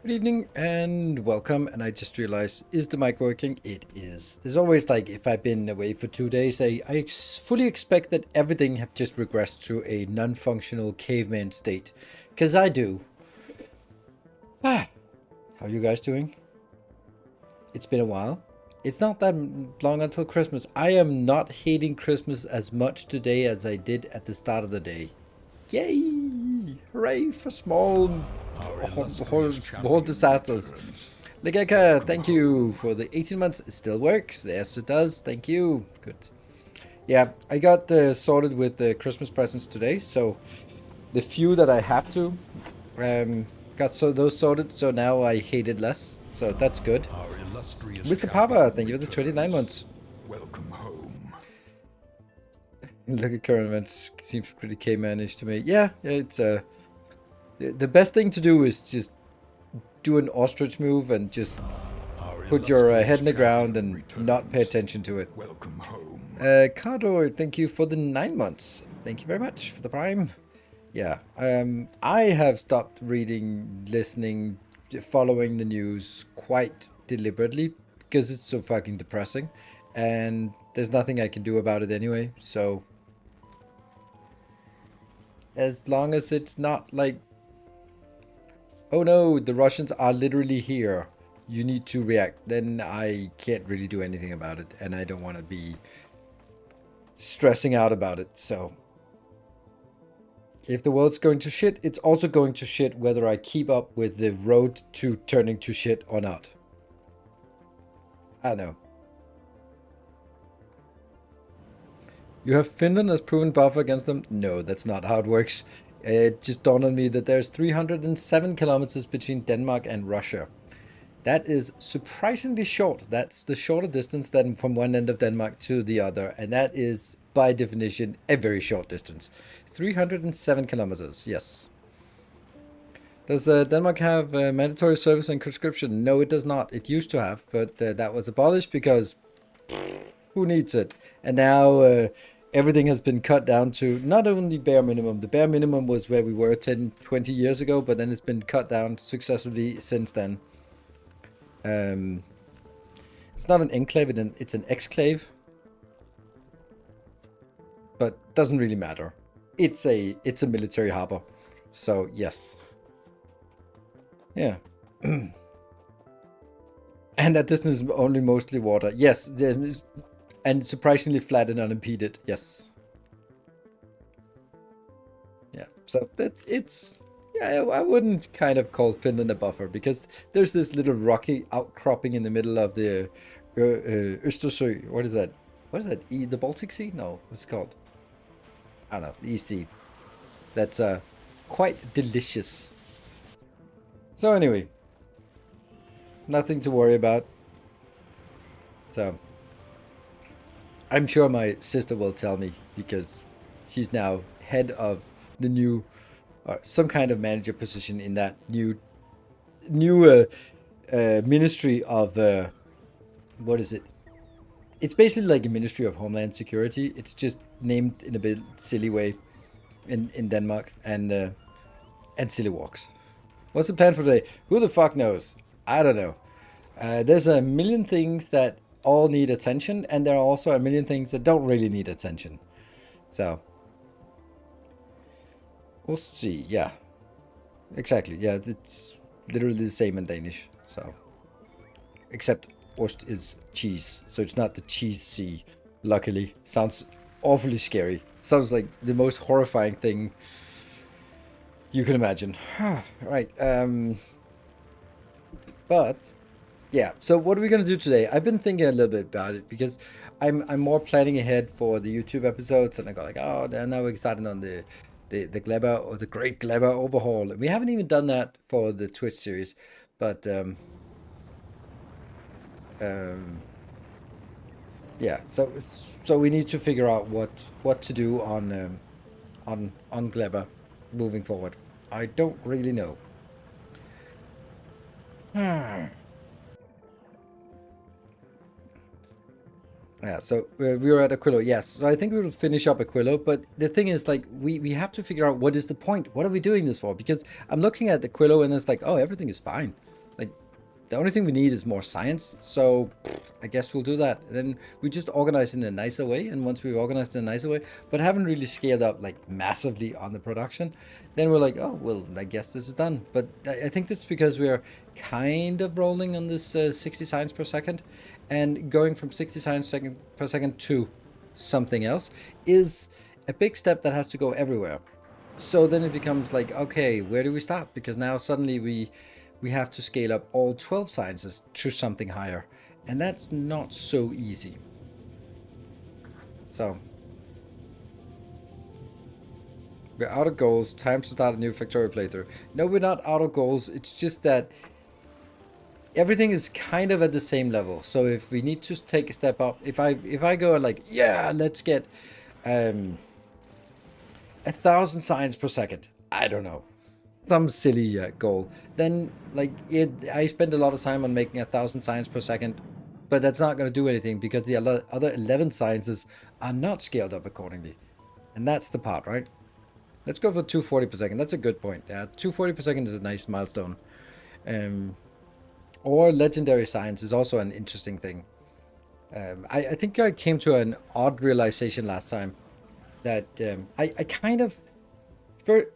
Good evening and welcome. And I just realized, is the mic working? It is. There's always like, if I've been away for 2 days, I fully expect that everything have just regressed to a non-functional caveman state. Because I do. How are you guys doing? It's been a while. It's not that long until Christmas. I am not hating Christmas as much today as I did at the start of the day. Yay! Hooray for small whole disasters. Legeka, thank you for the 18 months. It still works. Yes, it does. Thank you. Good. Yeah, I got sorted with the Christmas presents today. So the few that I have to got those sorted. So now I hate it less. So that's good. Mr. Papa, thank you for the 29 months. Welcome home. Look at current events. Seems pretty K-manish to me. Yeah, it's the best thing to do is just do an ostrich move and just put your head in the ground and not pay attention to it. Welcome home. Cardor, thank you for the 9 months. Thank you very much for the prime. Yeah, I have stopped reading, listening, following the news quite deliberately because it's so fucking depressing, and there's nothing I can do about it anyway. So as long as it's not like, oh no, the Russians are literally here, you need to react, then I can't really do anything about it, and I don't want to be stressing out about it. So if the world's going to shit, it's also going to shit whether I keep up with the road to turning to shit or not. I don't know. You have Finland as proven buffer against them? No, that's not how it works. It just dawned on me that there's 307 kilometers between Denmark and Russia. That is surprisingly short. That's the shorter distance than from one end of Denmark to the other. And that is, by definition, a very short distance. 307 kilometers, yes. Does Denmark have mandatory service and conscription? No, it does not. It used to have, but that was abolished because who needs it? And now everything has been cut down to not only bare minimum. The bare minimum was where we were 10, 20 years ago, but then it's been cut down successively since then. It's not an enclave, it's an exclave. But doesn't really matter. It's a military harbor. So yes. Yeah. And that distance is only mostly water. Yes, and surprisingly flat and unimpeded. Yes. Yeah. So it's, yeah, I wouldn't kind of call Finland a buffer because there's this little rocky outcropping in the middle of the Östersjö. What is that? What is that? The Baltic Sea? No, what's it called? I don't know. The Sea. That's quite delicious. So anyway, nothing to worry about. So I'm sure my sister will tell me because she's now head of the new, some kind of manager position in that new ministry of, what is it? It's basically like a Ministry of Homeland Security. It's just named in a bit silly way in Denmark, and silly walks. What's the plan for today? Who the fuck knows? I don't know. There's a million things that all need attention, and there are also a million things that don't really need attention. So we'll see. Yeah, exactly. Yeah, it's literally the same in Danish. So except ost is cheese, so it's not the cheese sea. Luckily, sounds awfully scary. Sounds like the most horrifying thing you can imagine. Right. But yeah. So what are we gonna do today? I've been thinking a little bit about it because I'm more planning ahead for the YouTube episodes, and I got like, oh, now we're excited on the Gleba or the Great Gleba Overhaul. We haven't even done that for the Twitch series, but yeah. So we need to figure out what to do on Gleba moving forward. I don't really know. Yeah, so we were at Aquilo, yes. So I think we will finish up Aquilo, but the thing is, like, we have to figure out what is the point. What are we doing this for? Because I'm looking at Aquilo and it's like, oh, everything is fine. Like, the only thing we need is more science, so I guess we'll do that. Then we just organize in a nicer way, and once we've organized in a nicer way, but haven't really scaled up like massively on the production, then we're like, oh, well, I guess this is done. But I think that's because we're kind of rolling on this 60 science per second, and going from 60 science per second to something else is a big step that has to go everywhere. So then it becomes like, okay, where do we start? Because now suddenly we have to scale up all 12 sciences to something higher. And that's not so easy. So we're out of goals. Time to start a new Factorio playthrough. No, we're not out of goals. It's just that everything is kind of at the same level. So if we need to take a step up, if I go like, yeah, let's get 1,000 science per second. I don't know, some silly goal. Then like I spend a lot of time on making 1,000 science per second, but that's not going to do anything because the other 11 sciences are not scaled up accordingly, and that's the part, right? Let's go for 240 per second. That's a good point. Yeah, 240 per second is a nice milestone. Or legendary science is also an interesting thing. I think I came to an odd realization last time that I kind of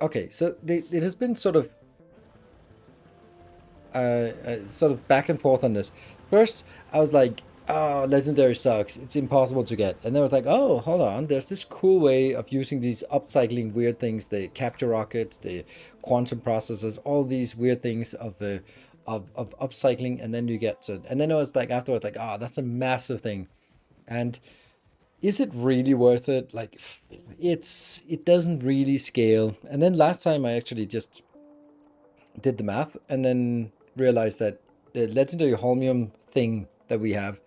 okay, so it has been sort of back and forth on this. First, I was like, oh, legendary sucks. It's impossible to get. And then I was like, oh, hold on. There's this cool way of using these upcycling weird things, the capture rockets, the quantum processors, all these weird things of upcycling, and then you get to, and then I was like afterwards like, oh, that's a massive thing. And is it really worth it? Like, it doesn't really scale. And then last time I actually just did the math and then realized that the legendary holmium thing that we have,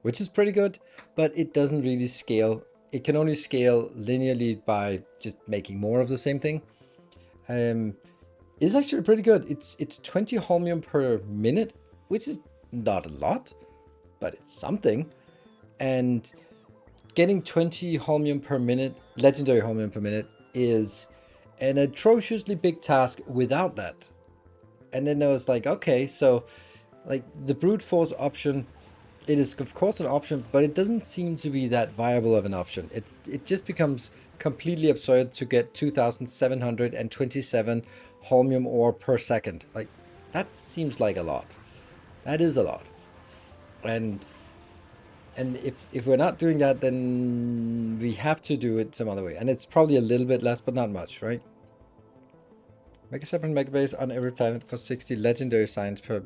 which is pretty good, but it doesn't really scale. It can only scale linearly by just making more of the same thing. It's actually pretty good. It's 20 holmium per minute, which is not a lot, but it's something. And getting 20 holmium per minute, legendary holmium per minute, is an atrociously big task without that. And then I was like, okay, so like the brute force option, it is of course an option, but it doesn't seem to be that viable of an option. It just becomes completely absurd to get 2,727 holmium ore per second. Like, that seems like a lot. That is a lot. And if we're not doing that, then we have to do it some other way. And it's probably a little bit less, but not much, right? Make a separate megabase on every planet for 60 legendary science per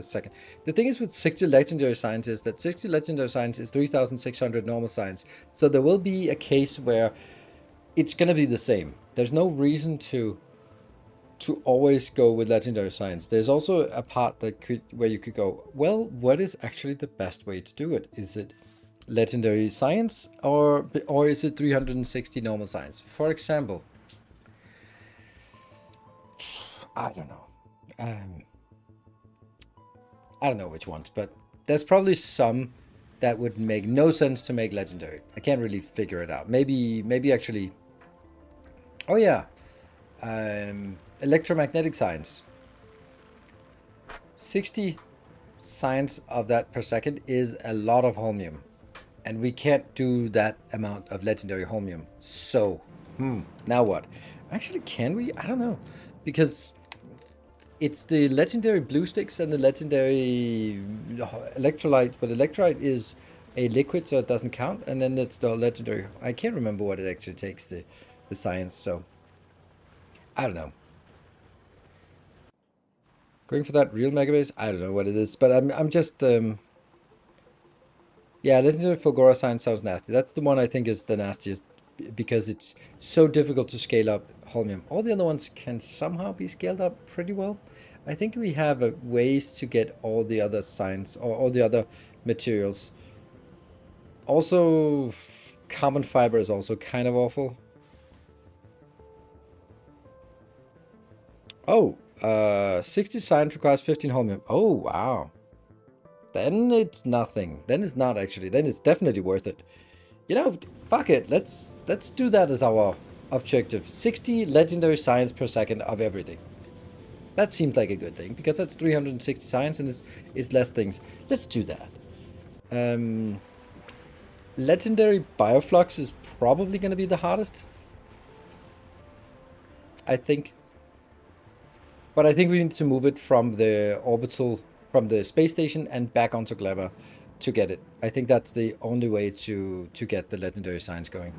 second. The thing is with 60 legendary science is that 60 legendary science is 3,600 normal science. So there will be a case where it's going to be the same. There's no reason to always go with legendary science. There's also a part where you could go, well, what is actually the best way to do it? Is it legendary science or is it 360 normal science? For example, I don't know. I don't know which ones, but there's probably some that would make no sense to make legendary. I can't really figure it out. Maybe actually. Oh yeah, electromagnetic science. 60 science of that per second is a lot of holmium, and we can't do that amount of legendary holmium. So, now what? Actually, can we? I don't know, because it's the legendary blue sticks and the legendary electrolyte, but electrolyte is a liquid, so it doesn't count. And then it's the legendary. I can't remember what it actually takes, the science. So I don't know. Going for that real megabase, I don't know what it is, but I'm just yeah, legendary Fulgora science sounds nasty. That's the one I think is the nastiest because it's so difficult to scale up holmium. All the other ones can somehow be scaled up pretty well. I think we have ways to get all the other science or all the other materials. Also, carbon fiber is also kind of awful. Oh, 60 science requires 15 holmium. Oh, wow. Then it's nothing. Then it's not actually. Then it's definitely worth it. You know, fuck it. Let's do that as our objective. 60 legendary science per second of everything. That seems like a good thing, because that's 360 science and it's less things. Let's do that. Legendary Bioflux is probably going to be the hardest, I think. But I think we need to move it from the orbital, from the space station and back onto Glamour to get it. I think that's the only way to get the legendary science going.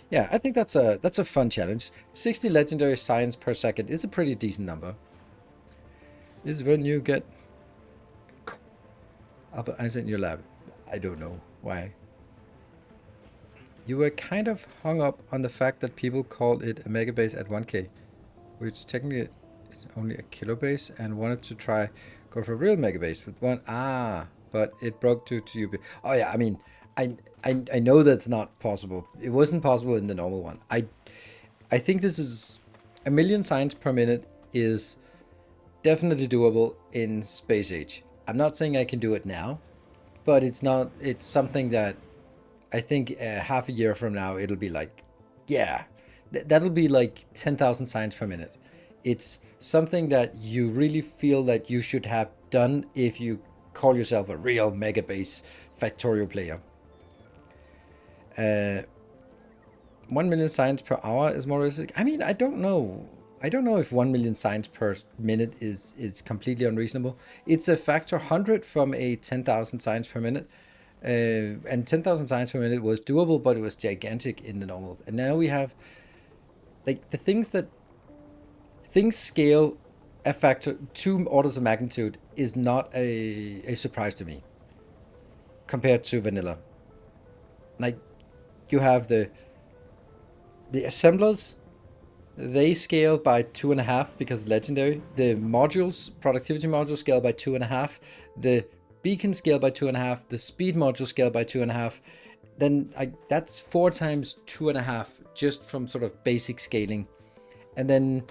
Yeah, I think that's a fun challenge. 60 legendary science per second is a pretty decent number. This is when you get Albert Einstein in your lab. I don't know why. You were kind of hung up on the fact that people call it a megabase at 1K, which technically is only a kilobase, and wanted to try go for a real megabase with one. But it broke due to UB. Oh yeah, I mean, I know that's not possible. It wasn't possible in the normal one. I think this is 1,000,000 signs per minute is definitely doable in space age. I'm not saying I can do it now, but it's not. It's something that I think half a year from now it'll be like, yeah, that'll be like 10,000 signs per minute. It's something that you really feel that you should have done if you call yourself a real megabase Factorio player. 1,000,000 signs per hour is more realistic. I mean, I don't know. I don't know if 1,000,000 signs per minute is completely unreasonable. It's a factor 100 from a 10,000 signs per minute. And 10,000 signs per minute was doable, but it was gigantic in the normal. And now we have, like, the things scale a factor 2 orders of magnitude is not a surprise to me compared to vanilla. Like, you have the assemblers, they scale by 2.5 because legendary. The modules, productivity modules, scale by 2.5. The beacon scale by 2.5. The speed module scale by 2.5. Then that's 4 times 2.5 just from sort of basic scaling. And then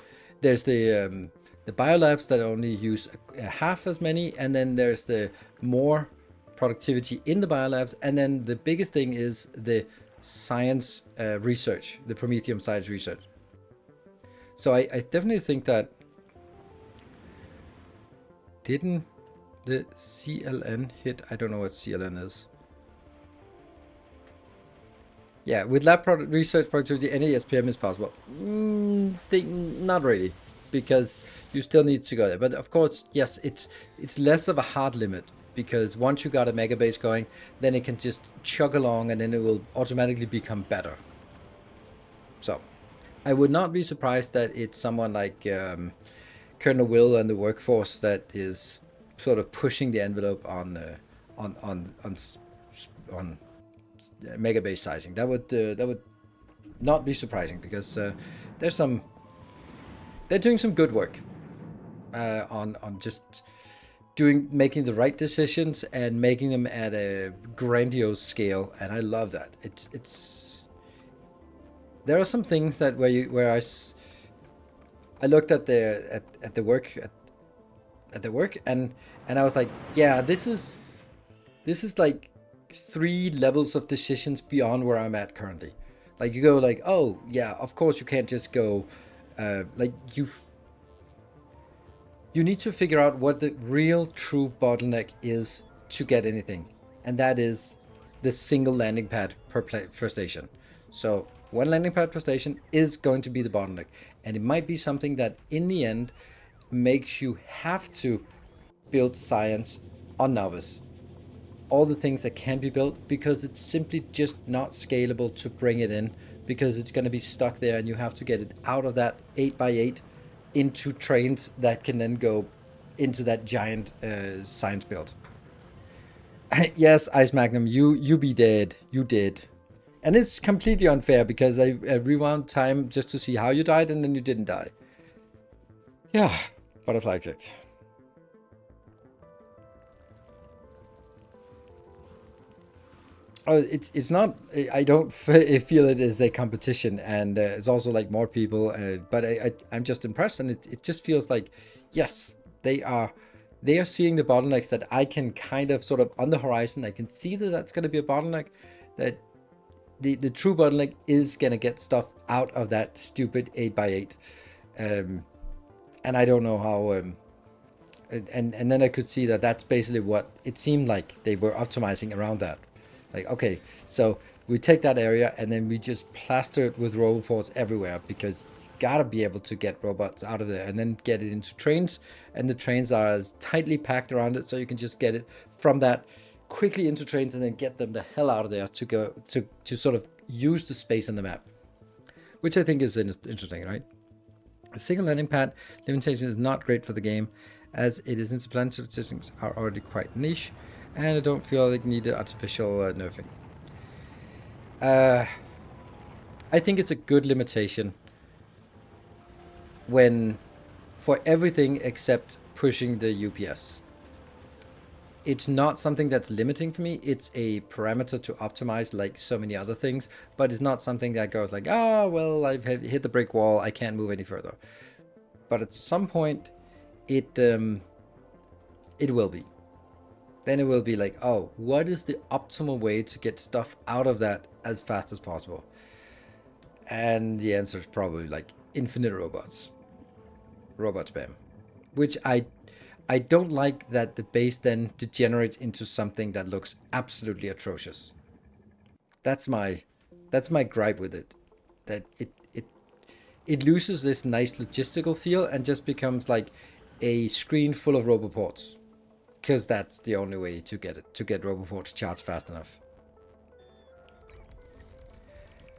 there's the biolabs that only use half as many, and then there's the more productivity in the biolabs, and then the biggest thing is the science research, the Promethium science research. So I definitely think that didn't the CLN hit? I don't know what CLN is. Yeah, with lab research productivity, any SPM is possible. Not really, because you still need to go there. But of course, yes, it's less of a hard limit, because once you got a megabase going, then it can just chug along, and then it will automatically become better. So I would not be surprised that it's someone like Colonel Will and the workforce that is sort of pushing the envelope on megabase sizing. That would not be surprising, because they're doing some good work on just making the right decisions and making them at a grandiose scale, and I love that. It's there are some things that where I looked at the work and I was like, yeah, this is like 3 levels of decisions beyond where I'm at currently. Like, you go like, oh yeah, of course you can't just go like you need to figure out what the real true bottleneck is to get anything, and that is the single landing pad per station. So 1 landing pad per station is going to be the bottleneck, and it might be something that in the end makes you have to build science on novice. All the things that can be built, because it's simply just not scalable to bring it in, because it's going to be stuck there, and you have to get it out of that 8x8 into trains that can then go into that giant science build. Yes, Ice Magnum, you be dead. You did. And it's completely unfair, because I rewound time just to see how you died, and then you didn't die. Yeah, butterfly exit. Oh, it's not. I don't feel it is a competition, and it's also like more people. But I'm just impressed, and it just feels like, yes, they are seeing the bottlenecks that I can kind of sort of on the horizon. I can see that that's going to be a bottleneck. That the true bottleneck is going to get stuff out of that stupid 8x8, and I don't know how. And then I could see that that's basically what it seemed like they were optimizing around that. Like, okay, so we take that area and then we just plaster it with roboports everywhere because you gotta be able to get robots out of there and then get it into trains. And the trains are as tightly packed around it so you can just get it from that quickly into trains and then get them the hell out of there to go to sort of use the space on the map, which I think is interesting, right? A single landing pad limitation is not great for the game, as it is interplanetary systems are already quite niche, and I don't feel like needed artificial nerfing. I think it's a good limitation when, for everything except pushing the UPS. It's not something that's limiting for me. It's a parameter to optimize like so many other things, but it's not something that goes like, oh, well, I've hit the brick wall. I can't move any further. But at some point, it will be. Then it will be like, oh, what is the optimal way to get stuff out of that as fast as possible? And the answer is probably like infinite robots. Robot spam. Which I don't like that the base then degenerates into something that looks absolutely atrocious. That's my gripe with it. That it loses this nice logistical feel and just becomes like a screen full of roboports. Because that's the only way to get roboports charged fast enough.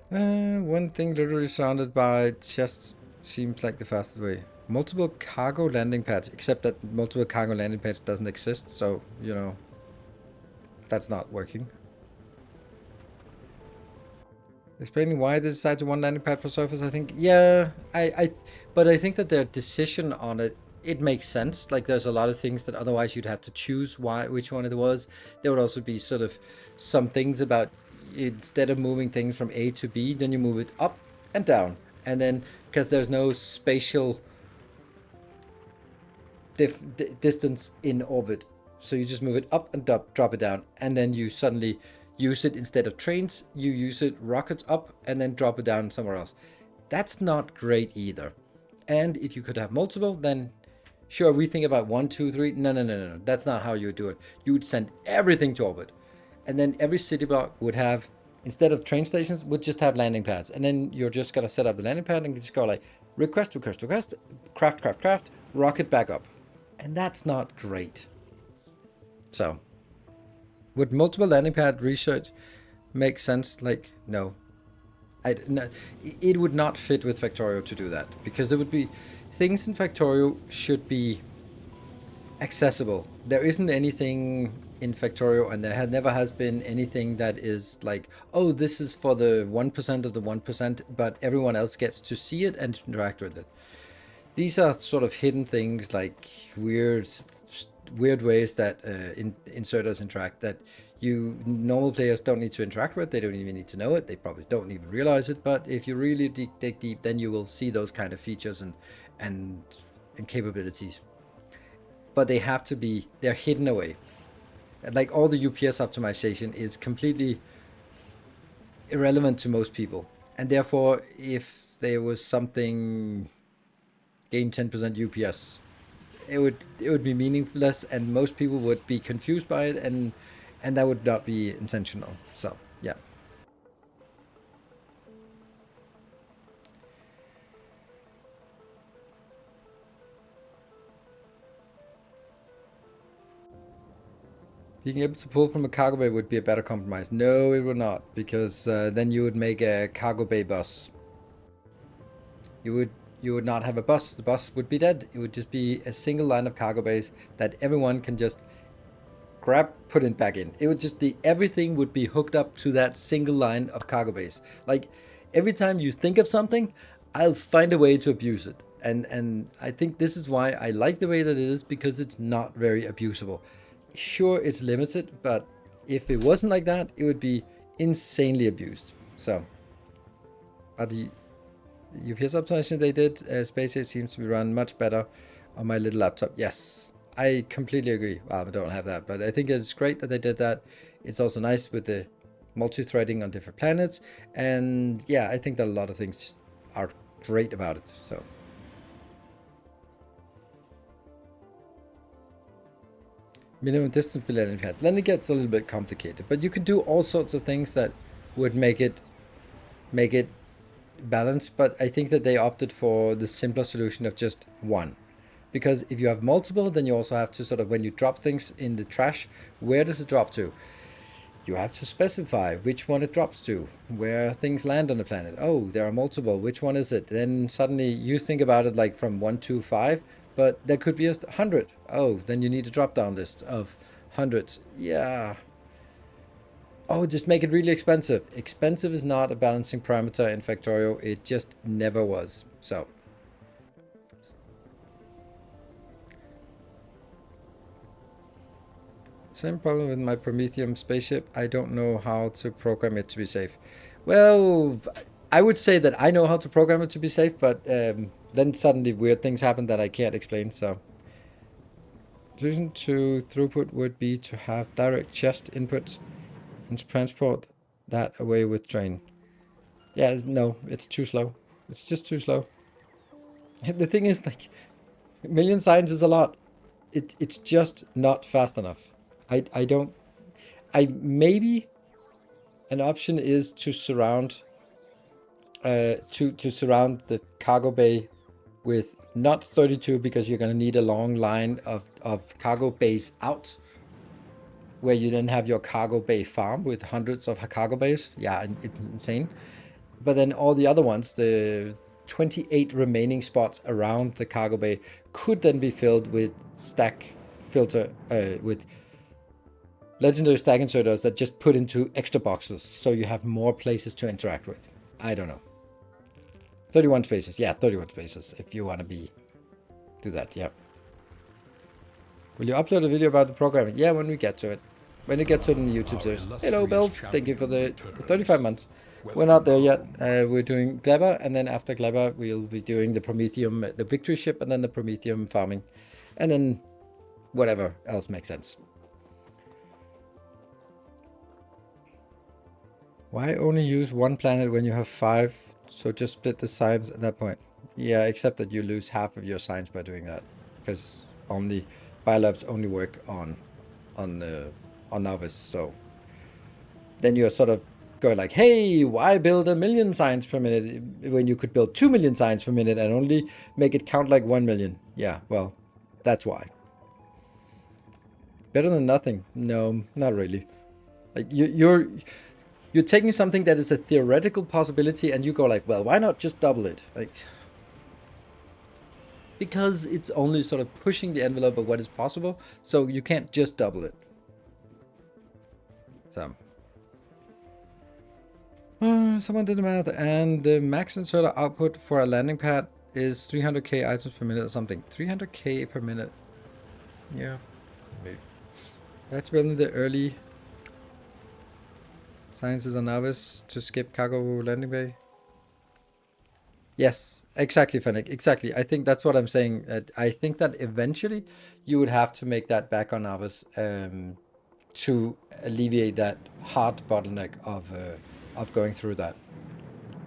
One thing literally surrounded by chests seems like the fastest way. Multiple cargo landing pads, except that multiple cargo landing pads doesn't exist, so, you know, that's not working. Explaining why they decided to one landing pad per surface, I think, yeah, but I think that their decision on it makes sense. Like, there's a lot of things that otherwise you'd have to choose which one it was. There would also be sort of some things about, instead of moving things from A to B, then you move it up and down. And then, because there's no spatial distance in orbit, so you just move it up and drop it down, and then you suddenly use it instead of trains, you use it rockets up and then drop it down somewhere else. That's not great either. And if you could have multiple, then sure, we think about 1, 2, 3. No. That's not how you do it. You would send everything to orbit. And then every city block would have, instead of train stations, would just have landing pads. And then you're just going to set up the landing pad and just go like, request, craft, rocket back up. And that's not great. So, would multiple landing pad research make sense? Like, no. No, it would not fit with Factorio to do that, because there would be things in Factorio should be accessible. There isn't anything in Factorio, and there never has been anything that is like, oh, this is for the 1% of the 1%, but everyone else gets to see it and interact with it. These are sort of hidden things, like weird ways that inserters interact that normal players don't need to interact with. They don't even need to know it. They probably don't even realize it. But if you really dig deep, then you will see those kind of features and capabilities. But they have to be, they're hidden away. Like all the UPS optimization is completely irrelevant to most people. And therefore, if there was something gain 10% UPS, it would be meaningless, and most people would be confused by it, and that would not be intentional. So yeah. Being able to pull from a cargo bay would be a better compromise. No, it would not, because then you would make a cargo bay bus. You would not have a bus. The bus would be dead. It would just be a single line of cargo bays that everyone can just grab, put it back in. It would just be, everything would be hooked up to that single line of cargo bays. Like, every time you think of something, I'll find a way to abuse it. And I think this is why I like the way that it is, because it's not very abusable. Sure, it's limited, but if it wasn't like that, it would be insanely abused. So, are the UPS optimization they did, Space Age seems to be run much better on my little laptop. Yes, I completely agree. Well, I don't have that, but I think it's great that they did that. It's also nice with the multi-threading on different planets. And yeah, I think that a lot of things just are great about it. So. Minimum distance between landing pads. Then it gets a little bit complicated, but you can do all sorts of things that would make it balanced. But I think that they opted for the simpler solution of just one, because if you have multiple, then you also have to sort of, when you drop things in the trash, where does it drop to? You have to specify which one it drops to, where things land on the planet. Oh, there are multiple. Which one is it? Then suddenly you think about it like from 1 to 5, but there could be 100. Oh, then you need a drop-down list of hundreds. Yeah. Oh, just make it really expensive. Expensive is not a balancing parameter in Factorio. It just never was. So. Same problem with my Promethium spaceship. I don't know how to program it to be safe. Well, I would say that I know how to program it to be safe, but then suddenly weird things happen that I can't explain. So, solution to throughput would be to have direct chest input and transport that away with train. Yeah, no, it's too slow. It's just too slow. The thing is, like, a million signs is a lot. It's just not fast enough. I don't. Maybe an option is to surround to surround the cargo bay with not 32, because you're going to need a long line of cargo bays out, where you then have your cargo bay farm with hundreds of cargo bays. Yeah, it's insane. But then all the other ones, the 28 remaining spots around the cargo bay, could then be filled with stack filter with legendary stack inserters that just put into extra boxes, so you have more places to interact with. I don't know. 31 spaces. Yeah, 31 spaces if you want to do that. Yeah. Will you upload a video about the programming? Yeah, when we get to it. When you get to it in the YouTube series. Hello, Bill. Thank you for the 35 months. We're not there yet. We're doing Gleba, and then after Gleba, we'll be doing the Promethium, the victory ship, and then the Promethium farming. And then whatever else makes sense. Why only use one planet when you have 5? So just split the signs at that point. Yeah, except that you lose half of your signs by doing that, because only biolabs only work on novice. So then you're sort of going like, hey, why build 1 million signs per minute when you could build 2 million signs per minute and only make it count like 1 million? Yeah, well, that's why. Better than nothing? No, not really. Like you're taking something that is a theoretical possibility and you go like, well, why not just double it? Like, because it's only sort of pushing the envelope of what is possible, so you can't just double it. So, someone did the math, and the max inserter output for a landing pad is 300k items per minute or something. 300k per minute. Yeah, maybe. That's building the early sciences on novice to skip cargo landing bay. Yes, exactly, Fennec. Exactly. I think that's what I'm saying. I think that eventually you would have to make that back on novice to alleviate that hard bottleneck of going through that.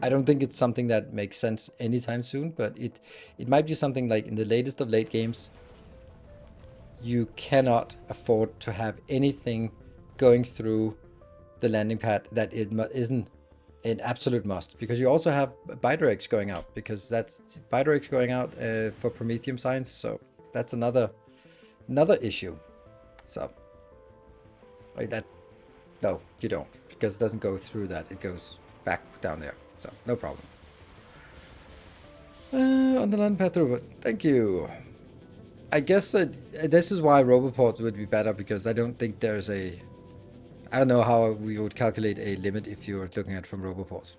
I don't think it's something that makes sense anytime soon, but it might be something like in the latest of late games. You cannot afford to have anything going through the landing pad that it isn't an absolute must, because you also have bidirects going out, because that's bidirects going out for Promethium science, so that's another issue. So like that, no, you don't, because it doesn't go through that, it goes back down there, so no problem. On the land path through, thank you. I guess that this is why Roboports would be better, because I don't think there's a, I don't know how we would calculate a limit if you're looking at from Roboports.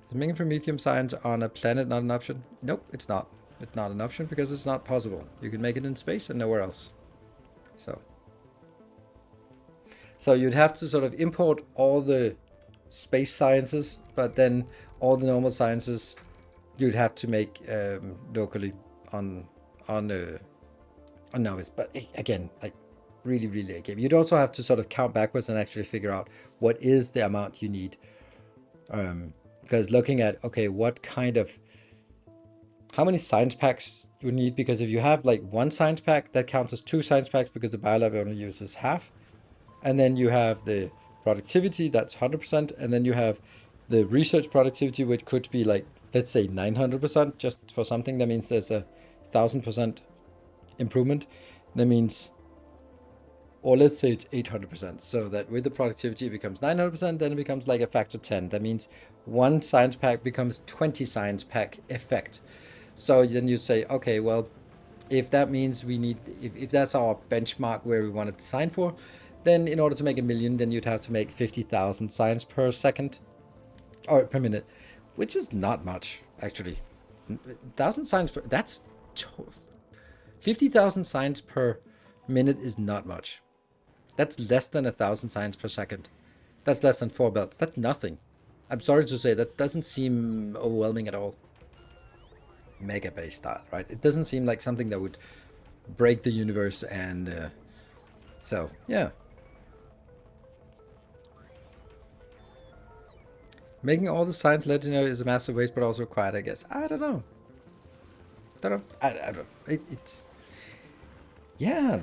Is making Promethium science on a planet not an option? Nope, it's not. It's not an option because it's not possible. You can make it in space and nowhere else. So you'd have to sort of import all the space sciences, but then all the normal sciences you'd have to make locally on novice. But again, like really late game. You'd also have to sort of count backwards and actually figure out what is the amount you need. Because looking at, okay, what kind of, how many science packs you need, because if you have like one science pack, that counts as 2 science packs because the biolab only uses half. And then you have the productivity, that's 100%. And then you have the research productivity, which could be like, let's say 900%, just for something. That means there's a 1000% improvement. That means, or let's say it's 800%. So that with the productivity, it becomes 900%, then it becomes like a factor 10. That means one science pack becomes 20 science pack effect. So then you say, okay, well, if that means we need, if that's our benchmark where we want to design for, then in order to make 1,000,000, then you'd have to make 50,000 signs per second, or per minute, which is not much, actually. 1,000 signs per, that's 50,000 signs per minute is not much. That's less than 1,000 signs per second. That's less than 4 belts. That's nothing. I'm sorry to say, that doesn't seem overwhelming at all. Mega base style, right? It doesn't seem like something that would break the universe, and so yeah. Making all the signs legendary is a massive waste, but also required, I guess. I don't know. I don't. It's yeah.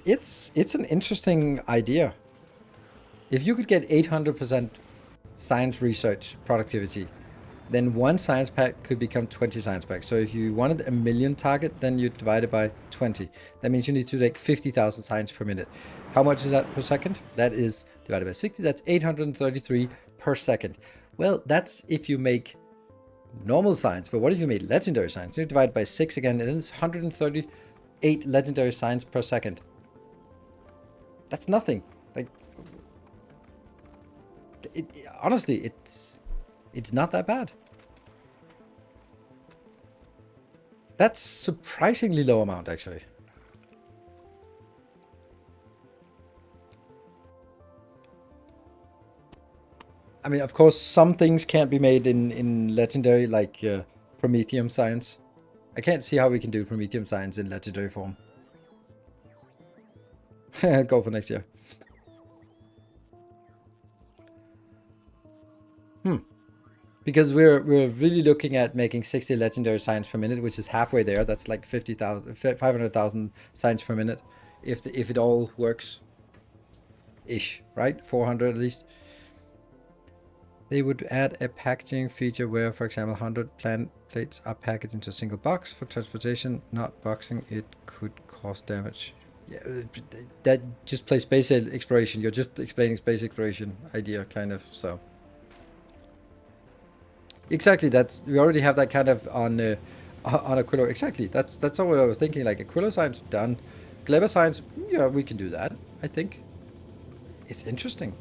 It's an interesting idea. If you could get 800% science research productivity, then one science pack could become 20 science packs. So if you wanted 1,000,000 target, then you divide it by 20. That means you need to take 50,000 science per minute. How much is that per second? That is divided by 60. That's 833 per second. Well, that's if you make normal science. But what if you made legendary science? You divide by 6 again, and it's 138 legendary science per second. That's nothing. Like, honestly, it's not that bad. That's surprisingly low amount, actually. I mean, of course, some things can't be made in legendary, like Promethium science. I can't see how we can do Promethium science in legendary form. Go for next year. Because we're really looking at making 60 legendary signs per minute, which is halfway there. That's like 50,000, 500,000 signs per minute, if it all works, ish, right? 400 at least. They would add a packaging feature where, for example, 100 plant plates are packaged into a single box for transportation, not boxing. It could cause damage. Yeah, that just plays space exploration. You're just explaining space exploration idea, kind of. So. Exactly, we already have that kind of on Aquilo. Exactly, that's all what I was thinking. Like Aquilo science done, clever science. Yeah, we can do that. I think it's interesting.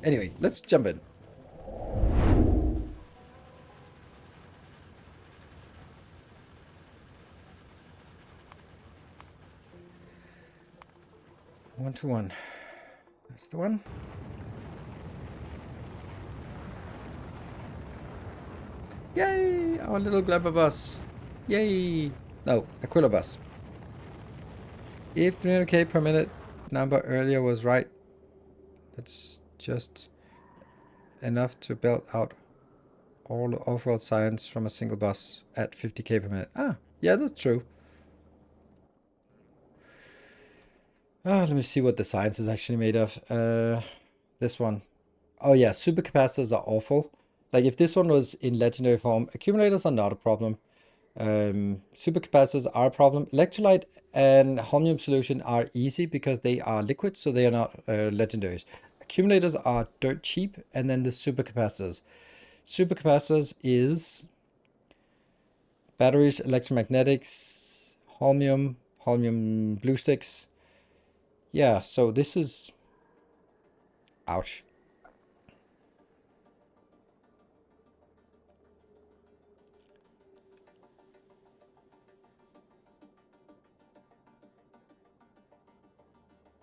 Anyway, let's jump in. One to one. That's the one. Yay! Our little Glabber bus. Yay! No, Aquila bus. If 300k per minute number earlier was right, that's just enough to build out all the off-world science from a single bus at 50k per minute. Ah, yeah, that's true. Let me see what the science is actually made of. This one. Oh yeah, supercapacitors are awful. Like if this one was in legendary form, accumulators are not a problem. Supercapacitors are a problem. Electrolyte and holmium solution are easy because they are liquid, so they are not legendaries. Accumulators are dirt cheap, and then the supercapacitors. Supercapacitors is batteries, electromagnetics, holmium blue sticks. Yeah, so this is... Ouch.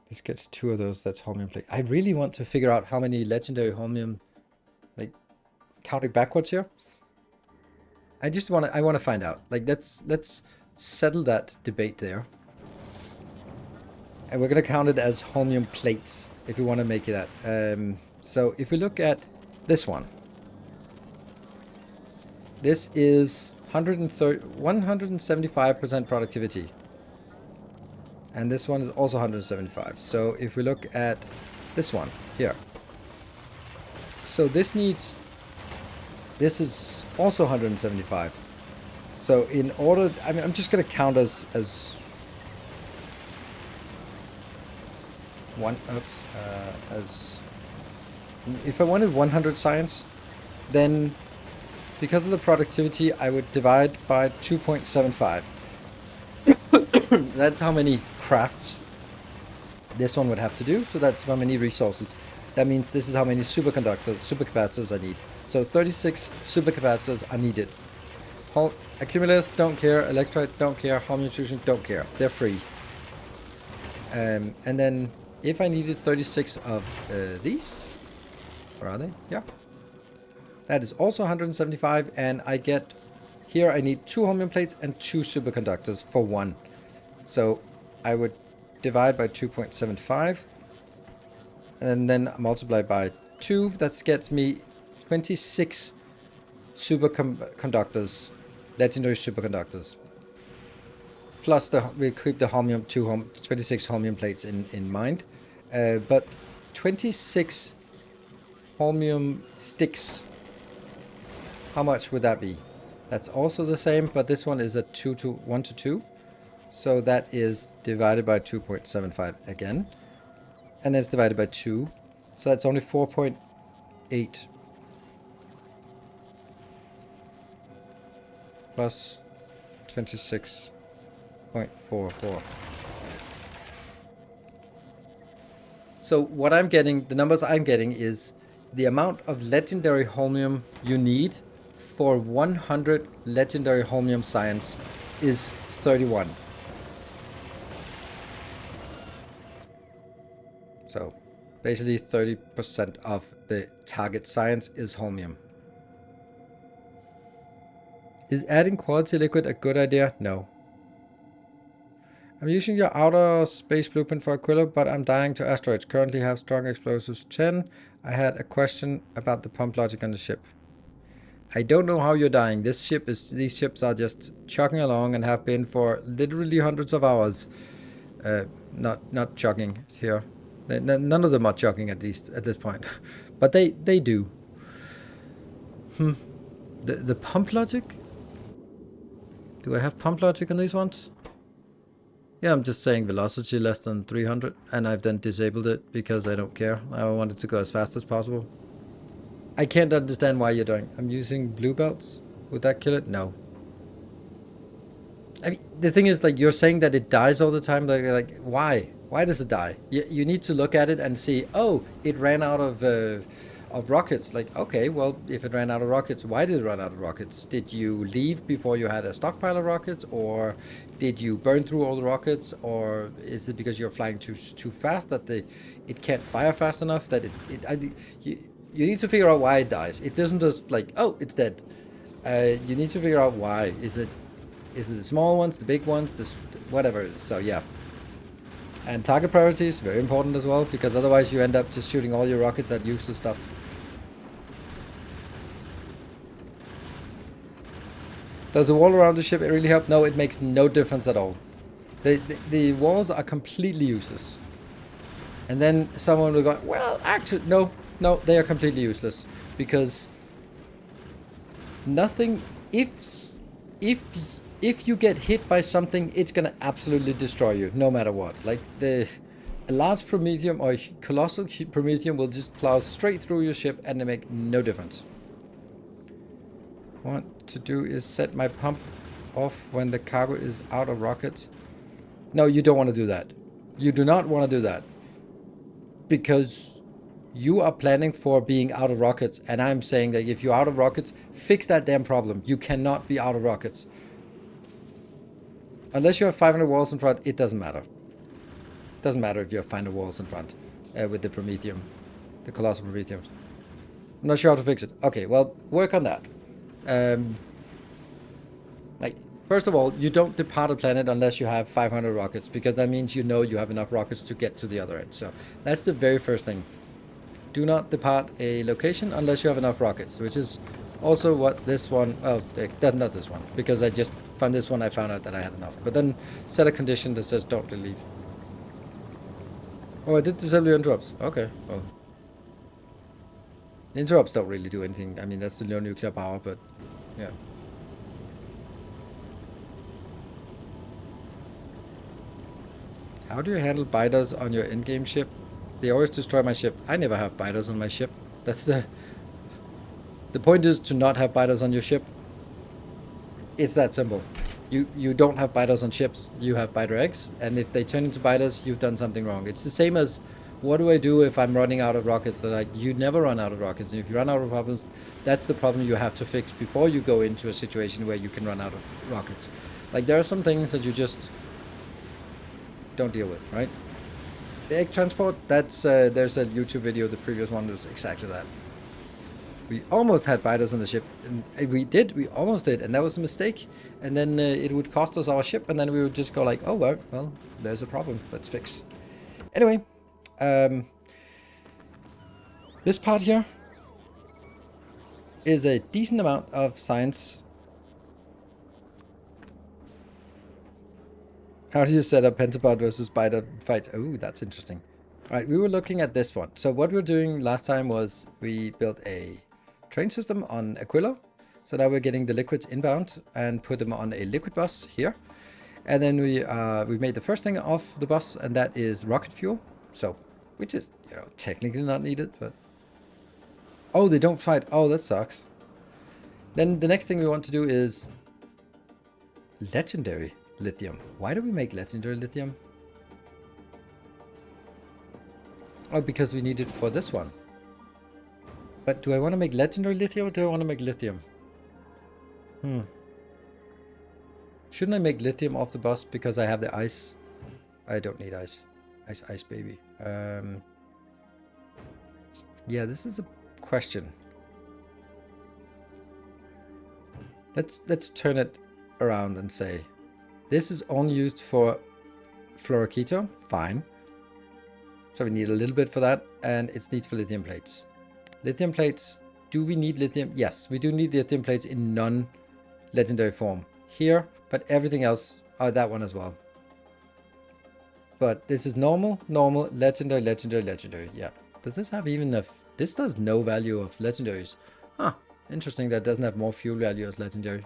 This gets 2 of those, that's holmium plate. I really want to figure out how many legendary holmium counting backwards here? I want to find out. Like, let's settle that debate there. And we're going to count it as holmium plates if we want to make it that. So if we look at this one, this is 175% productivity. And this one is also 175. So if we look at this one here, so this is also 175. So in order, I mean, I'm just going to count as one, as if I wanted 100 science, then because of the productivity, I would divide by 2.75. That's how many crafts this one would have to do. So that's how many resources. That means this is how many supercapacitors I need. So 36 supercapacitors are needed. Accumulators don't care. Electrolyte don't care. Holmium fusion don't care. They're free. And then if I needed 36 of these, where are they? Yeah. That is also 175, and I get here I need 2 holmium plates and 2 superconductors for 1. So I would divide by 2.75 and then multiply by 2. That gets me 26 superconductors, legendary superconductors. Plus we keep the 26 holmium plates in mind. But 26 holmium sticks, how much would that be? That's also the same, but this one is a 1 to 2. So that is divided by 2.75 again. And then it's divided by 2. So that's only 4.8. Plus 26.44. So what I'm getting, the numbers I'm getting is the amount of legendary holmium you need for 100 legendary holmium science is 31. So basically 30% of the target science is holmium. Is adding quality liquid a good idea? No. I'm using your outer space blueprint for Aquila, but I'm dying to asteroids. Currently have strong explosives 10. I had a question about the pump logic on the ship. I don't know how you're dying. These ships are just chugging along and have been for literally hundreds of hours. Not chugging here. None of them are chugging at this point. But they do. The pump logic? Do I have pump logic on these ones? Yeah, I'm just saying velocity less than 300, and I've then disabled it because I don't care. I want it to go as fast as possible. I can't understand why you're doing. I'm using blue belts. Would that kill it? No. I mean, the thing is, like, you're saying that it dies all the time. Like why? Why does it die? You need to look at it and see, oh, it ran out of rockets. Like, okay, well, if it ran out of rockets, why did it run out of rockets? Did you leave before you had a stockpile of rockets, or did you burn through all the rockets, or is it because you're flying too fast that it can't fire fast enough that you need to figure out why it dies. It doesn't just like, oh, it's dead. You need to figure out why. Is it the small ones, the big ones, whatever. So yeah. And target priority is very important as well, because otherwise you end up just shooting all your rockets at useless stuff. Does the wall around the ship really help? No, it makes no difference at all. The walls are completely useless. And then someone will go, well, actually, no, they are completely useless. Because nothing, if you get hit by something, it's going to absolutely destroy you, no matter what. Like, a large Promethium or a colossal Promethium will just plow straight through your ship and they make no difference. What I want to do is set my pump off when the cargo is out of rockets. No, you don't want to do that. You do not want to do that. Because you are planning for being out of rockets, and I'm saying that if you're out of rockets, fix that damn problem. You cannot be out of rockets. Unless you have 500 walls in front, it doesn't matter. It doesn't matter if you have 500 walls in front with the Promethium, the colossal Promethium. I'm not sure how to fix it. Okay, well, work on that. Um, like, first of all, you don't depart a planet unless you have 500 rockets, because that means you know you have enough rockets to get to the other end. So that's the very first thing. Do not depart a location unless you have enough rockets, which is also what this one, oh, that's not this one, because I just found this one, I found out that I had enough. But then set a condition that says don't leave. Oh, I did disable your interrupts. Okay, well. The interrupts don't really do anything. I mean, that's the no nuclear power, but yeah. How do you handle biters on your endgame ship? They always destroy my ship. I never have biters on my ship. That's the point is to not have biters on your ship. It's that simple. You don't have biters on ships. You have biter eggs, and if they turn into biters, you've done something wrong. It's the same as, what do I do if I'm running out of rockets? They're like, you never run out of rockets, and if you run out of problems, that's the problem you have to fix before you go into a situation where you can run out of rockets. Like, there are some things that you just don't deal with, right? The egg transport, that's there's a YouTube video, the previous one was exactly that. We almost had biters on the ship, and we almost did, and that was a mistake, and then it would cost us our ship, and then we would just go like, oh well, there's a problem, let's fix. Anyway, this part here is a decent amount of science. How do you set up pentapod versus biter fight? Oh, that's interesting. All right, we were looking at this one. So what we were doing last time was we built a train system on Aquilo. So now we're getting the liquids inbound and put them on a liquid bus here. And then we made the first thing off the bus, and that is rocket fuel. So, which is, you know, technically not needed, but... Oh, they don't fight. Oh, that sucks. Then the next thing we want to do is legendary lithium. Why do we make legendary lithium? Oh, because we need it for this one. But do I want to make legendary lithium, or do I want to make lithium? Shouldn't I make lithium off the bus because I have the ice? I don't need ice. Ice, baby. Yeah, this is a question. Let's turn it around and say, this is only used for fluoroketo. Fine. So we need a little bit for that, and it's needs for lithium plates. Lithium plates. Do we need lithium? Yes, we do need lithium plates in non-legendary form here, but everything else, that one as well. But this is normal, legendary, legendary. Yeah. Does this have even a... This does no value of legendaries. Huh. Interesting that doesn't have more fuel value as legendary.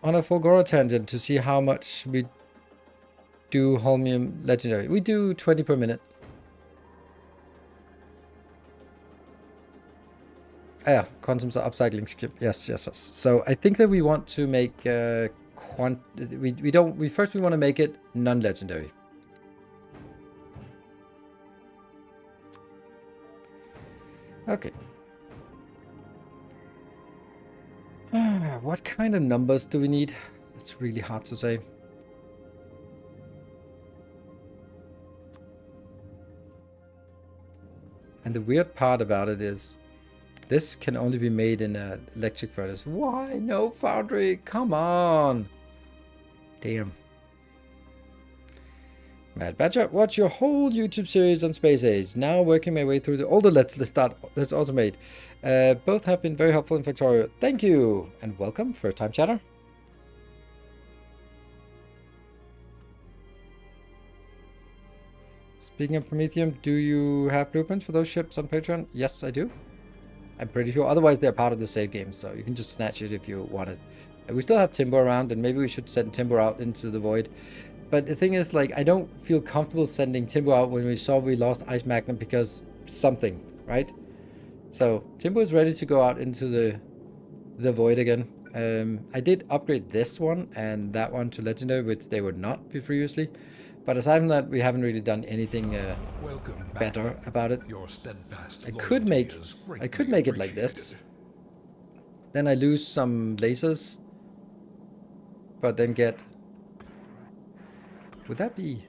On a Fulgora tangent to see how much we do holmium legendary. We do 20 per minute. Ah, yeah, quantums are upcycling skip. Yes. So I think that we want to make first we want to make it non-legendary. Okay. What kind of numbers do we need? That's really hard to say. And the weird part about it is this can only be made in an electric furnace. Why? No foundry. Come on. Damn. Mad Badger, watch your whole YouTube series on Space Age. Now working my way through all the let's automate. Both have been very helpful in Factorio. Thank you. And welcome, first time chatter. Speaking of Promethium, do you have blueprints for those ships on Patreon? Yes, I do. I'm pretty sure. Otherwise, they're part of the save game, so you can just snatch it if you want it. We still have Timber around, and maybe we should send Timber out into the void. But the thing is, like, I don't feel comfortable sending Timber out when we saw we lost Ice Magnum because something, right? So Timber is ready to go out into the void again. I did upgrade this one and that one to legendary, which they were not previously. But aside from that, we haven't really done anything better about it. I could make it like this. Then I lose some lasers, but then get... Would that be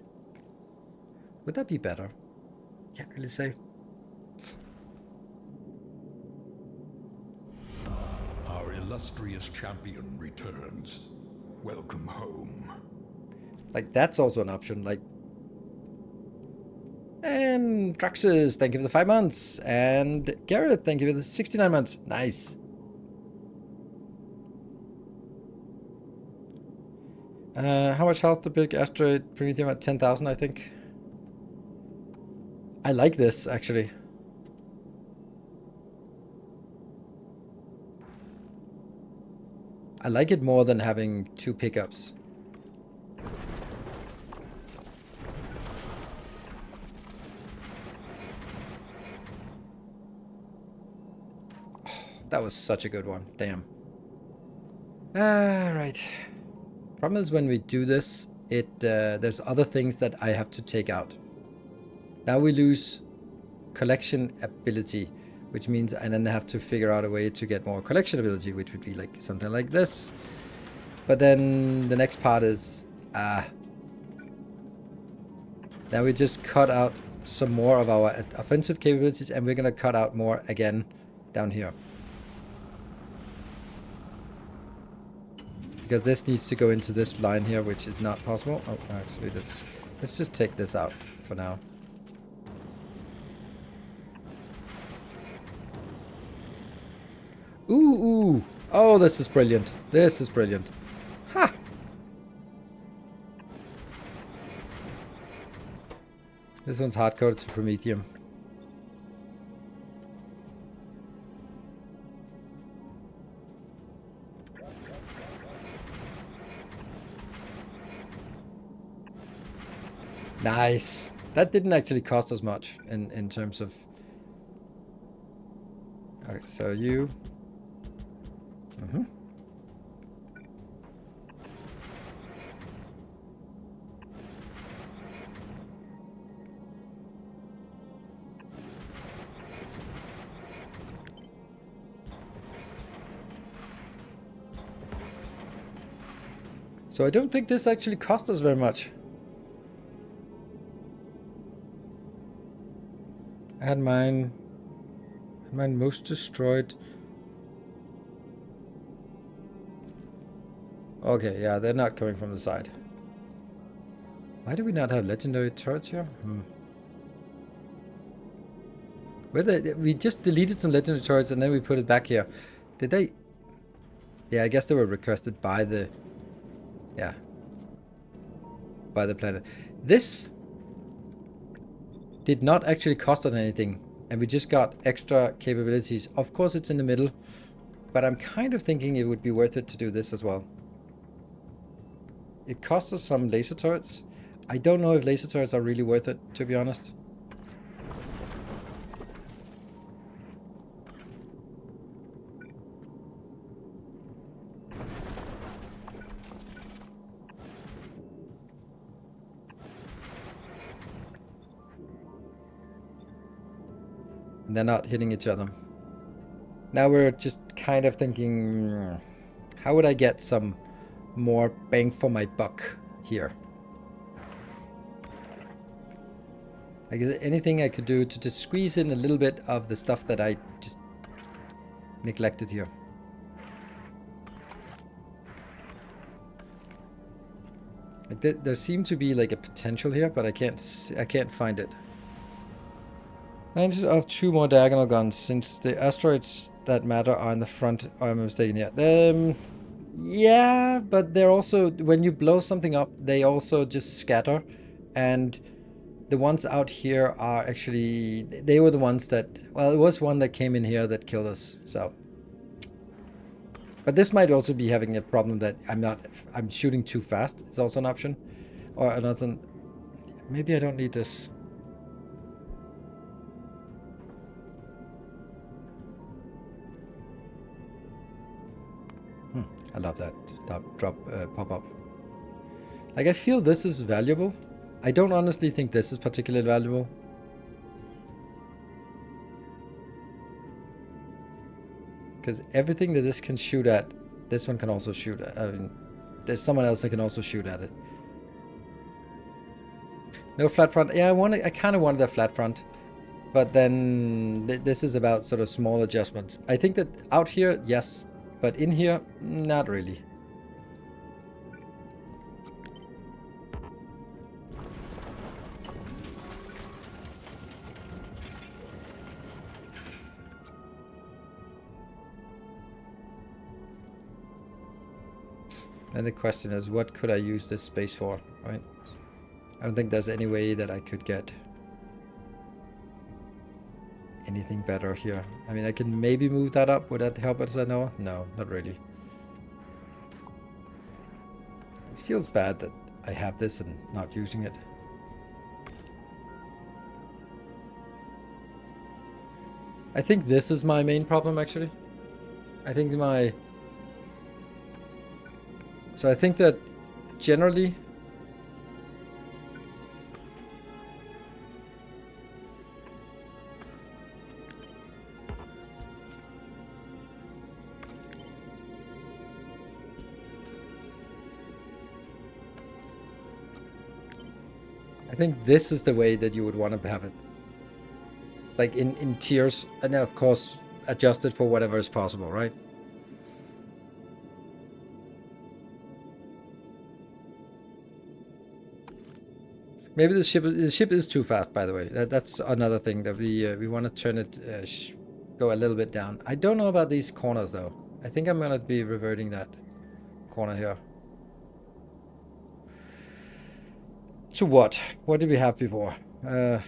better? Can't really say. illustrious champion returns. Welcome home. Like, that's also an option. Like, and Traxxas, thank you for the 5 months. And Garrett, thank you for the 69 months. Nice. How much health the big asteroid Promethium at 10,000, I think. I like this, actually. I like it more than having 2 pickups. Oh, that was such a good one. Damn. Right. Problem is when we do this, there's other things that I have to take out. Now we lose collection ability, which means I then have to figure out a way to get more collection ability, which would be like something like this. But then the next part is, now we just cut out some more of our offensive capabilities, and we're gonna cut out more again down here. Because this needs to go into this line here, which is not possible. Oh, actually, let's just take this out for now. Ooh, ooh. Oh, this is brilliant. This is brilliant. Ha! This one's hard-coded to Promethium. Nice. That didn't actually cost us much in terms of... Okay, so you... Mm-hmm. So I don't think this actually cost us very much. I had mine most destroyed. Okay, yeah, they're not coming from the side. Why do we not have legendary turrets here? We just deleted some legendary turrets and then we put it back here. Did they? Yeah, I guess they were requested by the... Yeah. By the planet. This did not actually cost us anything. And we just got extra capabilities. Of course it's in the middle. But I'm kind of thinking it would be worth it to do this as well. It costs us some laser turrets. I don't know if laser turrets are really worth it, to be honest. And they're not hitting each other. Now we're just kind of thinking, how would I get some more bang for my buck here? Like, is there anything I could do to just squeeze in a little bit of the stuff that I just neglected here? Like there seems to be like a potential here, but I can't find it. Chances of 2 more diagonal guns, since the asteroids that matter are in the front. Oh, I'm mistaken here. Yeah, but they're also, when you blow something up, they also just scatter. And the ones out here are actually, they were the ones that, well, it was one that came in here that killed us, so. But this might also be having a problem that I'm shooting too fast. It's also an option. Or another, maybe I don't need this. I love that pop-up. Like, I feel this is valuable. I don't honestly think this is particularly valuable. Because everything that this can shoot at, this one can also shoot at. I mean, there's someone else that can also shoot at it. No flat front. Yeah, I kind of wanted a flat front. But then this is about sort of small adjustments. I think that out here, yes, But in here, not really. And the question is, what could I use this space for, right? I don't think there's any way that I could get anything better here. I mean, I can maybe move that up. Would that help us? I know? No, not really. It feels bad that I have this and not using it. I think this is my main problem, actually. I think So I think that generally... I think this is the way that you would want to have it. Like in tiers, and then of course adjust it for whatever is possible, right? Maybe the ship is too fast, by the way. That's another thing that we want to turn it, go a little bit down. I don't know about these corners though. I think I'm gonna be reverting that corner here. To what? What did we have before? There's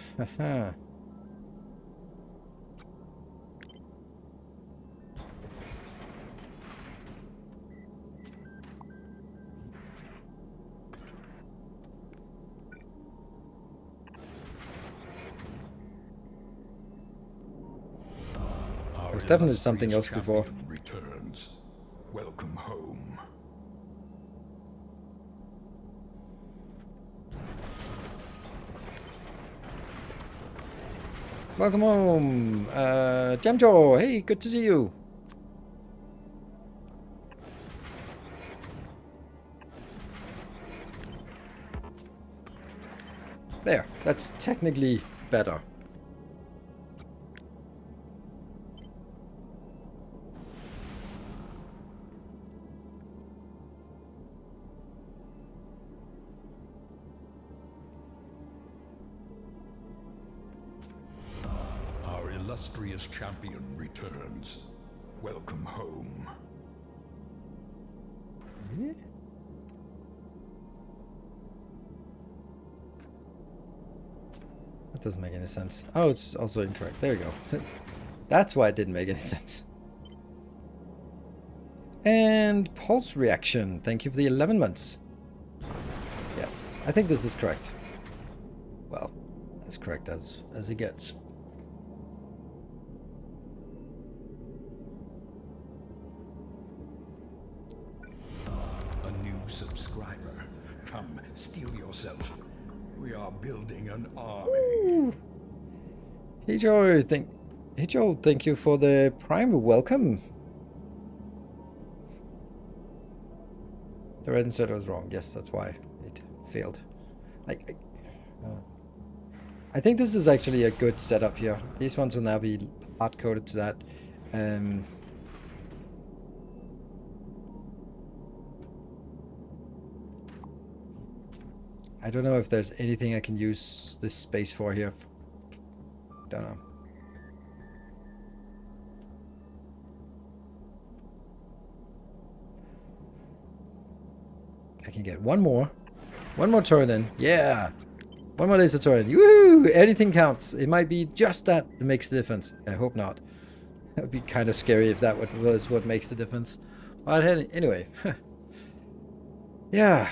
definitely something else before. Returns. Welcome home. Welcome home, Jamjo. Hey, good to see you. There, that's technically better. Our illustrious champion returns. Welcome home. Yeah. That doesn't make any sense. Oh, it's also incorrect. There you go. That's why it didn't make any sense. And pulse reaction. Thank you for the 11 months. Yes, I think this is correct. Well, as correct as it gets. A new subscriber. Come, steel yourself. We are building an army. Ooh. Hey Joe, thank you for the prime welcome. The red insert was wrong. Yes, that's why it failed. I think this is actually a good setup here. These ones will now be hard coded to that. I don't know if there's anything I can use this space for here. Don't know. I can get one more turret in. Yeah. One more laser turret. Woo! Anything counts. It might be just that makes the difference. I hope not. That would be kind of scary if that was what makes the difference. But anyway. Yeah.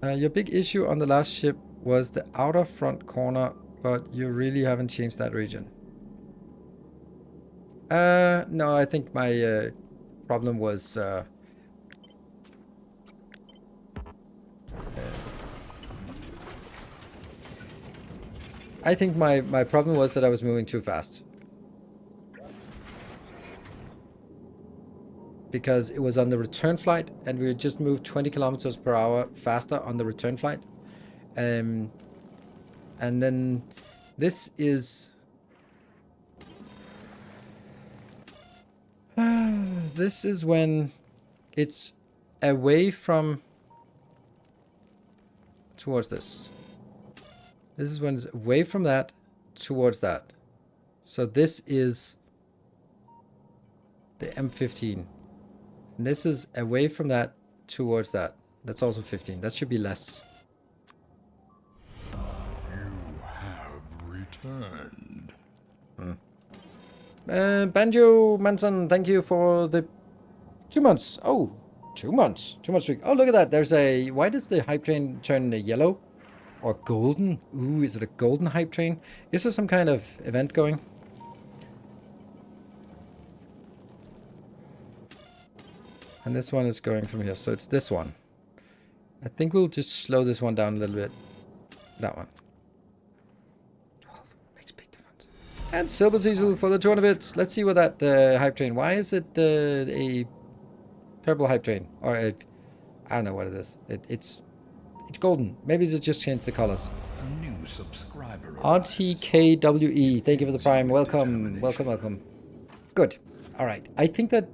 Your big issue on the last ship was the outer front corner, but you really haven't changed that region. No, I think my problem was I think my problem was that I was moving too fast. Because it was on the return flight and we just moved 20 kilometers per hour faster on the return flight. And then this is... This is when it's away from towards this. This is when it's away from that towards that. So this is the M15. And this is away from that towards that. That's also 15. That should be less. You have returned. Banjo Manson, thank you for the 2 months. Oh, 2 months. 2 months. Oh, look at that. There's a... Why does the hype train turn yellow? Or golden? Ooh, is it a golden hype train? Is there some kind of event going? And this one is going from here. So it's this one. I think we'll just slow this one down a little bit. That one. 12 makes a big difference. And Silver Cecil for the 200 bits. Let's see what that hype train. Why is it a purple hype train? Or a... I don't know what it is. It's golden. Maybe they just changed the colors. A new subscriber. RTKWE. Thank you for the prime. Welcome. Welcome, welcome. Good. Alright. I think that...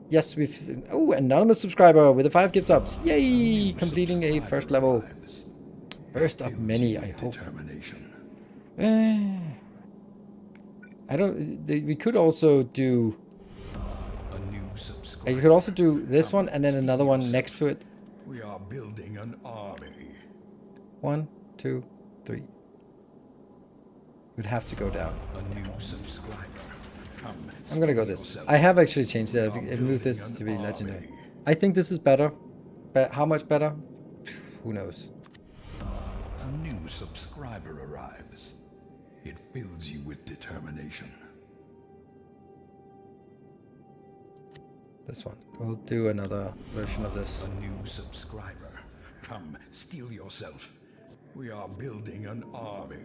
Yes, we've... Oh, anonymous subscriber with the 5 gift ups. Yay! Completing a first level. First of many, I hope. I don't... We could also do... You could also do this one and then another one next to it. We are building an army. 1, 2, 3. We'd have to go down. A new subscriber. Come, I'm gonna go this. I have actually changed it. I've moved this to be legendary. I think this is better. But how much better? Who knows? A new subscriber arrives. It fills you with determination. This one. We'll do another version of this. A new subscriber. Come, steel yourself. We are building an army.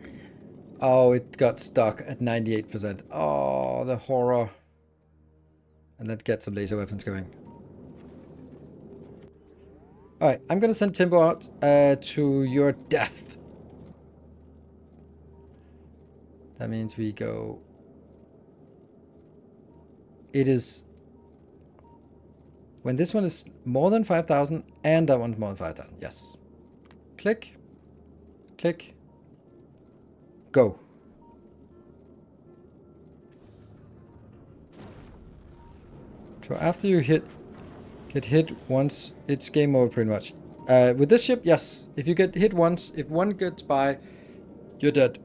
Oh, it got stuck at 98%. Oh, the horror. And let's get some laser weapons going. Alright, I'm gonna send Timbo out to your death. That means we go... It is... When this one is more than 5,000 and that one's more than 5,000. Yes. Click. Click. Go. So after you get hit once, it's game over pretty much. With this ship, yes. If you get hit once, if one gets by, you're dead.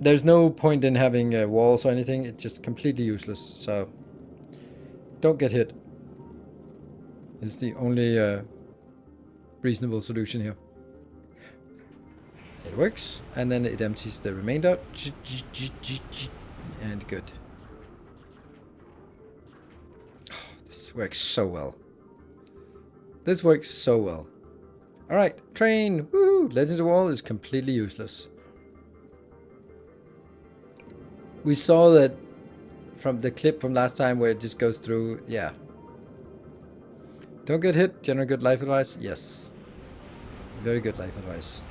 There's no point in having walls or anything. It's just completely useless. So don't get hit. It's the only reasonable solution here. It works, and then it empties the remainder. And good. Oh, this works so well. This works so well. Alright, train! Woo! Legend of Wall is completely useless. We saw that from the clip from last time where it just goes through. Yeah. Don't get hit. General good life advice? Yes. Very good life advice.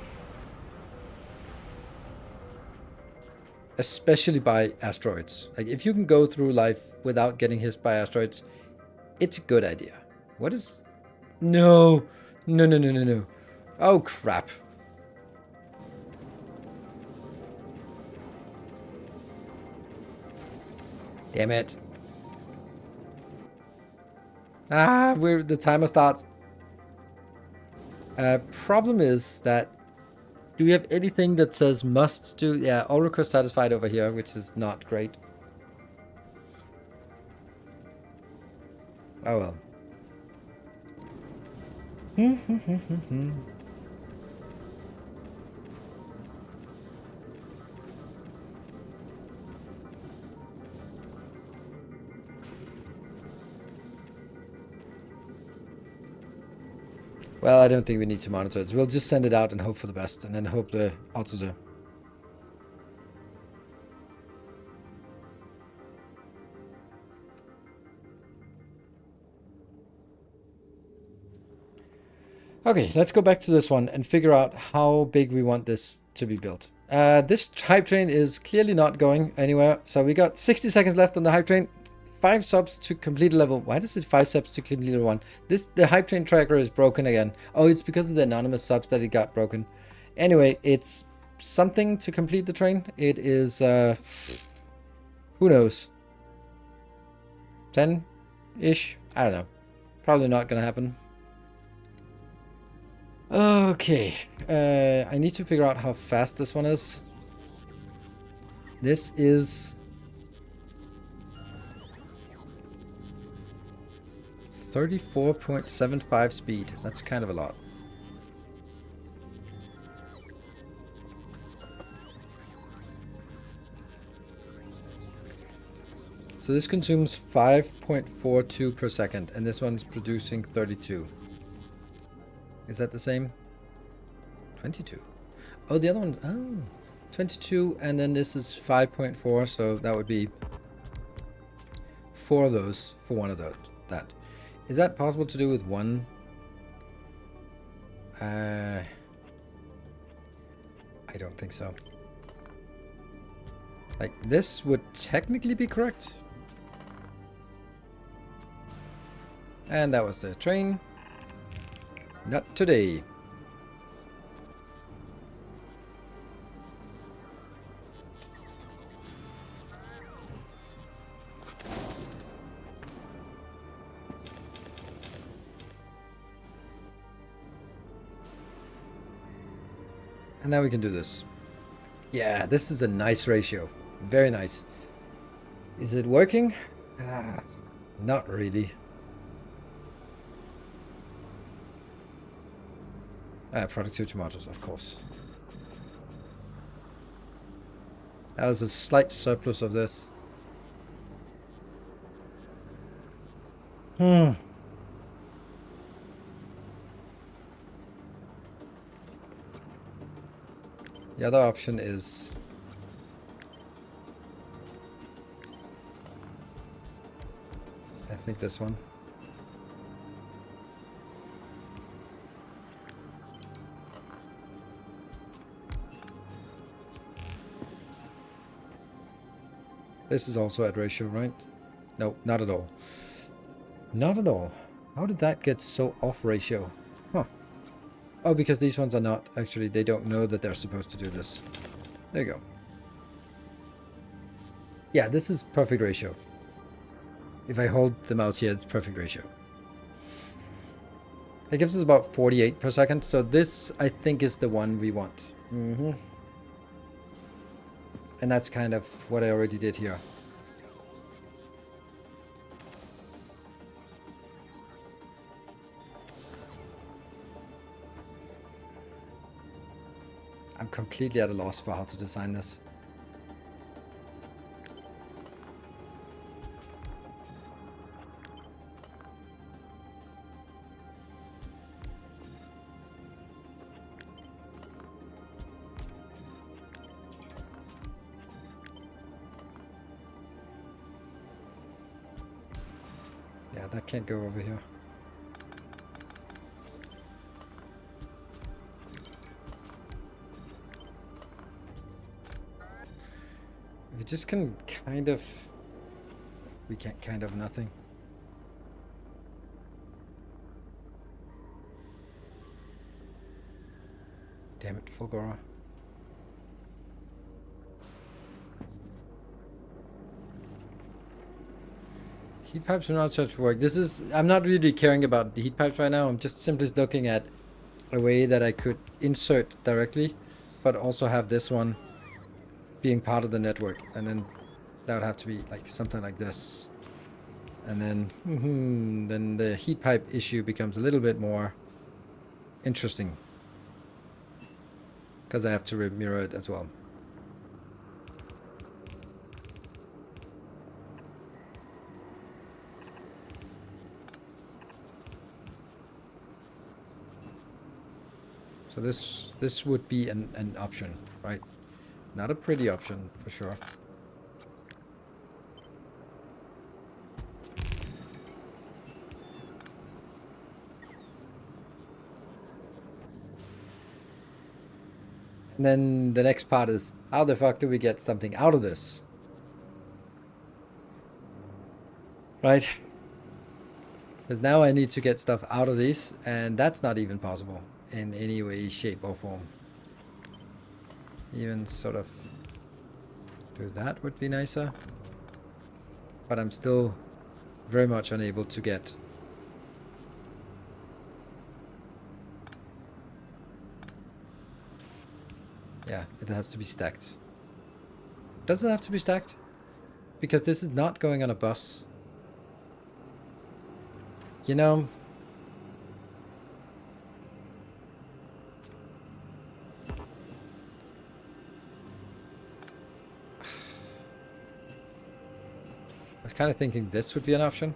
Especially by asteroids. Like, if you can go through life without getting hit by asteroids, it's a good idea. What is... No. No, no, no, no, no. Oh, crap. Damn it. Ah, the timer starts. Problem is that... Do we have anything that says must do? Yeah, all requests satisfied over here, which is not great. Oh well. Well, I don't think we need to monitor it. We'll just send it out and hope for the best, and then hope the autos are... Okay, let's go back to this one and figure out how big we want this to be built. This hype train is clearly not going anywhere, so we got 60 seconds left on the hype train. 5 subs to complete a level. Why does it 5 subs to complete level 1? The hype train tracker is broken again. Oh, it's because of the anonymous subs that it got broken. Anyway, it's something to complete the train. It is, who knows? 10-ish? I don't know. Probably not gonna happen. Okay. I need to figure out how fast this one is. This is 34.75 speed. That's kind of a lot. So this consumes 5.42 per second, and this one's producing 32. Is that the same? 22. Oh, the other one's, oh, 22, and then this is 5.4, so that would be 4 of those for one of that. Is that possible to do with one? I don't think so. Like, this would technically be correct. And that was the train. Not today. And now we can do this. Yeah, this is a nice ratio. Very nice. Is it working? Not really. Productivity modules, of course. That was a slight surplus of this. The other option is I think this one. This is also at ratio, right? No, not at all. Not at all. How did that get so off ratio? Huh. Oh, because these ones are not. Actually, they don't know that they're supposed to do this. There you go. Yeah, this is perfect ratio. If I hold the mouse here, it's perfect ratio. It gives us about 48 per second. So this, I think, is the one we want. And that's kind of what I already did here. I'm completely at a loss for how to design this. Yeah, that can't go over here. We just can kind of... We can't kind of nothing. Damn it, Fulgora. Heat pipes are not such work. This is... I'm not really caring about the heat pipes right now. I'm just simply looking at a way that I could insert directly, but also have this one being part of the network. And then that would have to be like something like this. And then the heat pipe issue becomes a little bit more interesting, because I have to mirror it as well. So this would be an option, right? Not a pretty option, for sure. And then the next part is, how the fuck do we get something out of this? Right. Because now I need to get stuff out of these, and that's not even possible in any way, shape, or form. Even sort of do that would be nicer. But I'm still very much unable to get... Yeah, it has to be stacked. Does it have to be stacked? Because this is not going on a bus. You know... I was kind of thinking this would be an option.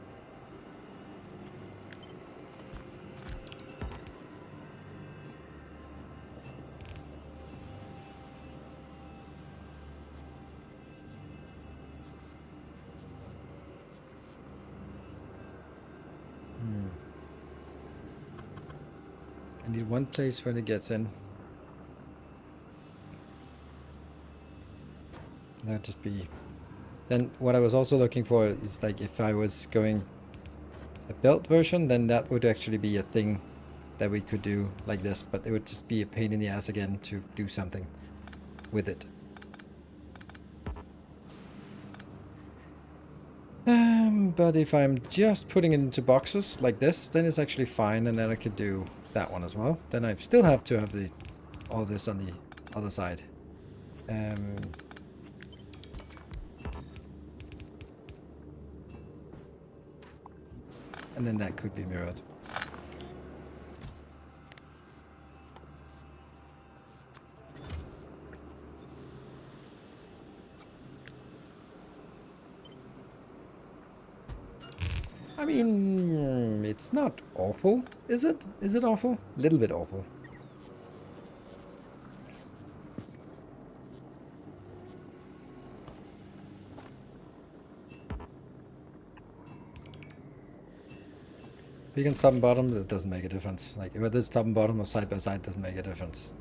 I need one place when it gets in. That'd just be... Then what I was also looking for is like if I was going a built version, then that would actually be a thing that we could do like this, but it would just be a pain in the ass again to do something with it. But if I'm just putting it into boxes like this, then it's actually fine, and then I could do that one as well. Then I still have to have the all this on the other side. And then that could be mirrored. I mean, it's not awful, is it? Is it awful? A little bit awful. Beacon top and bottom, it doesn't make a difference. Like whether it's top and bottom or side by side doesn't make a difference.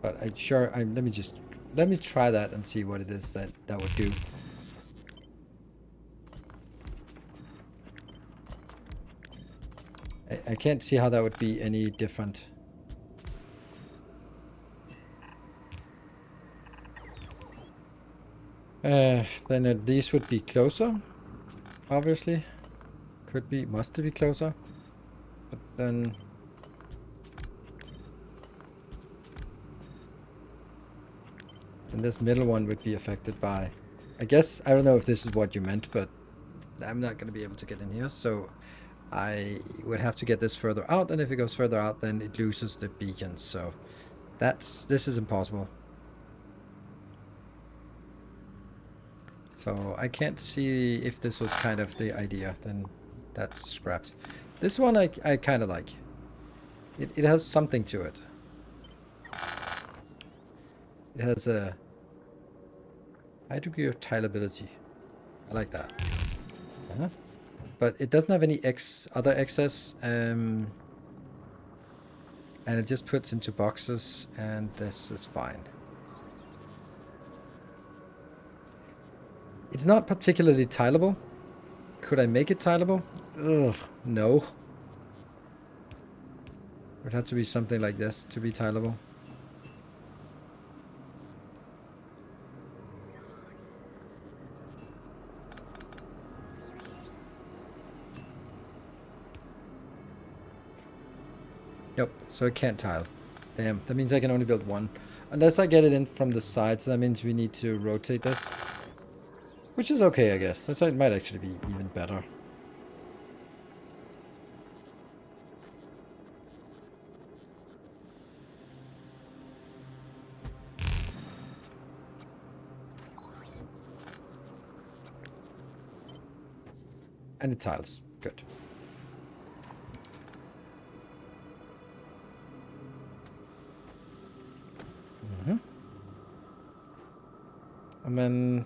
But let me try that and see what it is that would do. I can't see how that would be any different. Then these would be closer, obviously. Could be, must be closer. But then... Then this middle one would be affected by... I guess, I don't know if this is what you meant, but I'm not going to be able to get in here, so I would have to get this further out, and if it goes further out, then it loses the beacons, so this is impossible. So I can't see if this was kind of the idea, then that's scrapped. This one I kind of like. It has something to it. It has a high degree of tileability. I like that. But it doesn't have any other excess, and it just puts into boxes, and this is fine. It's not particularly tileable. Could I make it tileable? Ugh, no. It would have to be something like this to be tileable. Nope, so I can't tile. Damn, that means I can only build one. Unless I get it in from the sides, that means we need to rotate this. Which is okay, I guess. That might actually be even better. And it tiles. Good. And then...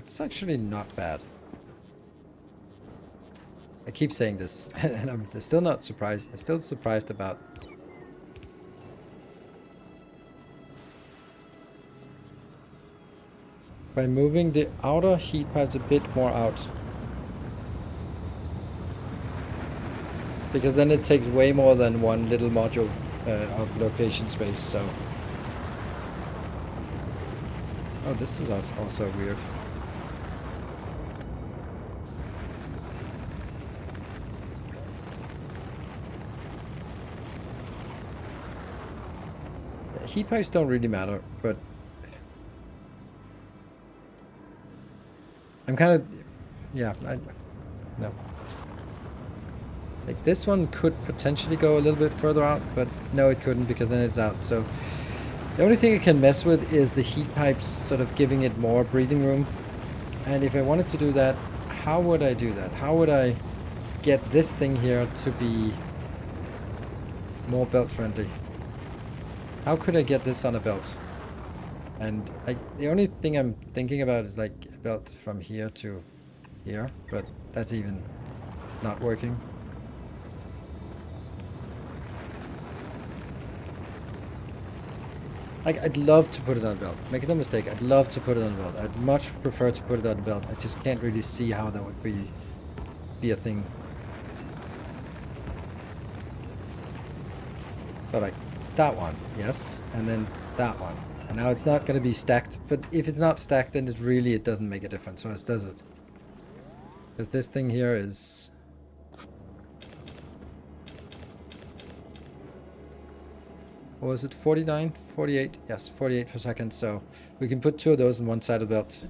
That's actually not bad. I keep saying this, and I'm still not surprised. I'm still surprised about... By moving the outer heat pipes a bit more out. Because then it takes way more than one little module of location space, so... Oh, this is also weird. Heat pipes don't really matter, but... I'm kind of... Yeah, no. Like, this one could potentially go a little bit further out, but no, it couldn't, because then it's out, so... The only thing it can mess with is the heat pipes, sort of giving it more breathing room. And if I wanted to do that, how would I do that? How would I get this thing here to be more belt friendly? How could I get this on a belt? And the only thing I'm thinking about is like a belt from here to here, but that's even not working. Like, I'd love to put it on a belt. Make no mistake, I'd love to put it on a belt. I'd much prefer to put it on a belt. I just can't really see how that would be a thing. So like that one, yes, and then that one. And now it's not going to be stacked, but if it's not stacked, then it doesn't make a difference, or does it? Because this thing here is... What was it, 49? 48? Yes, 48 per second, so we can put 2 of those on one side of the belt,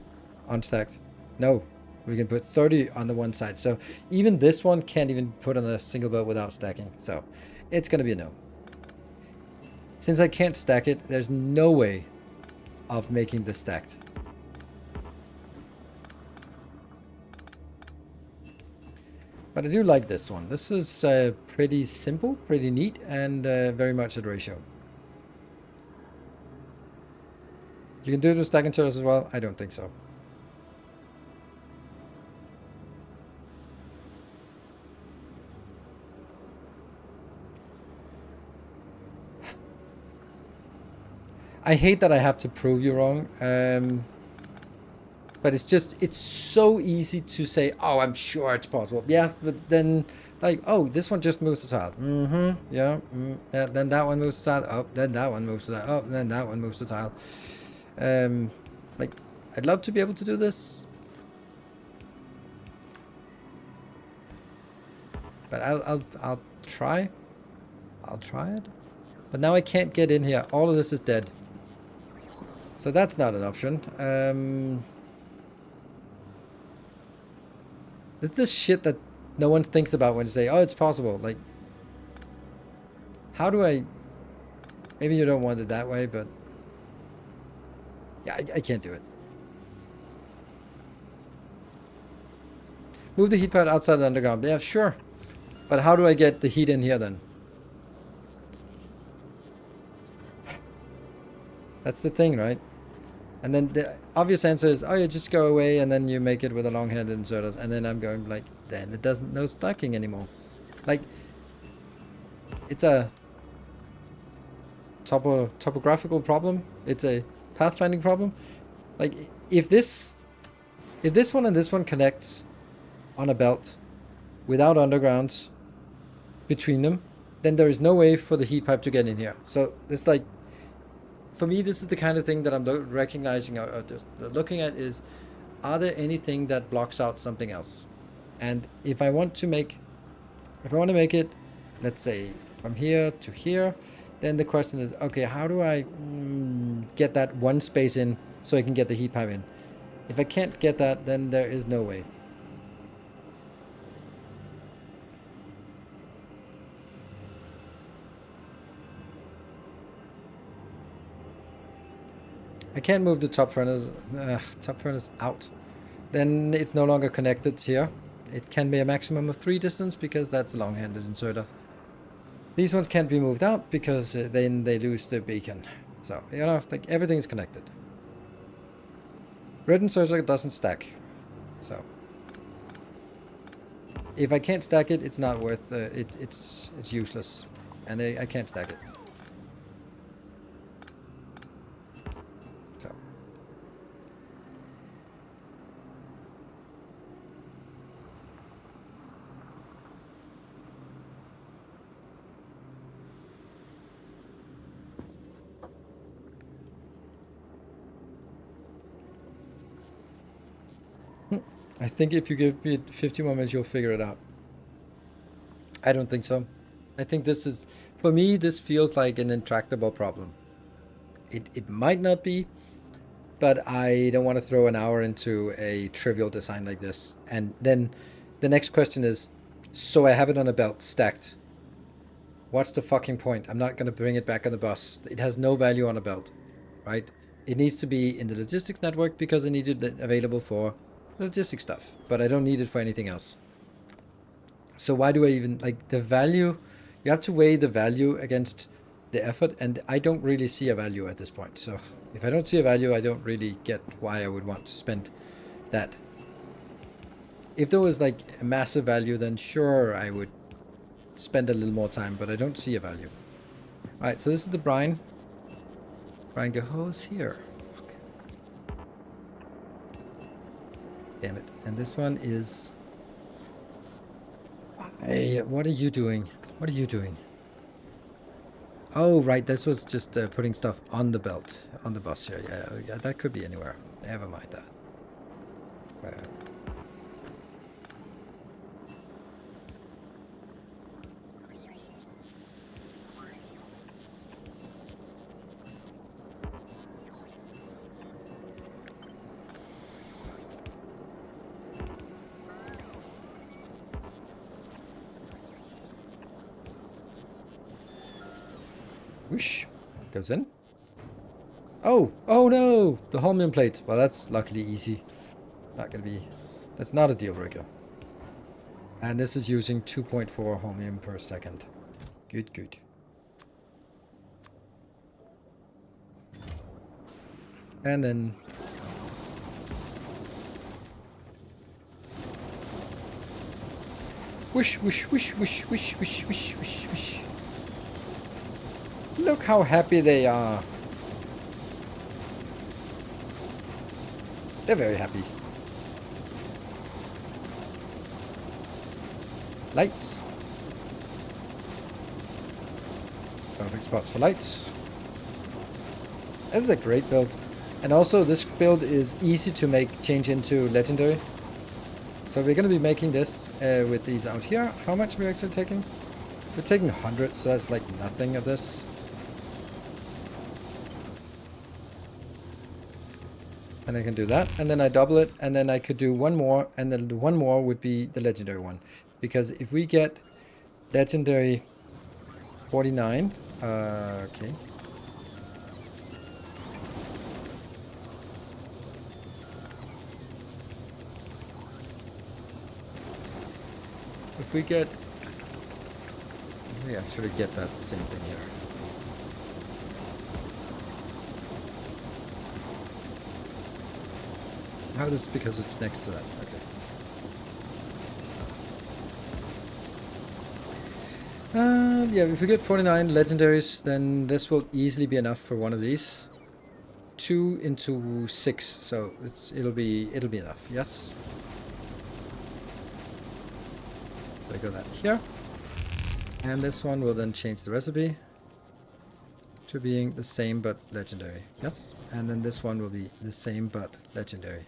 unstacked. No, we can put 30 on the one side, so even this one can't even put on a single belt without stacking, so it's going to be a no. Since I can't stack it, there's no way of making this stacked. But I do like this one. This is pretty simple, pretty neat, and very much at ratio. You can do it with stacking turtles as well? I don't think so. I hate that I have to prove you wrong. But it's so easy to say, oh, I'm sure it's possible. Yeah, but then, like, oh, this one just moves the tile. Yeah, yeah, then that one moves the tile. Oh, then that one moves the tile. Oh, then that one moves the tile. Like, I'd love to be able to do this. But I'll try. I'll try it. But now I can't get in here. All of this is dead. So that's not an option. This is this shit that no one thinks about when you say, oh, it's possible. Like, how do I... Maybe you don't want it that way, but... Yeah, I can't do it. Move the heat pad outside the underground. Yeah, sure. But how do I get the heat in here then? That's the thing, right? And then the obvious answer is, oh, you just go away and then you make it with a long-handed inserters. And then I'm going like, then it doesn't, no stacking anymore. Like, it's a topographical problem. It's a pathfinding problem. Like, if this one and this one connects on a belt without undergrounds between them, then there is no way for the heat pipe to get in here. So it's like, for me, this is the kind of thing that I'm recognizing or looking at is, are there anything that blocks out something else? And if I want to make it, let's say from here to here, then the question is, okay, how do I get that one space in so I can get the heat pipe in? If I can't get that, then there is no way. I can't move the top furnace out. Then it's no longer connected here. It can be a maximum of 3 distance because that's a long-handed inserter. These ones can't be moved out because then they lose their beacon. So, you know, like everything's connected. Red and Surge doesn't stack. So if I can't stack it, it's not worth it's useless. And I can't stack it. So I think if you give me 50 more minutes, you'll figure it out. I don't think so. I think this is, for me, this feels like an intractable problem. It might not be, but I don't want to throw an hour into a trivial design like this. And then the next question is, so I have it on a belt stacked. What's the fucking point? I'm not going to bring it back on the bus. It has no value on a belt, right? It needs to be in the logistics network because I need it available for logistics stuff, but I don't need it for anything else. So why do I even, like, the value? You have to weigh the value against the effort, and I don't really see a value at this point. So if I don't see a value, I don't really get why I would want to spend that. If there was like a massive value, then sure, I would spend a little more time, but I don't see a value. All right, so this is the brine. Brine goes here. Okay. Damn it. And this one is... Hey, what are you doing? What are you doing? Oh, right, this was just putting stuff on the belt, on the bus here. Yeah, that could be anywhere. Never mind that. Whoosh. Goes in. Oh no! The holmium plate. Well, that's luckily easy. Not gonna be... That's not a deal breaker. And this is using 2.4 holmium per second. Good. And then... Whoosh. Look how happy they are. They're very happy. Lights. Perfect spots for lights. This is a great build. And also this build is easy to change into legendary. So we're going to be making this with these out here. How much are we actually taking? We're taking 100, so that's like nothing of this. And I can do that, and then I double it, and then I could do one more, and then the one more would be the legendary one. Because if we get legendary 49, okay. If we get, yeah, should we get that same thing here? Oh, this is because it's next to that. Okay. Yeah, if we get 49 legendaries, then this will easily be enough for one of these. 2 into 6, so it'll be enough. Yes. So I got that here, and this one will then change the recipe to being the same but legendary. Yes, and then this one will be the same but legendary.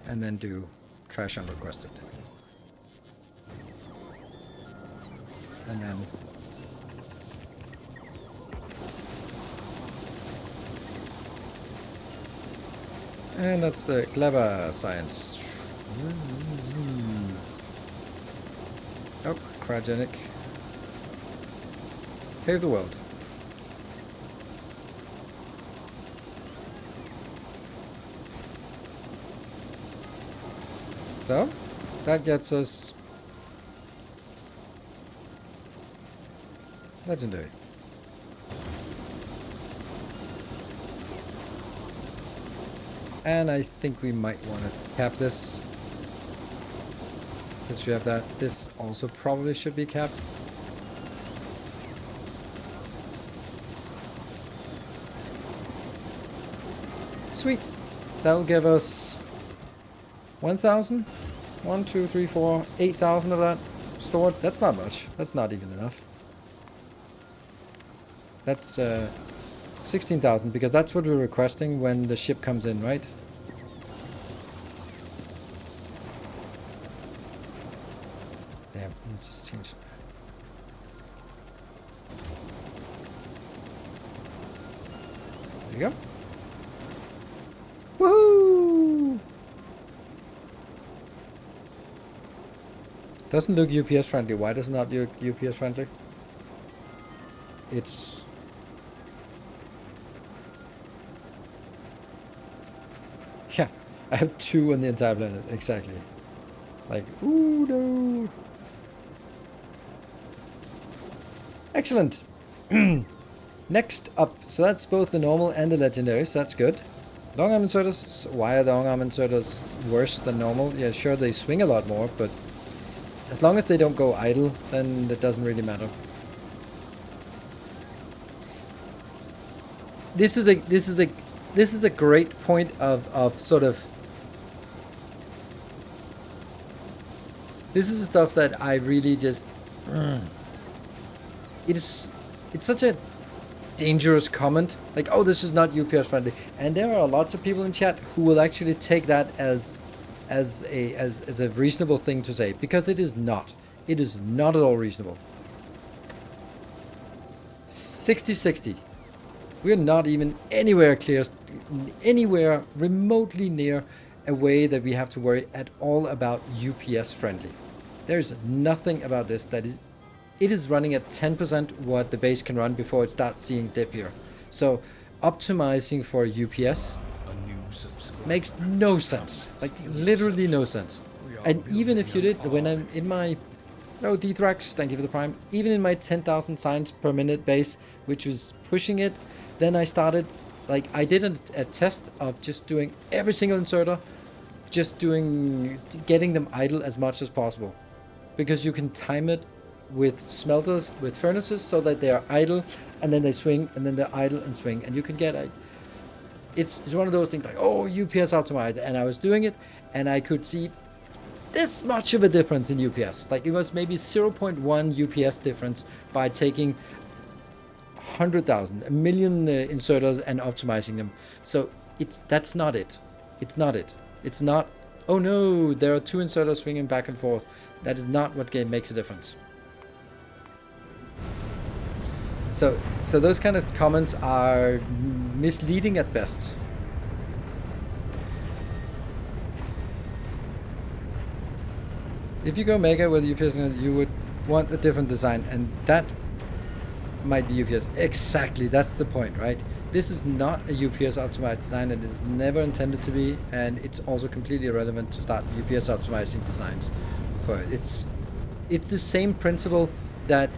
And then do trash unrequested. And then and that's the clever science. Oh, cryogenic. Save the world. So, that gets us legendary. And I think we might want to cap this. Since we have that, this also probably should be capped. Sweet. That'll give us 1,000. 1, 2, 3, 4, 8,000 of that stored. That's not much. That's not even enough. That's 16,000 because that's what we're requesting when the ship comes in, right? Damn, let's just change. There you go. Woohoo! Doesn't look UPS friendly. Why does it not look UPS friendly? It's... Yeah, I have 2 on the entire planet, exactly. Like, ooh, no. Excellent. Next up, so that's both the normal and the legendary, so that's good. Long arm inserters, so why are the long arm inserters worse than normal? Yeah, sure, they swing a lot more, but as long as they don't go idle, then it doesn't really matter. This is a great point of sort of... This is stuff that I really just... It's such a dangerous comment. Like, oh, this is not UPS friendly. And there are lots of people in chat who will actually take that as a reasonable thing to say. Because it is not. It is not at all reasonable. 60-60. We are not even anywhere remotely near a way that we have to worry at all about UPS friendly. There's nothing about this that is... It is running at 10% what the base can run before it starts seeing dip here. So optimizing for UPS makes no sense. Like literally no sense. And even if you did, when I'm in my... No, Dthrax, thank you for the prime. Even in my 10,000 signs per minute base, which was pushing it, then I started, like, I did a test of just doing every single inserter, getting them idle as much as possible. Because you can time it with smelters, with furnaces, so that they are idle, and then they swing, and then they're idle and swing. And you can get it's one of those things like, oh, UPS optimized. And I was doing it, and I could see this much of a difference in UPS. Like it was maybe 0.1 UPS difference by taking 100,000, a million inserters and optimizing them. So that's not it. It's not it. It's not, oh no, there are 2 inserters swinging back and forth. That is not what makes a difference. So those kind of comments are misleading at best. If you go Mega with UPS, you would want a different design, and that might be UPS. Exactly, that's the point, right? This is not a UPS optimized design, and it is never intended to be, and it's also completely irrelevant to start UPS optimizing designs for it. It's the same principle that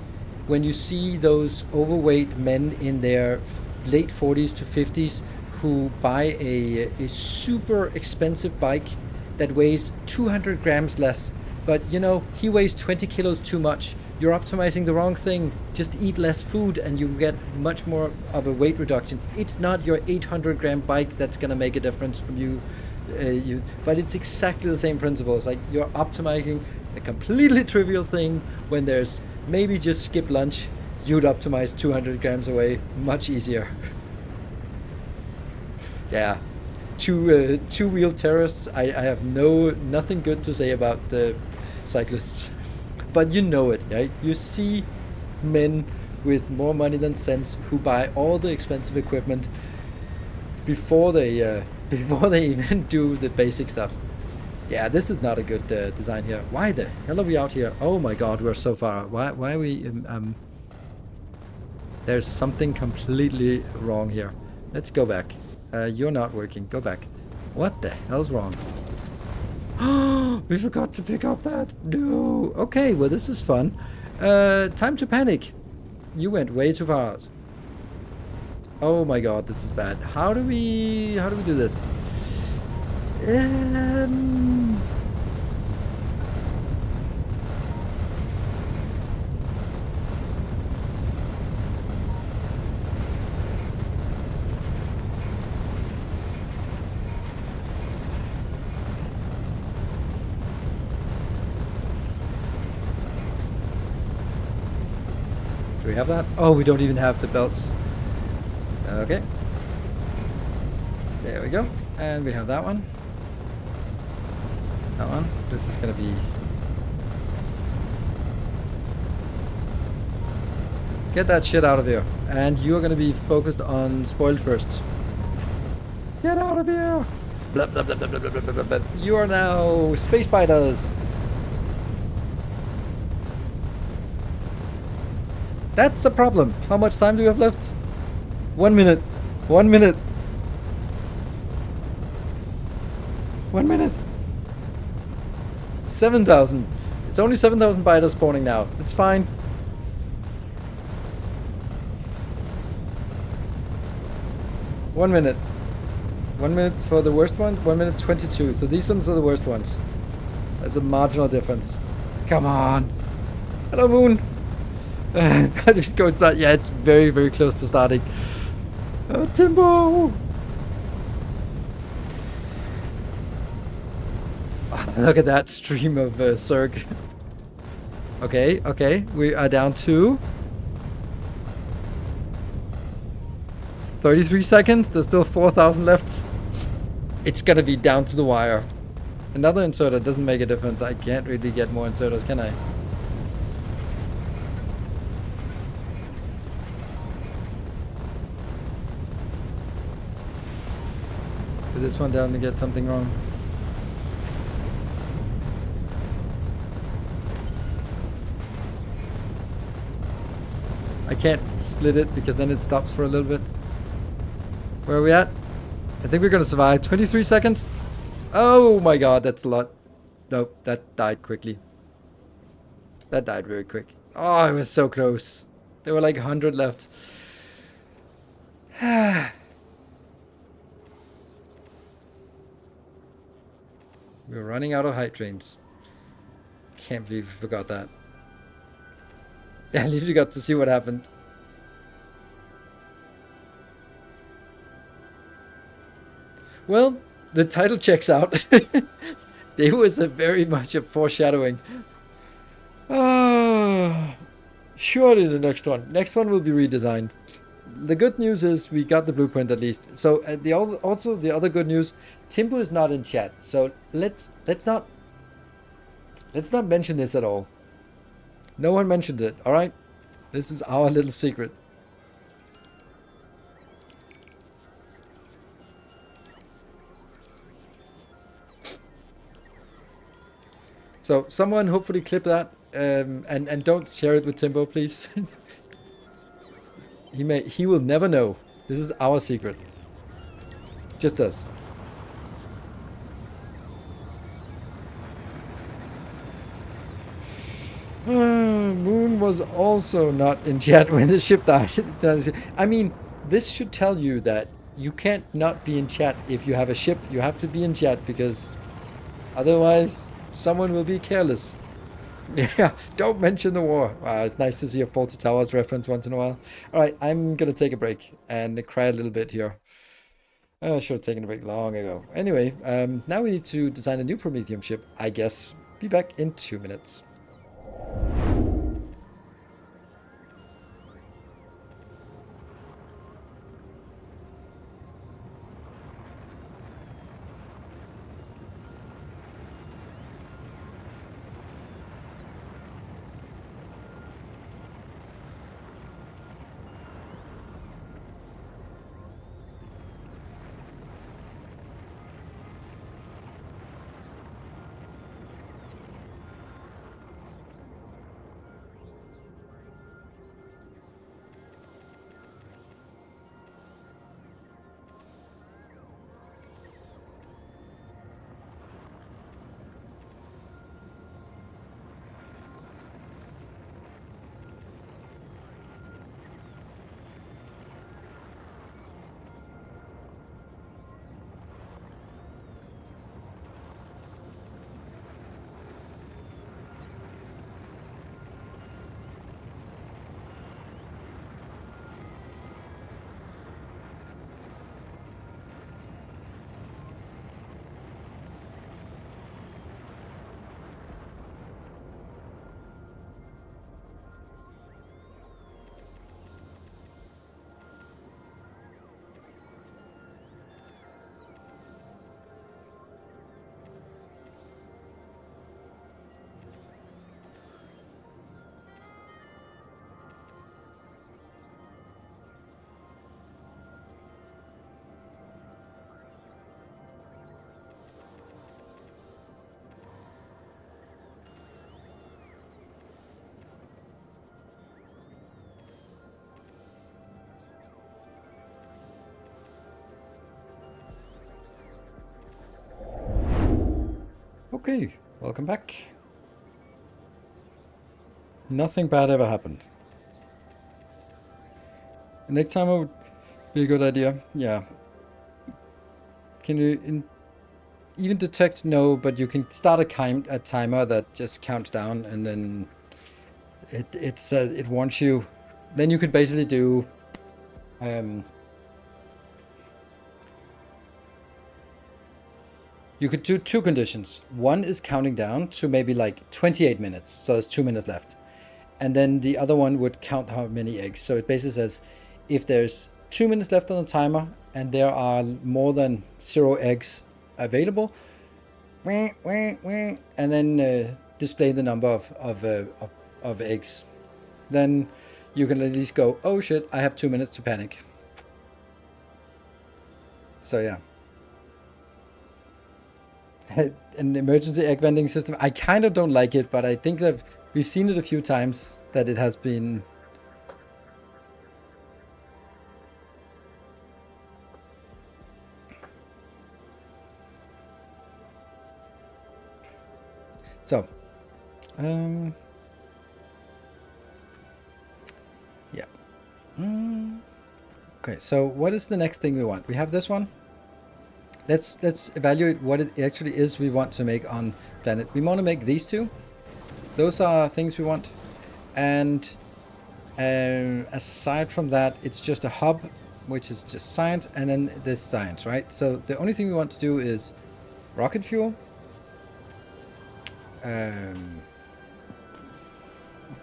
when you see those overweight men in their late 40s to 50s who buy a super expensive bike that weighs 200 grams less, but you know, he weighs 20 kilos too much. You're optimizing the wrong thing. Just eat less food and you get much more of a weight reduction. It's not your 800 gram bike that's gonna make a difference from you. But it's exactly the same principle. It's like you're optimizing a completely trivial thing when there's maybe just skip lunch. You'd optimize 200 grams away much easier. Yeah. Two-wheel terrorists. I have nothing good to say about the cyclists, but you know it, right? You see men with more money than sense who buy all the expensive equipment before they even do the basic stuff. Yeah, this is not a good design here. Why the hell are we out here? Oh my god, we're so far. Why are we there's something completely wrong here. Let's go back. You're not working. Go back. What the hell's wrong? We forgot to pick up that. No. Okay, well this is fun. Time to panic. You went way too far out. Oh my god, this is bad. How do we do this? Um, do we have that? Oh, we don't even have the belts. Okay. There we go. And we have that one. That one. This is gonna be... Get that shit out of here. And you're gonna be focused on spoiled first. Get out of here! Blah, blah, blah, blah, blah, blah, blah, blah. You are now space spiders. That's a problem. How much time do we have left? 1 minute. 1 minute. 1 minute. 7,000. It's only 7,000 biters spawning now. It's fine. One minute. 1 minute for the worst one. 1 minute 22. So these ones are the worst ones. That's a marginal difference. Come on. Hello, Moon. I just go inside. Yeah, it's very, very close to starting. Timbo! Oh, look at that stream of Zerg. Okay, okay. We are down to 33 seconds. There's still 4,000 left. It's gonna be down to the wire. Another inserter doesn't make a difference. I can't really get more inserters, can I? Is this one down to get something wrong? I can't split it because then it stops for a little bit. Where are we at? I think we're gonna survive. 23 seconds. Oh my god, that's a lot. Nope, that died quickly. That died very quick. Oh, it was so close. There were like 100 left. We're running out of hype trains. Can't believe we forgot that. At least we got to see what happened. Well, the title checks out. There was very much a foreshadowing. Surely the next one. Next one will be redesigned. The good news is we got the blueprint at least. So also the other good news, Timbo is not in chat. So let's not mention this at all. No one mentioned it. All right, this is our little secret. So someone hopefully clip that and don't share it with Timbo, please. He will never know. This is our secret. Just us. Moon was also not in chat when the ship died. I mean, this should tell you that you can't not be in chat if you have a ship. You have to be in chat because otherwise someone will be careless. Yeah, don't mention the war. Wow, it's nice to see a Fawlty Towers reference once in a while. Alright, I'm gonna take a break and cry a little bit here. I should have taken a break long ago. Anyway, now we need to design a new Promethium ship, I guess. Be back in 2 minutes. Okay, welcome back. Nothing bad ever happened. Next time would be a good idea. Yeah. Can you even detect? No, but you can start a timer that just counts down, and then it wants you. Then you could basically do. You could do two conditions. One is counting down to maybe like 28 minutes, so there's 2 minutes left. And then the other one would count how many eggs. So it basically says if there's 2 minutes left on the timer and there are more than 0 eggs available, and then display the number of eggs. Then you can at least go, oh shit, I have 2 minutes to panic. So yeah. An emergency egg vending system. I kind of don't like it, but I think that we've seen it a few times that it has been. So, yeah. Okay, so what is the next thing we want? We have this one. Let's evaluate what it actually is we want to make on planet. We want to make these two. Those are things we want. And aside from that, it's just a hub, which is just science, and then this science, right? So the only thing we want to do is rocket fuel.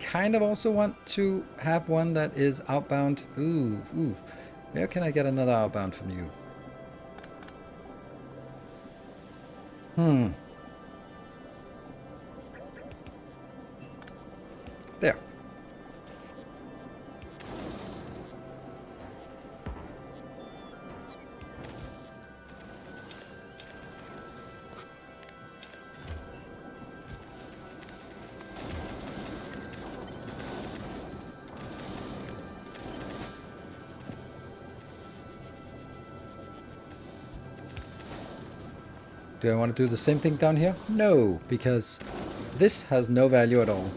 Kind of also want to have one that is outbound. Ooh. Where can I get another outbound from you? There. Do I want to do the same thing down here? No, because this has no value at all.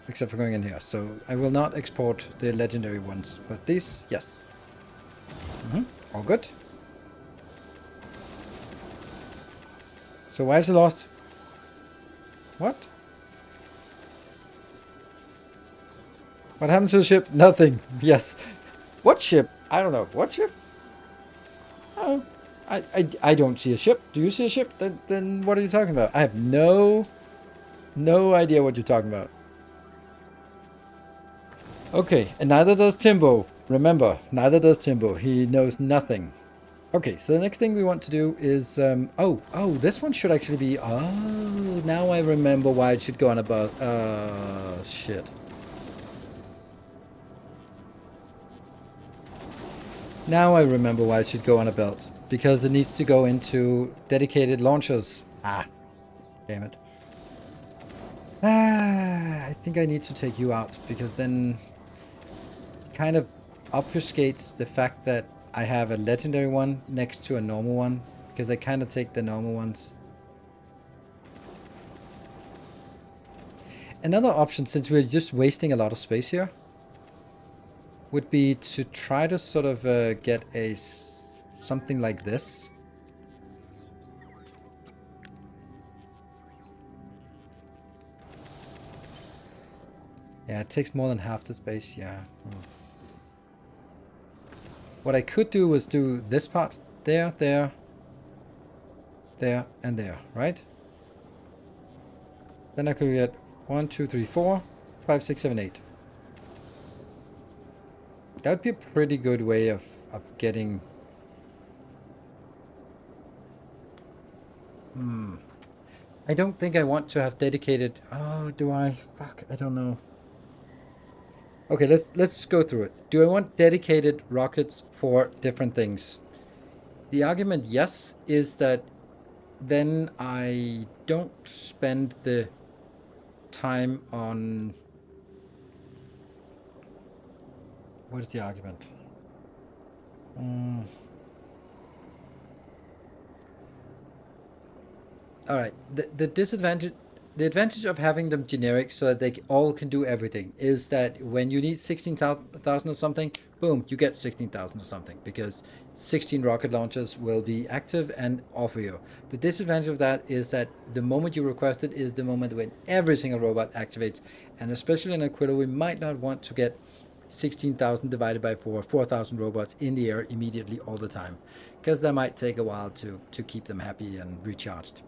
Except for going in here. So I will not export the legendary ones. But these, yes. All good. So why is it lost? What? What happened to the ship? Nothing. Yes. What ship? I don't know. What ship? Oh, I don't see a ship. Do you see a ship? Then what are you talking about? I have no idea what you're talking about. Okay, and neither does Timbo. Remember, neither does Timbo. He knows nothing. Okay, so the next thing we want to do is, this one should actually be, now I remember why it should go on about, shit. Now I remember why it should go on a belt. Because it needs to go into dedicated launchers. Ah, damn it. I think I need to take you out, because then it kind of obfuscates the fact that I have a legendary one next to a normal one, because I kind of take the normal ones. Another option, since we're just wasting a lot of space here, would be to try to sort of get something like this. Yeah, it takes more than half the space, yeah. What I could do was do this part. There, there, there, and there, right? Then I could get 1, 2, 3, 4, 5, 6, 7, 8. That would be a pretty good way of getting... I don't think I want to have dedicated... Oh, do I? Fuck, I don't know. Okay, let's go through it. Do I want dedicated rockets for different things? The argument, yes, is that then I don't spend the time on... What is the argument? All right. The advantage of having them generic so that they all can do everything is that when you need 16,000 or something, boom, you get 16,000 or something because 16 rocket launchers will be active and offer you. The disadvantage of that is that the moment you request it is the moment when every single robot activates, and especially in Aquila, we might not want to get 16,000 divided by 4,000 robots in the air immediately all the time, because that might take a while to keep them happy and recharged.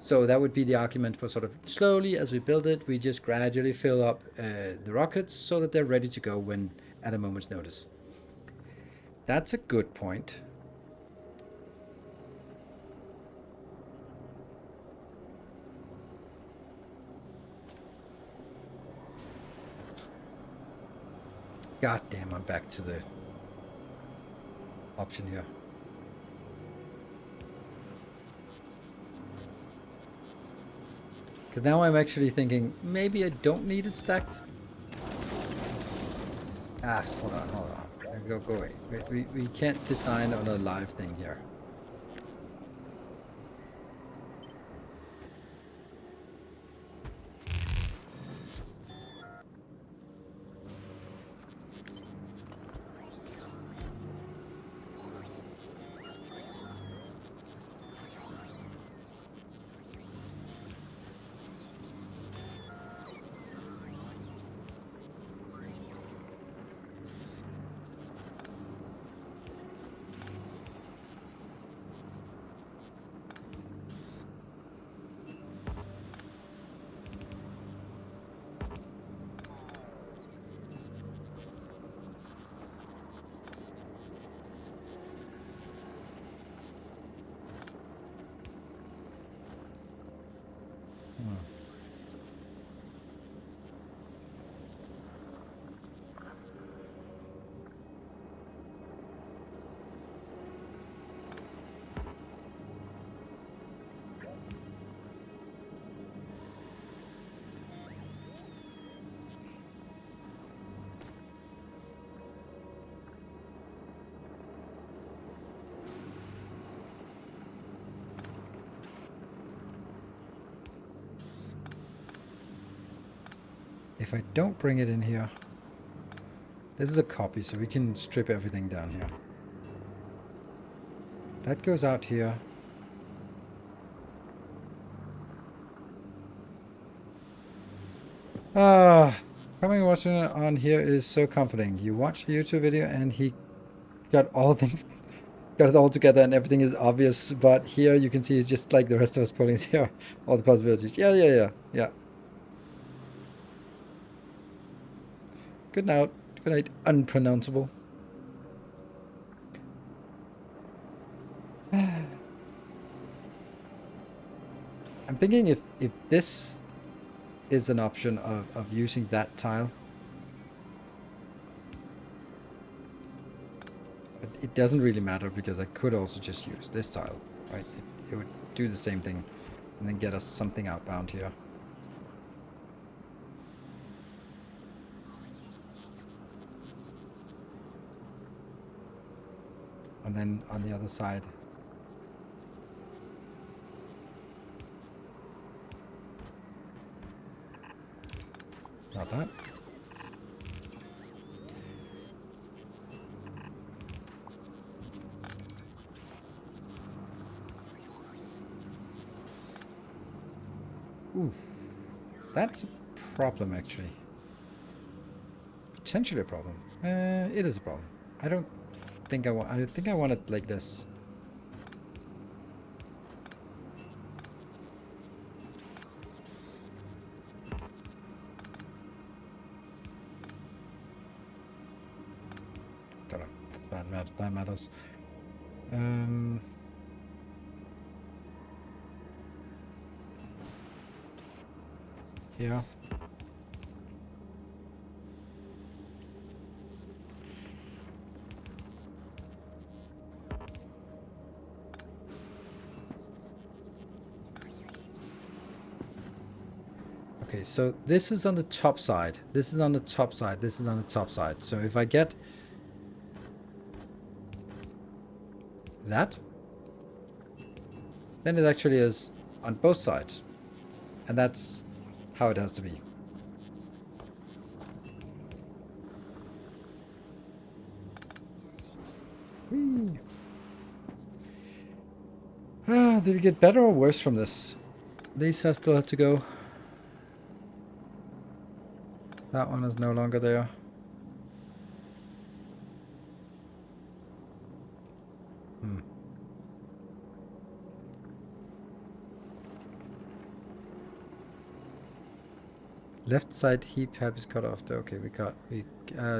So that would be the argument for sort of slowly as we build it, we just gradually fill up the rockets so that they're ready to go when at a moment's notice. That's a good point. God damn, I'm back to the option here. Because now I'm actually thinking, maybe I don't need it stacked. Ah, hold on. Go away. We can't design on a live thing here. If I don't bring it in here, this is a copy, so we can strip everything down here. That goes out here. Coming and watching it on here is so comforting. You watch a YouTube video and he got it all together and everything is obvious, but here you can see it's just like the rest of us pulling here, all the possibilities. Yeah. Good night, unpronounceable. I'm thinking if this is an option of using that tile. But it doesn't really matter because I could also just use this tile, right? It would do the same thing and then get us something outbound here. And then on the other side, not that. Ooh, that's a problem actually. It's potentially a problem. It is a problem. I don't think I want. I think I want it like this. Don't know. That matters. Here. Okay, so this is on the top side. This is on the top side. This is on the top side. So if I get that, then it actually is on both sides. And that's how it has to be. Whee. Did it get better or worse from this? These still have to go. That one is no longer there. Left side heap tab is cut off. Okay, we got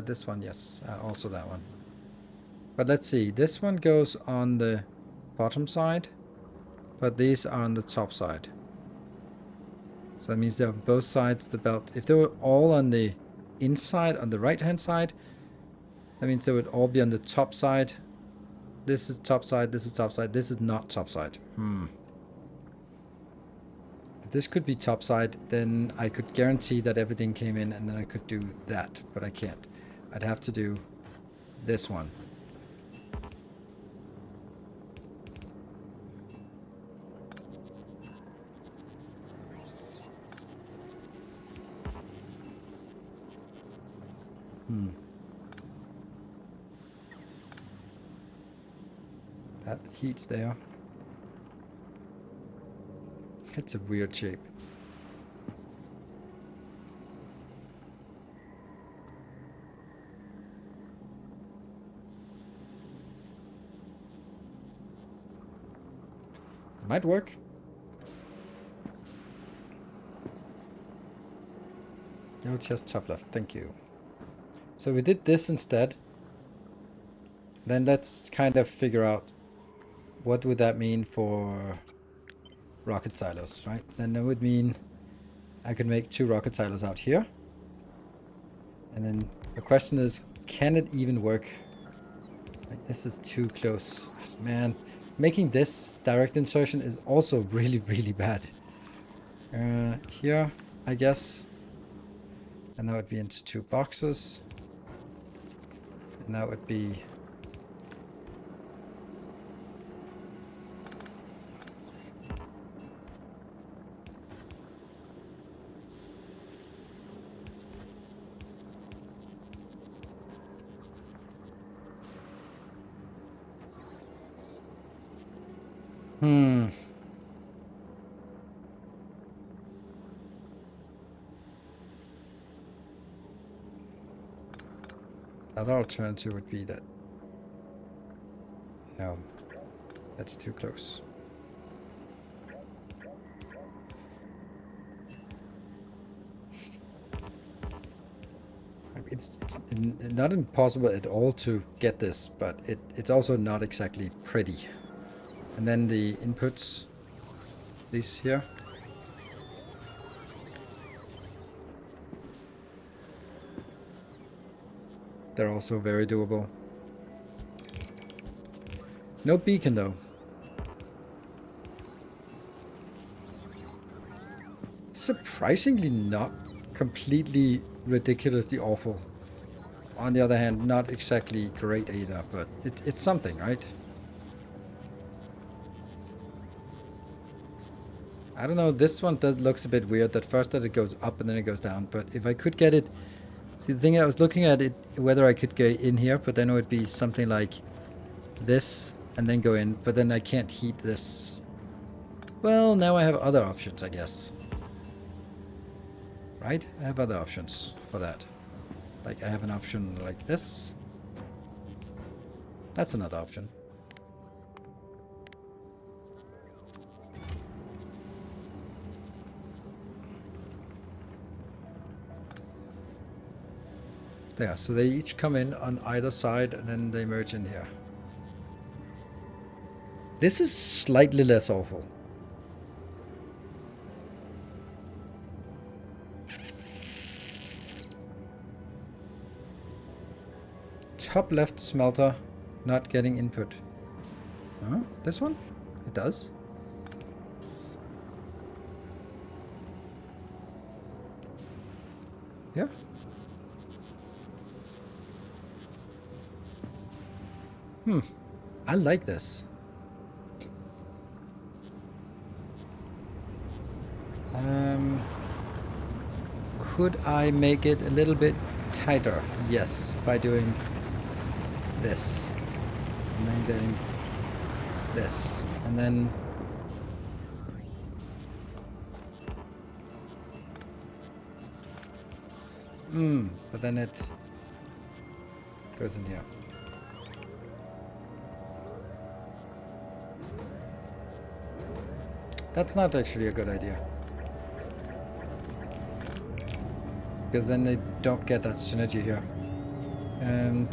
this one, yes, also that one. But let's see, this one goes on the bottom side, but these are on the top side. So that means they're on both sides the belt. If they were all on the inside, on the right hand side, that means they would all be on the top side. This is top side, this is top side, this is not top side. If this could be top side, then I could guarantee that everything came in and then I could do that, but I can't. I'd have to do this one. That heat's there. It's a weird shape. It might work. Yellow chest top left, thank you. So we did this instead. Then let's kind of figure out what would that mean for rocket silos, right? Then that would mean I could make 2 rocket silos out here. And then the question is, can it even work? Like, this is too close. Oh, man, making this direct insertion is also really, really bad. Here, I guess. And that would be into 2 boxes. And that would be... Other alternative would be that... No, that's too close. It's not impossible at all to get this, but it's also not exactly pretty. And then the inputs, these here. They're also very doable. No beacon though. Surprisingly not completely ridiculously awful. On the other hand, not exactly great either, but it's something, right? I don't know, this one looks a bit weird. At first that it goes up and then it goes down, but if I could get it... See, the thing I was looking at it, whether I could go in here, but then it would be something like this and then go in, but then I can't heat this. Well, now I have other options, I guess. Right? I have other options for that. Like, I have an option like this. That's another option. There, so they each come in on either side and then they merge in here. This is slightly less awful. Top left smelter not getting input. Huh? This one? It does. Yeah. I like this. could I make it a little bit tighter? Yes, by doing this. And then doing this. And then... but then it goes in here. That's not actually a good idea. Because then they don't get that synergy here. And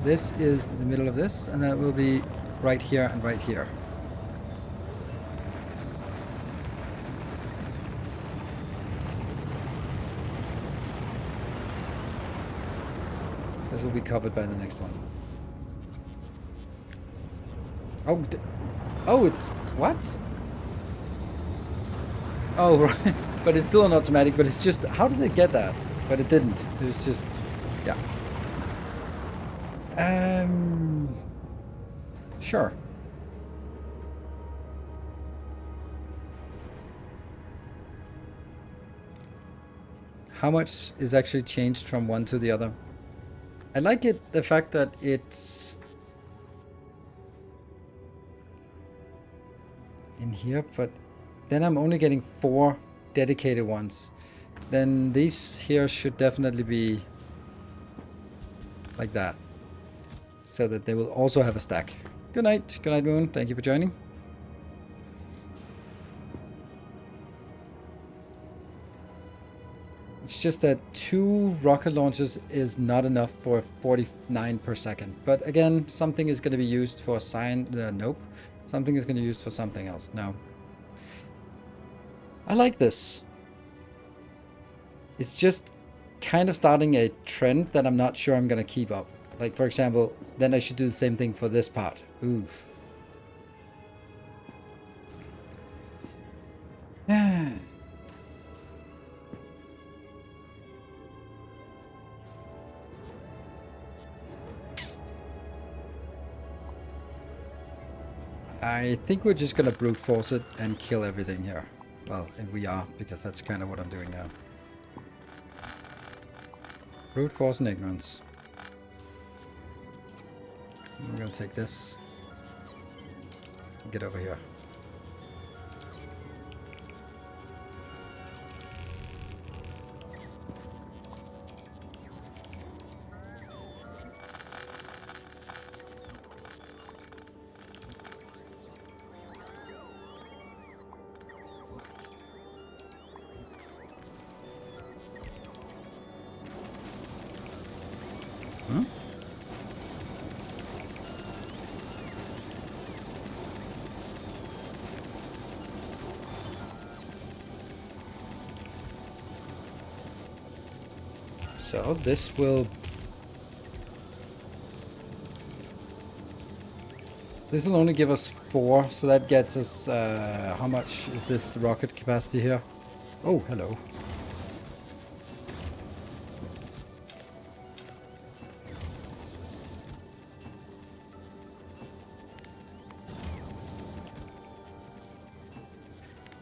this is the middle of this, and that will be right here and right here. This will be covered by the next one. Oh, oh, what? Oh, right. But it's still an automatic, but it's just, how did they get that? But it didn't. It was just, yeah. Sure. How much is actually changed from one to the other? I like it, the fact that it's in here, but then I'm only getting 4 dedicated ones. Then these here should definitely be like that, so that they will also have a stack. Good night, Moon. Thank you for joining. It's just that 2 rocket launches is not enough for 49 per second. But again, something is going to be used for nope. Something is going to be used for something else. No. I like this. It's just kind of starting a trend that I'm not sure I'm going to keep up. Like, for example, then I should do the same thing for this part. Ooh. I think we're just gonna brute force it and kill everything here. Well, and we are, because that's kind of what I'm doing now. Brute force and ignorance. We're gonna take this. Get over here. So this will only give us 4, so that gets us how much is this the rocket capacity here? Oh, hello.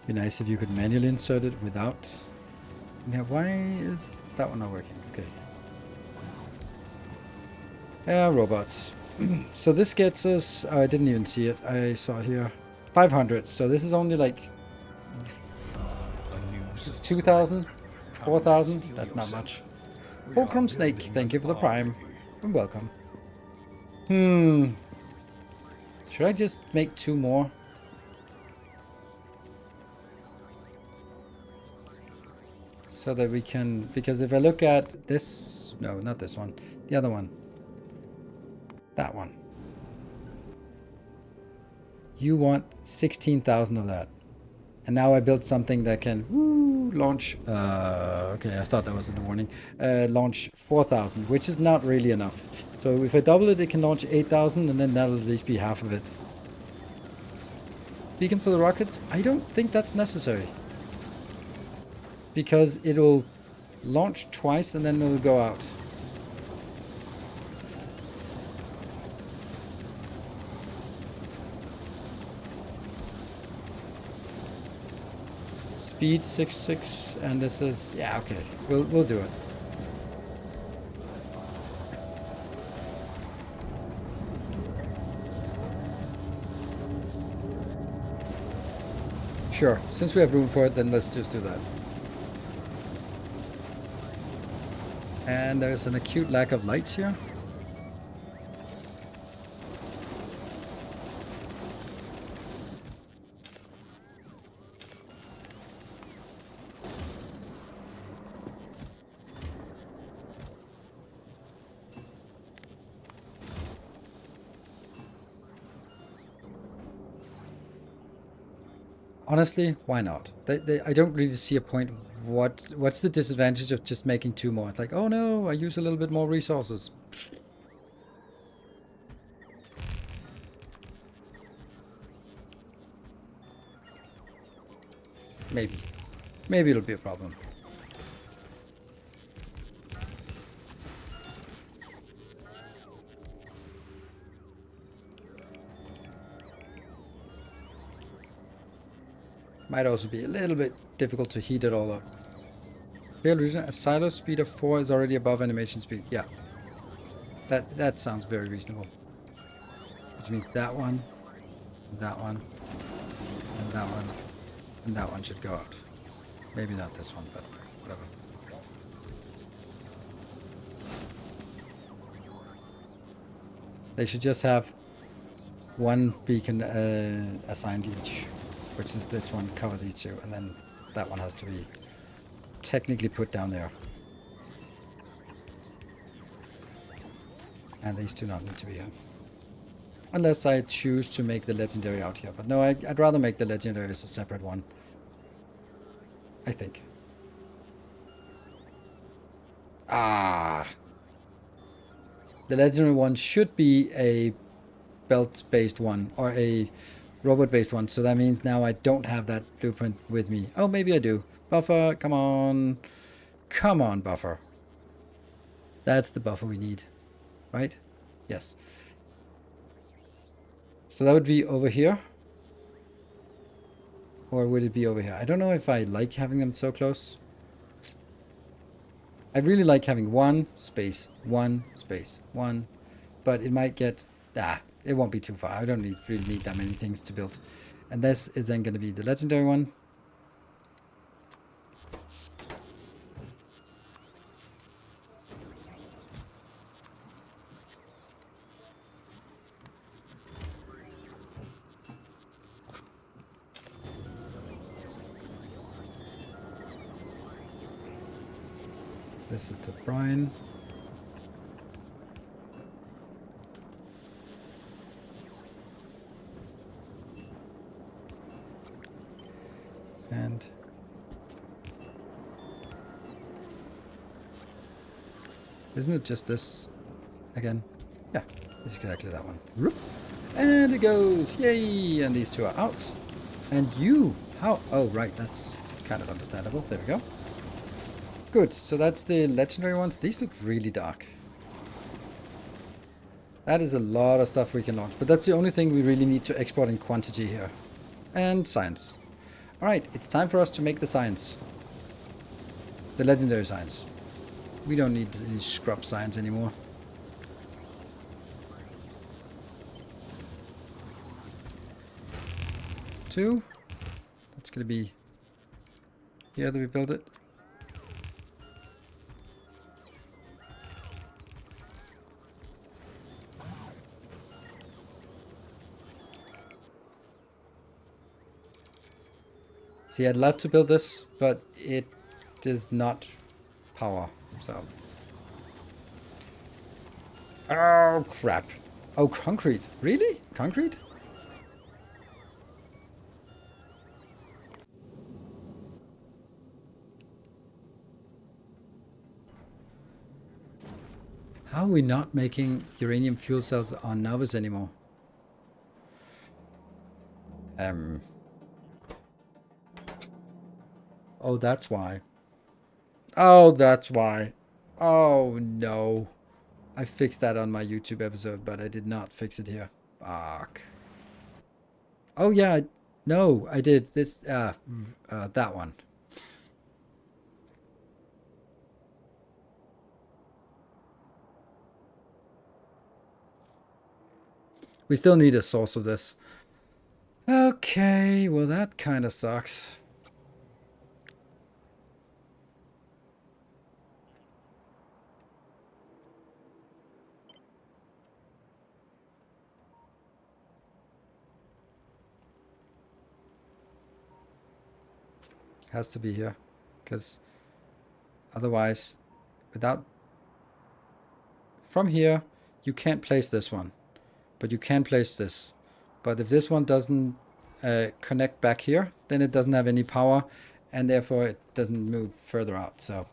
Be nice if you could manually insert it without. Yeah, why is that one not working? Okay. Yeah, robots. So this gets us, I didn't even see it, I saw it here, 500. So this is only like 2,000, 4,000. That's not much. Fulcrum Snake, thank you for the prime. And welcome. Should I just make 2 more? So that we can, because if I look at this, no, not this one, the other one, that one. You want 16,000 of that. And now I built something that can launch, okay, I thought that was in the warning, launch 4,000, which is not really enough. So if I double it, it can launch 8,000, and then that'll at least be half of it. Beacons for the rockets? I don't think that's necessary. Because it'll launch twice and then it'll go out. Speed 6.6, and this is, yeah, okay. We'll do it. Sure, since we have room for it, then let's just do that. And there's an acute lack of lights here. Honestly, why not? I don't really see a point. What's the disadvantage of just making 2 more? It's like, oh no, I use a little bit more resources. Maybe. Maybe it'll be a problem. Might also be a little bit difficult to heat it all up. Real reason, a silo speed of 4 is already above animation speed. Yeah. That sounds very reasonable. Which means that one, and that one, and that one, and that one should go out. Maybe not this one, but whatever. They should just have one beacon assigned each, which is this one, cover these two, and then that one has to be technically put down there. And these do not need to be here. Unless I choose to make the legendary out here. But no, I'd rather make the legendary as a separate one. I think. Ah! The legendary one should be a belt-based one, or a robot-based one. So that means now I don't have that blueprint with me. Oh, maybe I do. Buffer, come on. Come on, buffer. That's the buffer we need. Right? Yes. So that would be over here. Or would it be over here? I don't know if I like having them so close. I really like having one space, one space, one. But it might get... it won't be too far. I don't really need that many things to build. And this is then going to be the legendary one. This is the brine. And isn't it just this again? Yeah, it's exactly that one. And it goes, yay! And these two are out. And you, how? Oh, right, that's kind of understandable. There we go. Good, so that's the legendary ones. These look really dark. That is a lot of stuff we can launch, but that's the only thing we really need to export in quantity here. And science. Alright, it's time for us to make the science. The legendary science. We don't need any scrub science anymore. Two. That's going to be here that we build it. See, I'd love to build this, but it does not power, so. Oh, crap. Oh, concrete. Really? Concrete? How are we not making uranium fuel cells on Novice anymore? Oh, that's why. Oh, that's why. Oh, no. I fixed that on my YouTube episode, but I did not fix it here. Fuck. Oh, yeah. No, I did. This, that one. We still need a source of this. Okay, well that kind of sucks. Has to be here, because otherwise, without... From here, you can't place this one, but you can place this. But if this one doesn't connect back here, then it doesn't have any power, and therefore it doesn't move further out. So,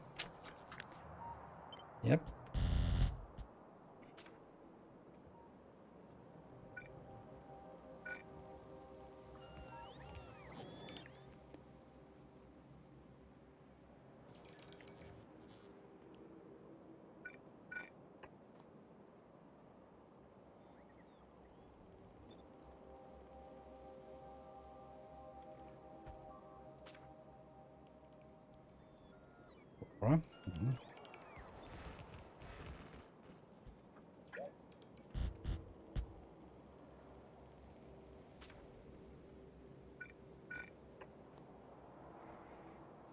yep. Mm-hmm.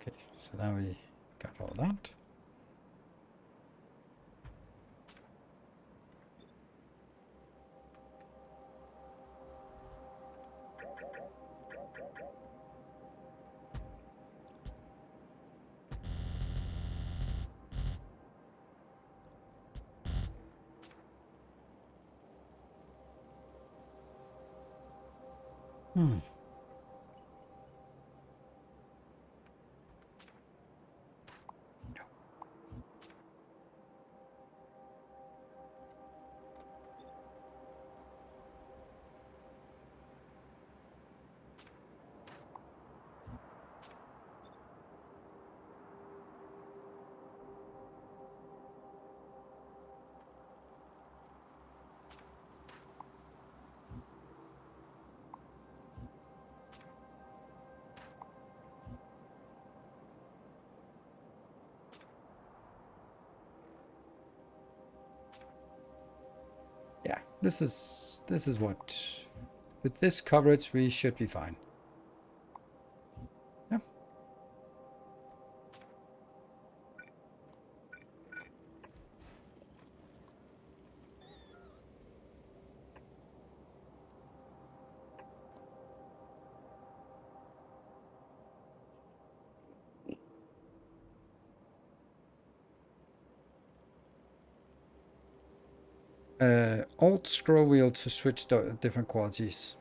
Okay, so now we got all that. Hmm. Yeah, this is what, with this coverage we should be fine. Yep. Alt scroll wheel to switch different qualities.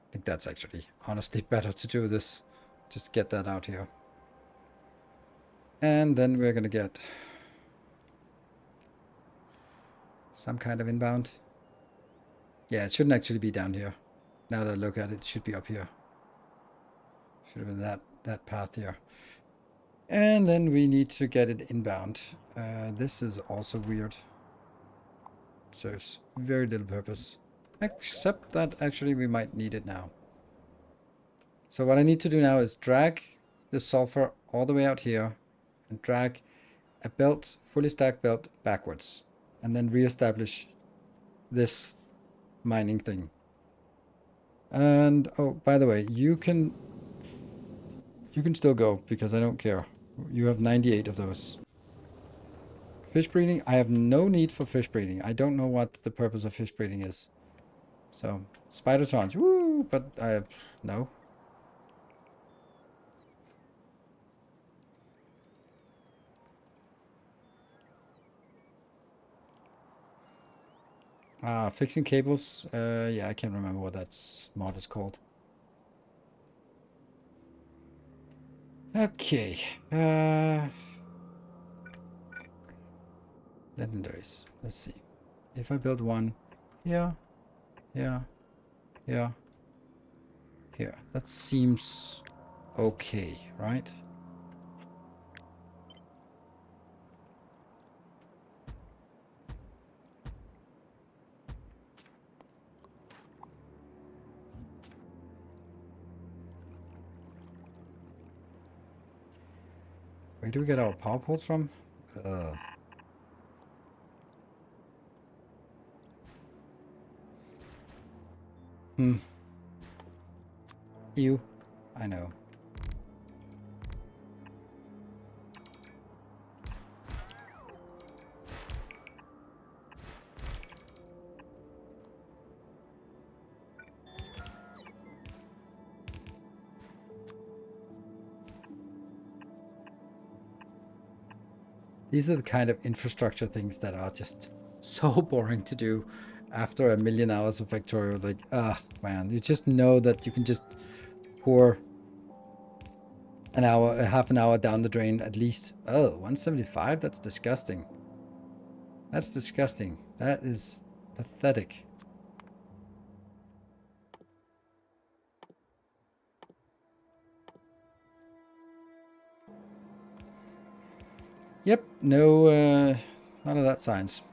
I think that's actually honestly better to do this. Just get that out here. And then we're gonna get some kind of inbound. Yeah, it shouldn't actually be down here. Now that I look at it, it should be up here. Should have been that path here. And then we need to get it inbound. This is also weird. Serves very little purpose. Except that actually we might need it now. So what I need to do now is drag the sulfur all the way out here and drag a belt, fully stacked belt, backwards. And then reestablish this mining thing. And, oh, by the way, you can still go, because I don't care. You have 98 of those. Fish breeding, I have no need for fish breeding. I don't know what the purpose of fish breeding is. So, spidertrons, woo, but I have no. Fixing cables, yeah, I can't remember what that mod is called. Okay, legendaries, let's see. If I build one here, here, here, here, that seems okay, right? Where do we get our power ports from? You. I know. These are the kind of infrastructure things that are just so boring to do after a million hours of Factorio. Like, man, you just know that you can just pour an hour, half an hour down the drain at least. Oh, 175? That's disgusting. That's disgusting. That is pathetic. Yep, no, none of that science.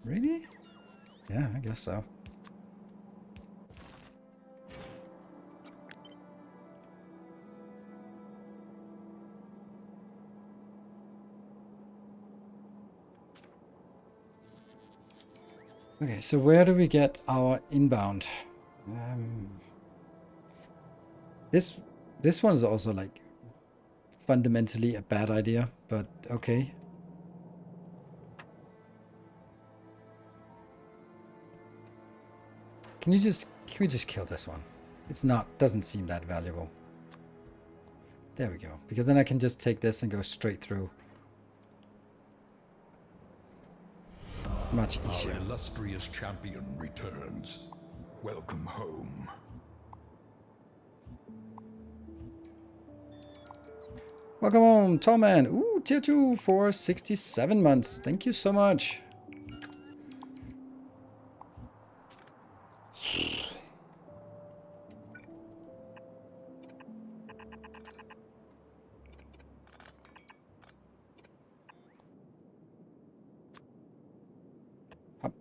Really? Yeah, I guess so. Okay, so where do we get our inbound? This one is also like fundamentally a bad idea, but okay. Can we just kill this one? It's doesn't seem that valuable. There we go. Because then I can just take this and go straight through. Much easier. Our illustrious champion returns. Welcome home. Welcome home, tall man. Ooh, tier 2 for 67 months. Thank you so much. Up.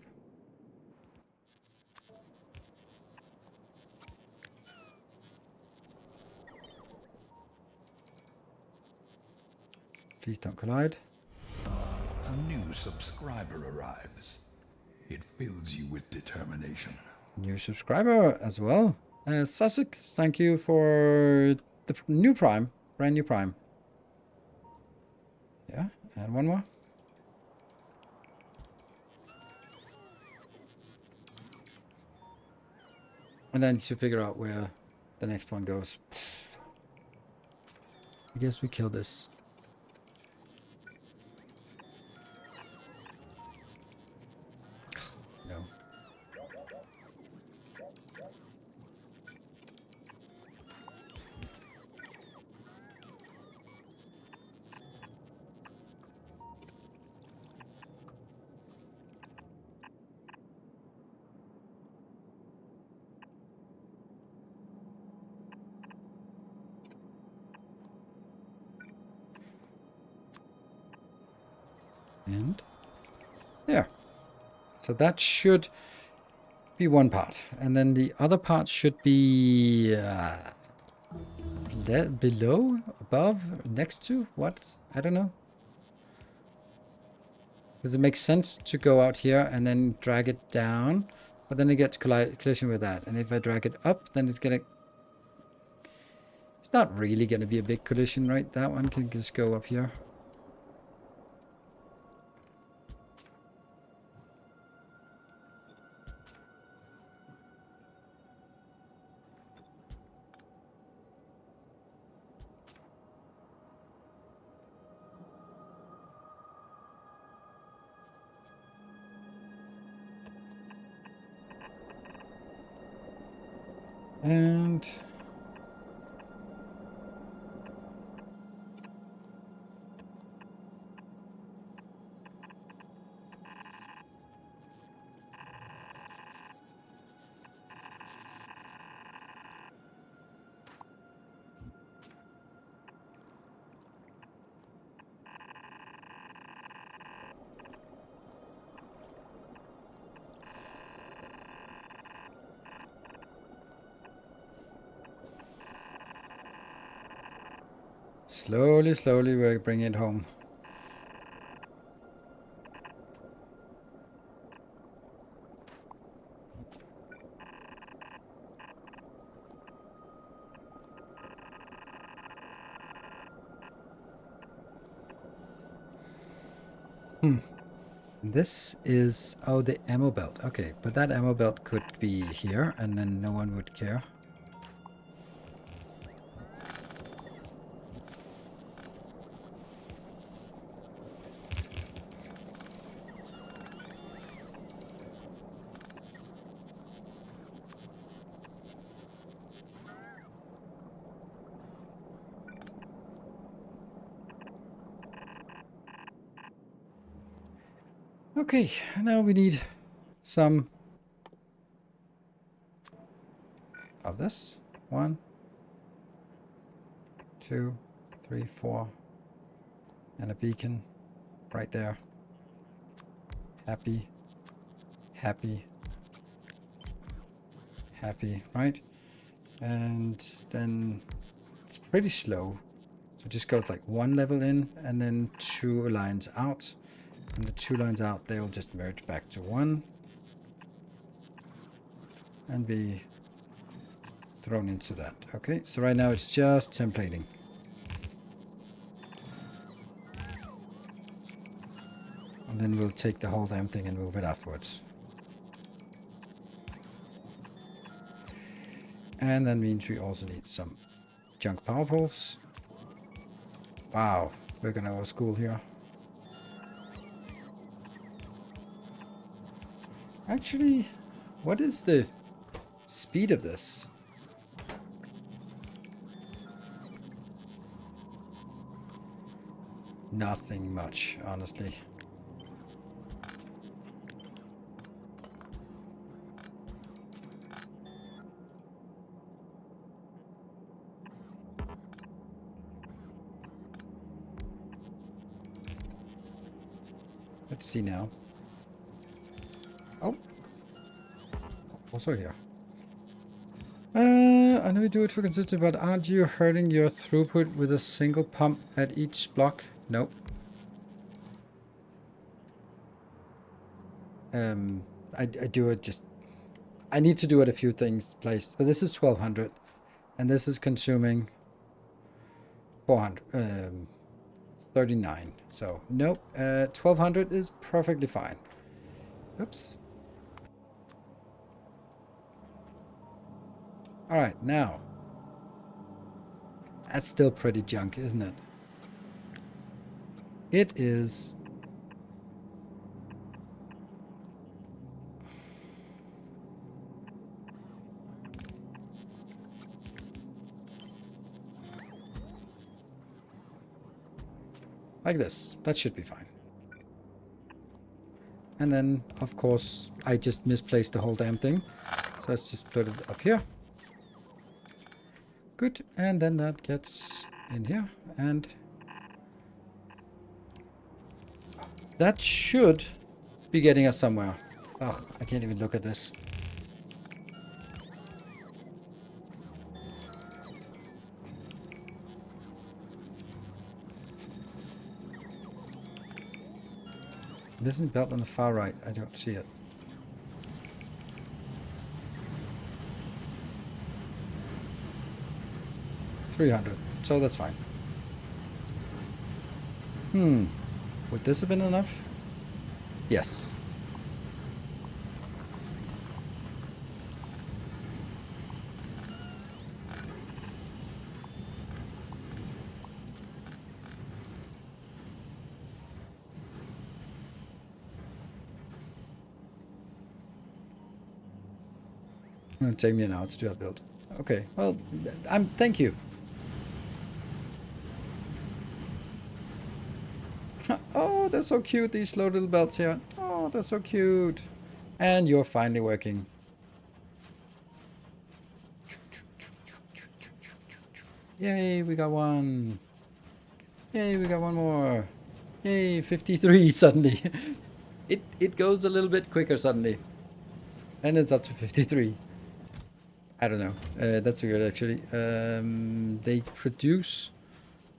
Please don't collide. A new subscriber arrives. It fills you with determination. New subscriber as well. Sussex, thank you for the new Prime. Brand new Prime. Yeah, and one more. And then to figure out where the next one goes. I guess we kill this. No. And there. So that should be one part. And then the other part should be below, above, next to, what? I don't know. Does it make sense to go out here and then drag it down? But then it gets collision with that. And if I drag it up, then it's gonna... It's not really gonna be a big collision, right? That one can just go up here. And slowly, slowly we're bringing it home. This is, oh, the ammo belt. Okay, but that ammo belt could be here, and then no one would care. Okay, now we need some of this. 1, 2, 3, 4. And a beacon right there. Happy. Happy. Happy, right? And then it's pretty slow. So it just goes like 1 level in and then 2 lines out. And the 2 lines out, they will just merge back to 1 and be thrown into that. Okay, so right now it's just templating. And then we'll take the whole damn thing and move it afterwards. And that means we also need some junk power poles. Wow, we're gonna go school here. Actually, what is the speed of this? Nothing much, honestly. Let's see now. Oh. Also here. I know you do it for consistency, but aren't you hurting your throughput with a single pump at each block? Nope. I do it just... I need to do it a few things placed. But this is 1200. And this is consuming 400. 39. So, nope. 1200 is perfectly fine. Oops. Alright, now. That's still pretty junk, isn't it? It is... like this. That should be fine. And then, of course, I just misplaced the whole damn thing. So let's just put it up here. Good. And then that gets in here. And that should be getting us somewhere. Ugh, I can't even look at this. This isn't built on the far right. I don't see it. $300. So that's fine. Would this have been enough? Yes. It'll take me an hour to do that build. Okay, well, thank you. Oh, they're so cute, these slow little belts here. Oh, they're so cute. And you're finally working. Yay, we got one. Yay, we got one more. Yay, 53 suddenly. It goes a little bit quicker suddenly. And it's up to 53. I don't know. That's weird, actually. They produce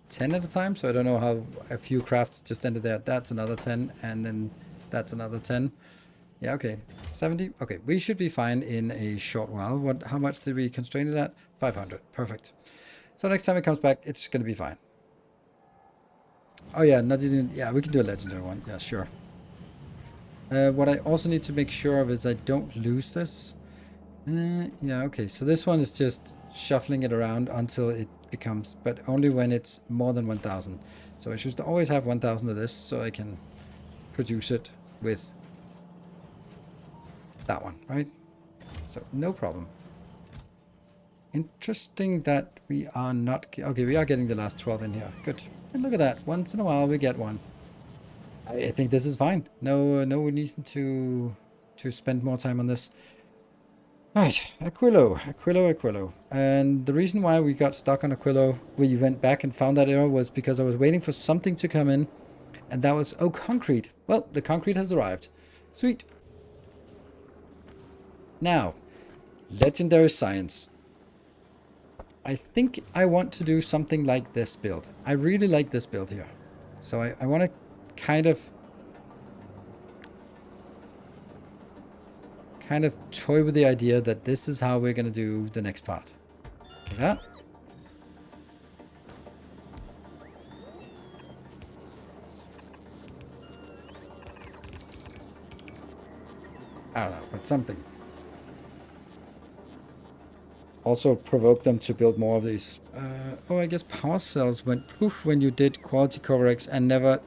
10 at a time, so I don't know how a few crafts just ended there. That's another 10, and then that's another 10. Yeah, okay. 70. Okay, we should be fine in a short while. How much did we constrain it at? 500. Perfect. So next time it comes back, it's going to be fine. Oh yeah, not even, yeah, we can do a legendary one. Yeah, sure. What I also need to make sure of is I don't lose this. Yeah, okay, so this one is just shuffling it around until it becomes, but only when it's more than 1,000. So I should always have 1,000 of this so I can produce it with that one, right? So no problem. Interesting that we are not... Okay, we are getting the last 12 in here. Good. And look at that. Once in a while we get one. I think this is fine. No reason to spend more time on this. Right, Aquilo. And the reason why we got stuck on Aquilo, we went back and found that error, was because I was waiting for something to come in, and that was, oh, concrete. Well, the concrete has arrived. Sweet. Now, legendary science. I think I want to do something like this build. I really like this build here. So I want to kind of toy with the idea that this is how we're going to do the next part. Like that. I don't know, but something. Also provoke them to build more of these. Oh, I guess power cells went poof when you did quality corrects and never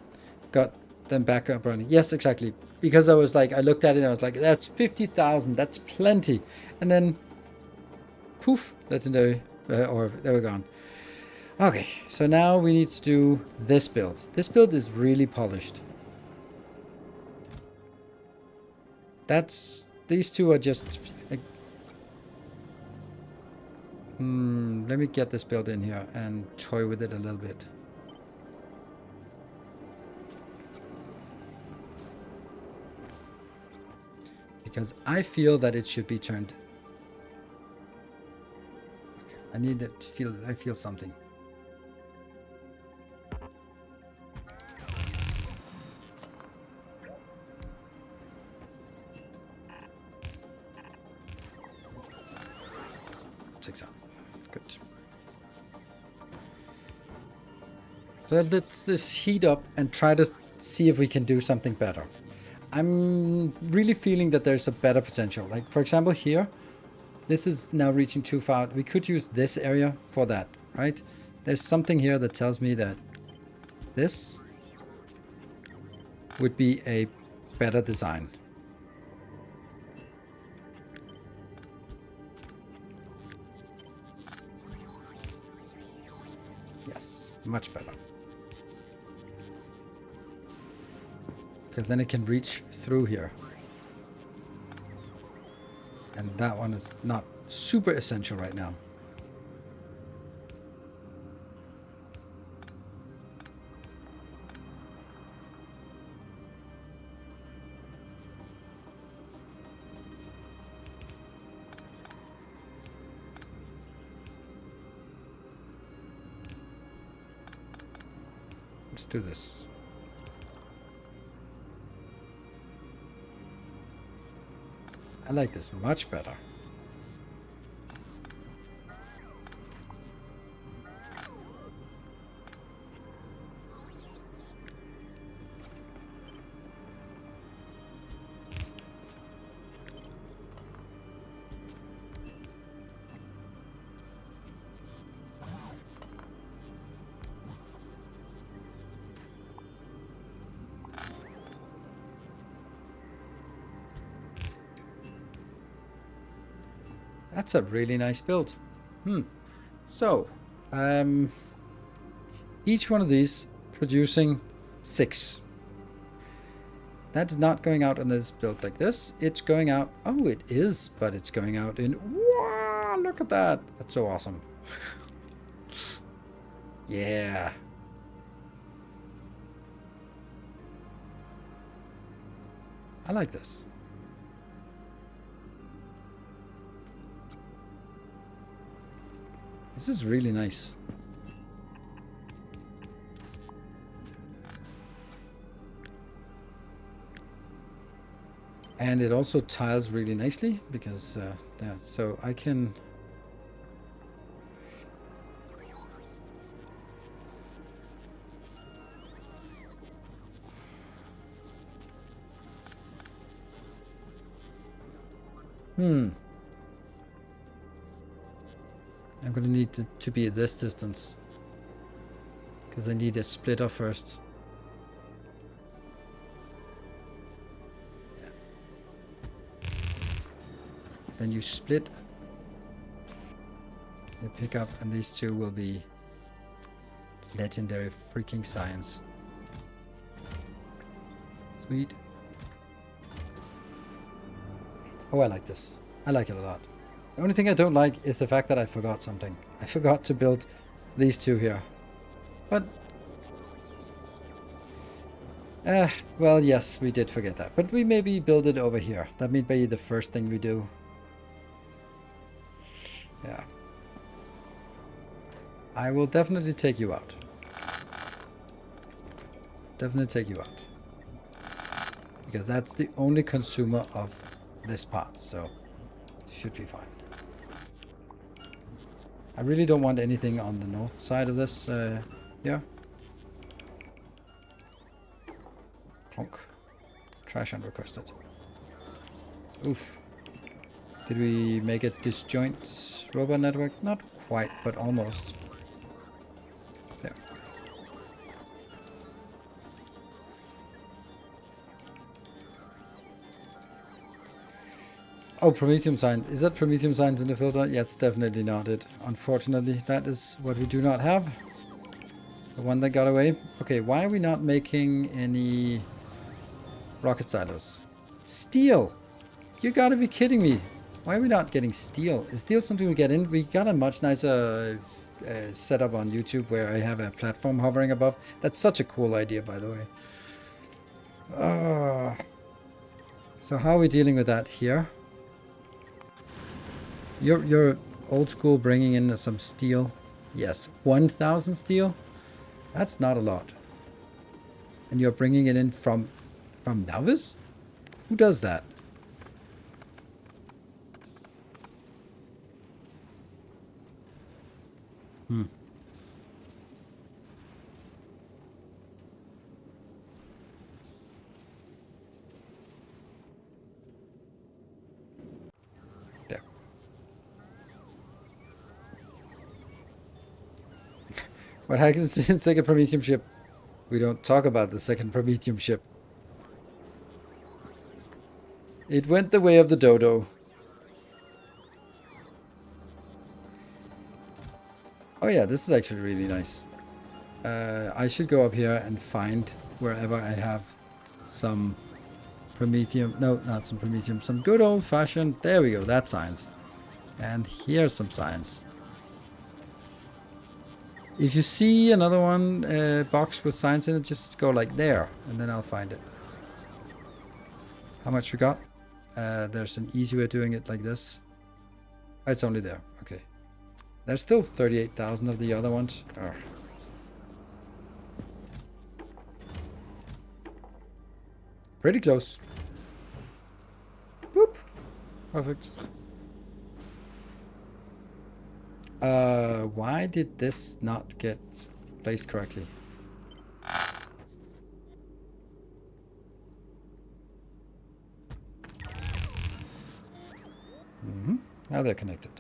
got them back up running. Yes, exactly. Because I was like, I looked at it and I was like, that's 50,000. That's plenty. And then poof, legendary, or they were gone. Okay, so now we need to do this build. This build is really polished. These two are just like, let me get this build in here and toy with it a little bit. Because I feel that it should be turned. Okay, I need it to feel, I feel something. Takes out. Good. So let's just heat up and try to see if we can do something better. I'm really feeling that there's a better potential. Like, for example, here, this is now reaching too far. We could use this area for that, right? There's something here that tells me that this would be a better design. Yes, much better. Because then it can reach through here. And that one is not super essential right now. Let's do this. I like this much better. That's a really nice build. So, each one of these producing 6. That is not going out on this build like this. It's going out... Oh, it is, but it's going out in... Wow, look at that. That's so awesome. Yeah. I like this. This is really nice. And it also tiles really nicely because, yeah, so I can... I'm gonna need to be at this distance. Because I need a splitter first. Yeah. Then you split. You pick up, and these two will be legendary freaking science. Sweet. Oh, I like this. I like it a lot. The only thing I don't like is the fact that I forgot something. I forgot to build these two here. But... well, yes, we did forget that. But we maybe build it over here. That may be the first thing we do. Yeah. I will definitely take you out. Definitely take you out. Because that's the only consumer of this part, so it should be fine. I really don't want anything on the north side of this here. Clonk. Trash unrequested. Oof. Did we make a disjoint robot network? Not quite, but almost. There. Oh, Promethium signs. Is that Promethium signs in the filter? Yeah, it's definitely not it. Unfortunately, that is what we do not have. The one that got away. Okay, why are we not making any rocket silos? Steel! You gotta be kidding me. Why are we not getting steel? Is steel something we get in? We got a much nicer setup on YouTube where I have a platform hovering above. That's such a cool idea, by the way. So how are we dealing with that here? You're old school, bringing in some steel. Yes, 1,000 steel. That's not a lot. And you're bringing it in from Novice? Who does that? There. What happens in second Promethium ship? We don't talk about the second Promethium ship. It went the way of the dodo. Oh yeah, this is actually really nice. I should go up here and find wherever I have some Promethium. No, not some Promethium. Some good old fashioned. There we go. That's science. And here's some science. If you see another one box with science in it, just go like there, and then I'll find it. How much we got? There's an easy way of doing it like this. It's only there. Okay. There's still 38,000 of the other ones. Ugh. Pretty close. Whoop. Perfect. Why did this not get placed correctly? Now they're connected.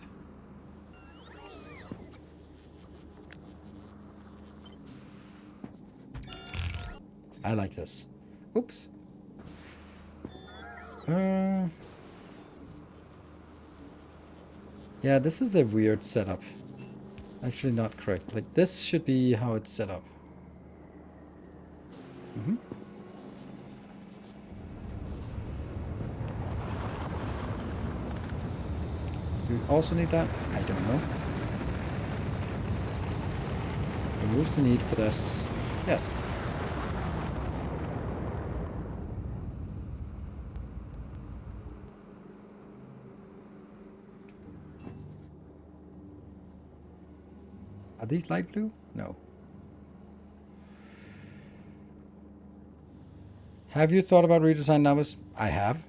I like this. Oops. Yeah, this is a weird setup. Actually not correct. Like, this should be how it's set up. Do we also need that? I don't know. Removes the need for this. Yes. Are these light blue? No. Have you thought about redesign Novice? I have,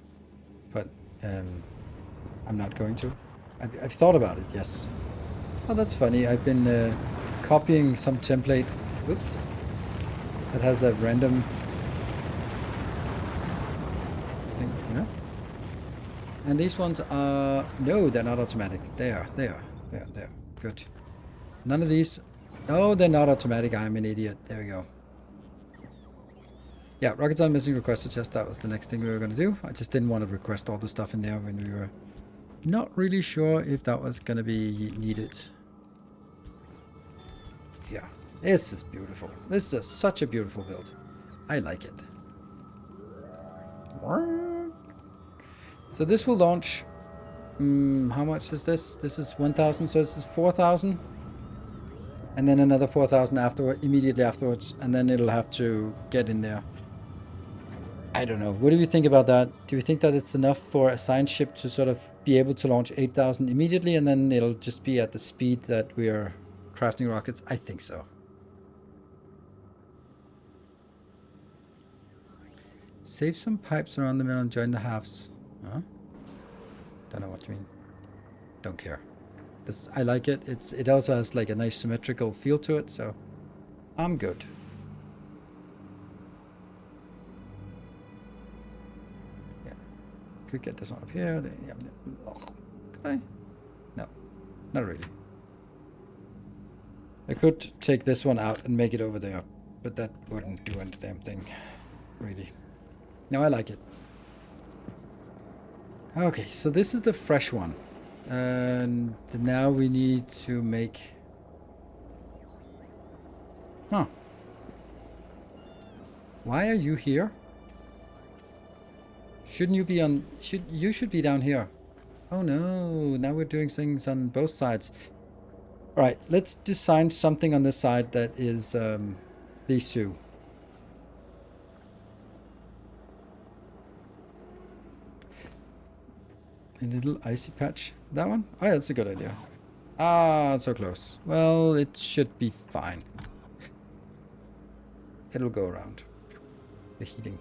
but I'm not going to. I've thought about it, yes. Oh, that's funny. I've been copying some template. Oops. That has a random thing, you know? And these ones are... No, they're not automatic. They are. Good. None of these... No, they're not automatic. I'm an idiot. There we go. Yeah, rockets on missing request to test. That was the next thing we were going to do. I just didn't want to request all the stuff in there when we were not really sure if that was going to be needed. Yeah, this is beautiful. This is such a beautiful build. I like it. So this will launch... how much is this? This is 1,000, so this is 4,000. And then another 4,000 afterward, immediately afterwards. And then it'll have to get in there. I don't know. What do you think about that? Do you think that it's enough for a science ship to sort of be able to launch 8,000 immediately and then it'll just be at the speed that we are crafting rockets? I think so. Save some pipes around the middle and join the halves. Huh? Don't know what you mean. Don't care. This, I like it. It also has like a nice symmetrical feel to it, so I'm good. Could get this one up here. Could I? No, not really. I could take this one out and make it over there, but that wouldn't do any damn thing, really. No, I like it. Okay, so this is the fresh one. And now we need to make... Huh. Why are you here? Shouldn't you be on... You should be down here. Oh no, now we're doing things on both sides. Alright, let's design something on this side that is these two. A little icy patch. That one? Oh yeah, that's a good idea. Ah, so close. Well, it should be fine. It'll go around. The heating.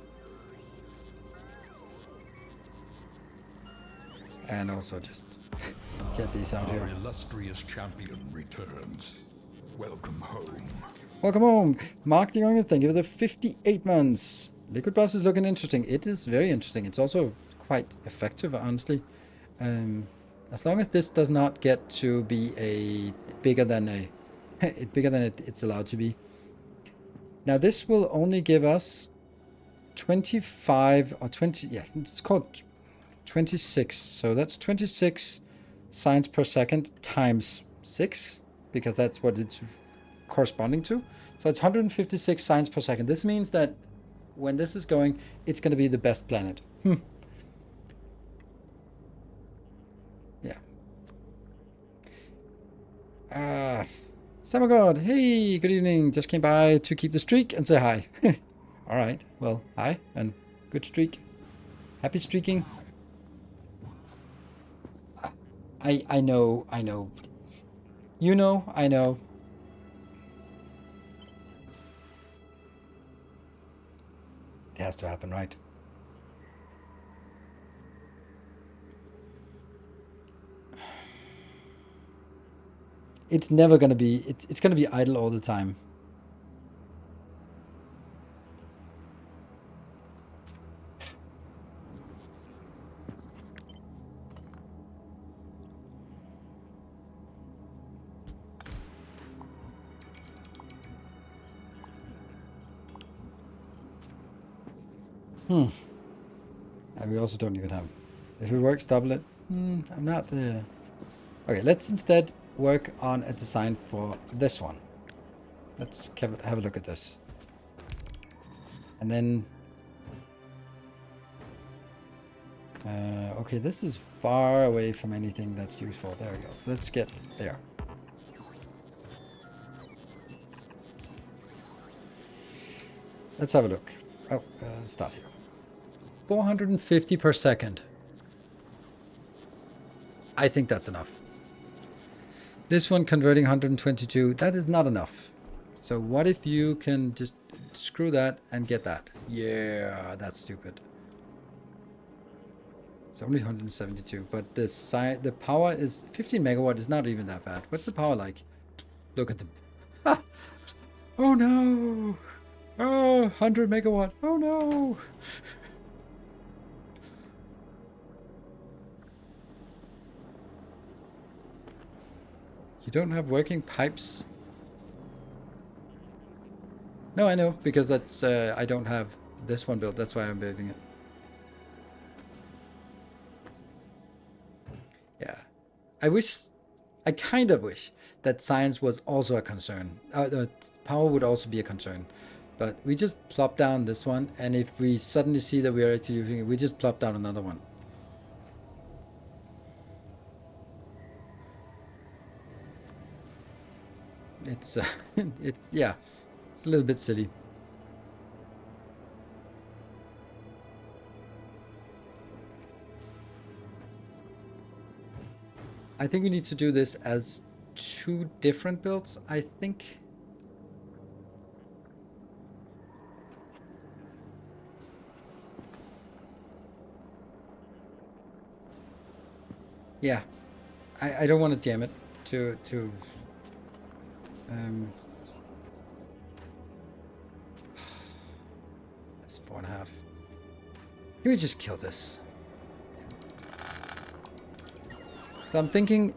And also just get these out here. Our illustrious champion returns. Welcome home. Welcome home. Mark the only thing. Give it the 58 months. Liquid Blast is looking interesting. It is very interesting. It's also quite effective, honestly. As long as this does not get to be a bigger than it's allowed to be. Now this will only give us 25 or 20. Yeah, it's called 26. So that's 26 signs per second times 6, because that's what it's corresponding to. So it's 156 signs per second. This means that when this is going, it's going to be the best planet. Yeah. Summer God, hey, good evening. Just came by to keep the streak and say hi. All right. Well, hi and good streak. Happy streaking. I know. You know, I know. It has to happen, right? It's never gonna be, it's gonna be idle all the time. And we also don't even have, if it works, double it. I'm not there. Okay, let's instead work on a design for this one. Let's have a look at this. And then... okay, this is far away from anything that's useful. There we go. So let's get there. Let's have a look. Oh, let's start here. 450 per second. I think that's enough. This one converting 122, that is not enough. So what if you can just screw that and get that? Yeah, that's stupid. It's only 172, but the power is 15 megawatt is not even that bad. What's the power like? Look at the... Ah! Oh no! Oh, 100 megawatt. Oh no! You don't have working pipes? No, I know, because that's I don't have this one built. That's why I'm building it. Yeah. I kind of wish that science was also a concern. Power would also be a concern. But we just plop down this one, and if we suddenly see that we are actually using it, we just plop down another one. It's, yeah, it's a little bit silly. I think we need to do this as 2 different builds, I think. Yeah, I don't want to jam it to that's 4.5. Can we just kill this? So I'm thinking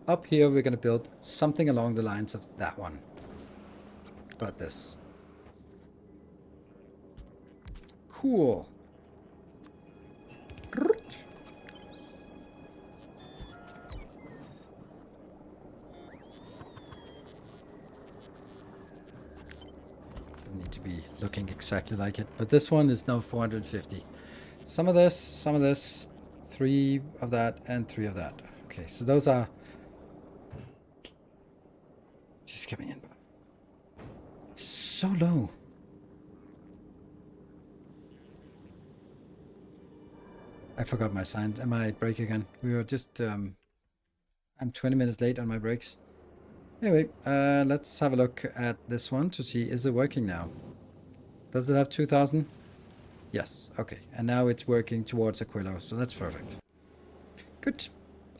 up here we're gonna build something along the lines of that one. But this. Cool. Doesn't need to be looking exactly like it, but this one is now 450. Some of this, 3 of that, and 3 of that. Okay, so those are just coming in. It's so low. I forgot my sign. Am I break again? We were just I'm 20 minutes late on my breaks. Anyway, let's have a look at this one to see, is it working now? Does it have 2000? Yes, okay. And now it's working towards Aquilo, so that's perfect. Good.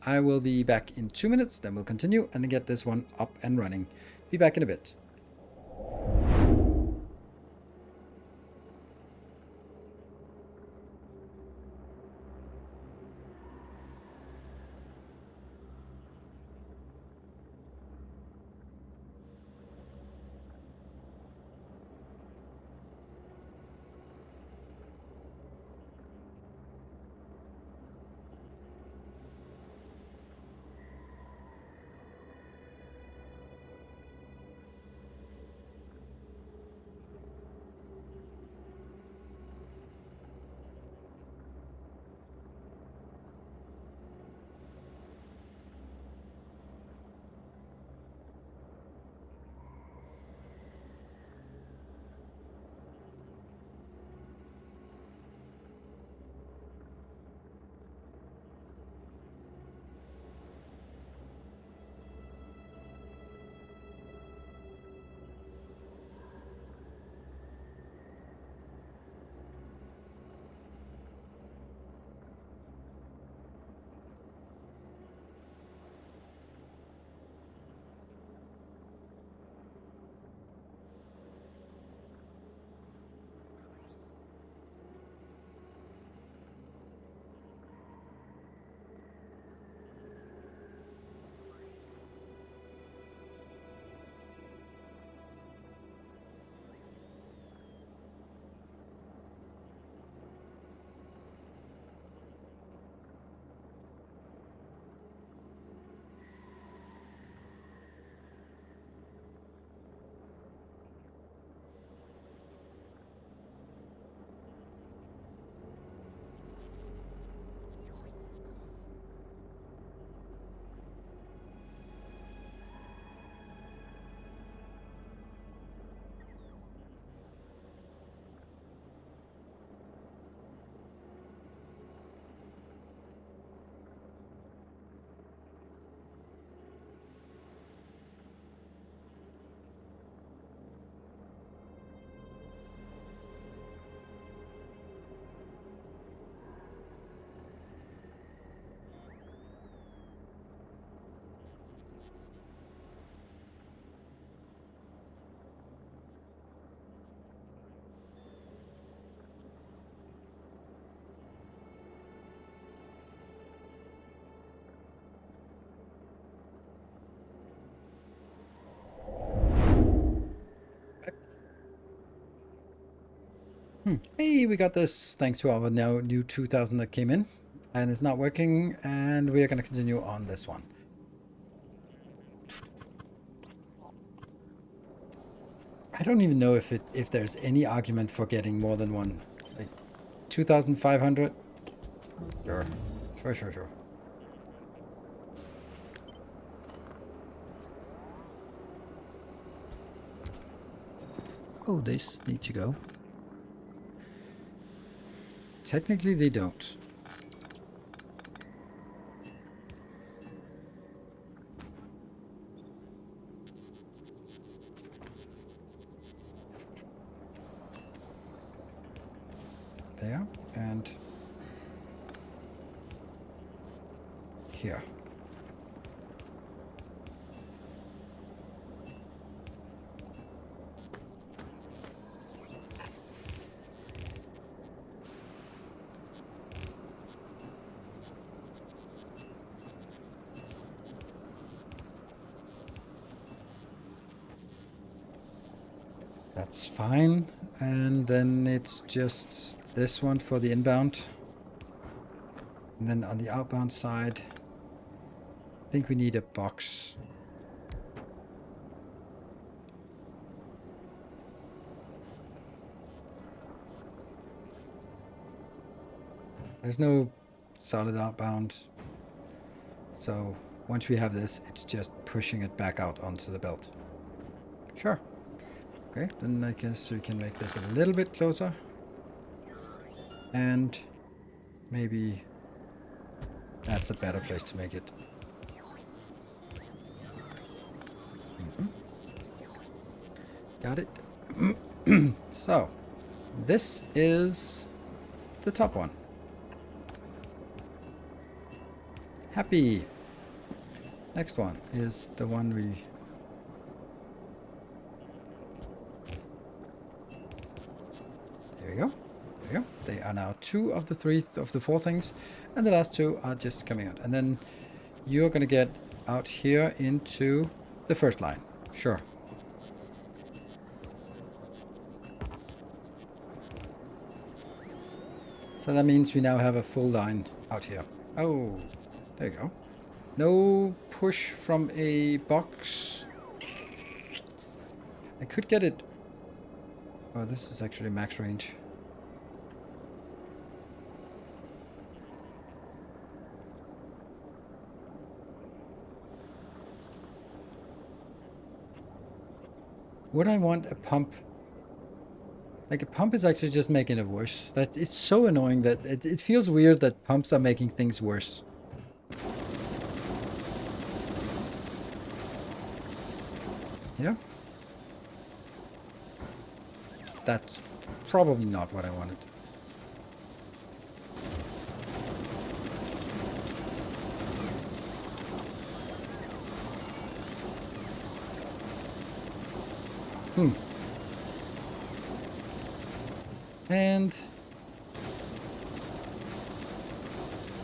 I will be back in 2 minutes, then we'll continue and get this one up and running. Be back in a bit. Hey, we got this thanks to our now new 2000 that came in. And it's not working, and we are going to continue on this one. I don't even know if there's any argument for getting more than one. Like 2,500? Sure. Sure. Oh, they need to go. Technically, they don't. There and here. That's fine. And then it's just this one for the inbound. And then on the outbound side, I think we need a box. There's no solid outbound. So once we have this, it's just pushing it back out onto the belt. Sure. Okay, then I guess we can make this a little bit closer. And maybe that's a better place to make it. Got it. So, this is the top one. Happy. Next one is the one we... There we go. There we go. They are now 2 of the 3 of the 4 things, and the last 2 are just coming out. And then you're going to get out here into the first line. Sure. So that means we now have a full line out here. Oh, there you go. No push from a box. I could get it. Oh, this is actually max range. Would I want a pump? Like, a pump is actually just making it worse. It's so annoying that it feels weird that pumps are making things worse. Yeah. That's probably not what I wanted. And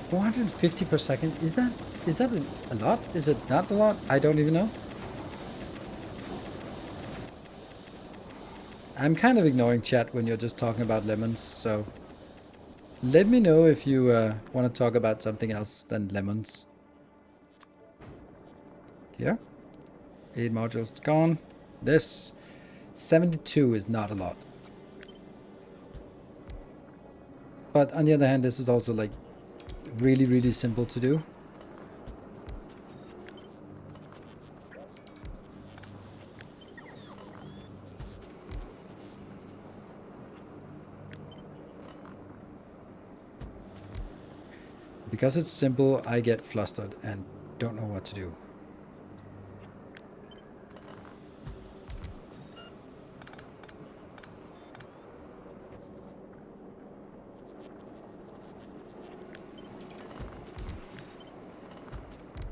450 per second. Is that a lot? Is it not a lot? I don't even know. I'm kind of ignoring chat when you're just talking about lemons, so let me know if you want to talk about something else than lemons. Here. 8 modules gone. This 72 is not a lot. But on the other hand, this is also like really, really simple to do. Because it's simple, I get flustered and don't know what to do.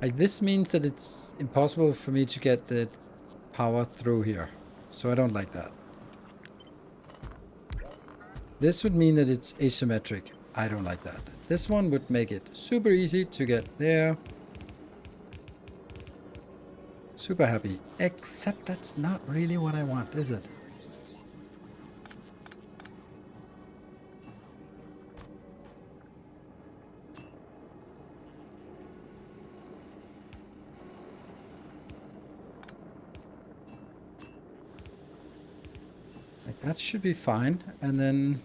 Like, this means that it's impossible for me to get the power through here. So I don't like that. This would mean that it's asymmetric. I don't like that. This one would make it super easy to get there. Super happy. Except that's not really what I want, is it? That should be fine. And then...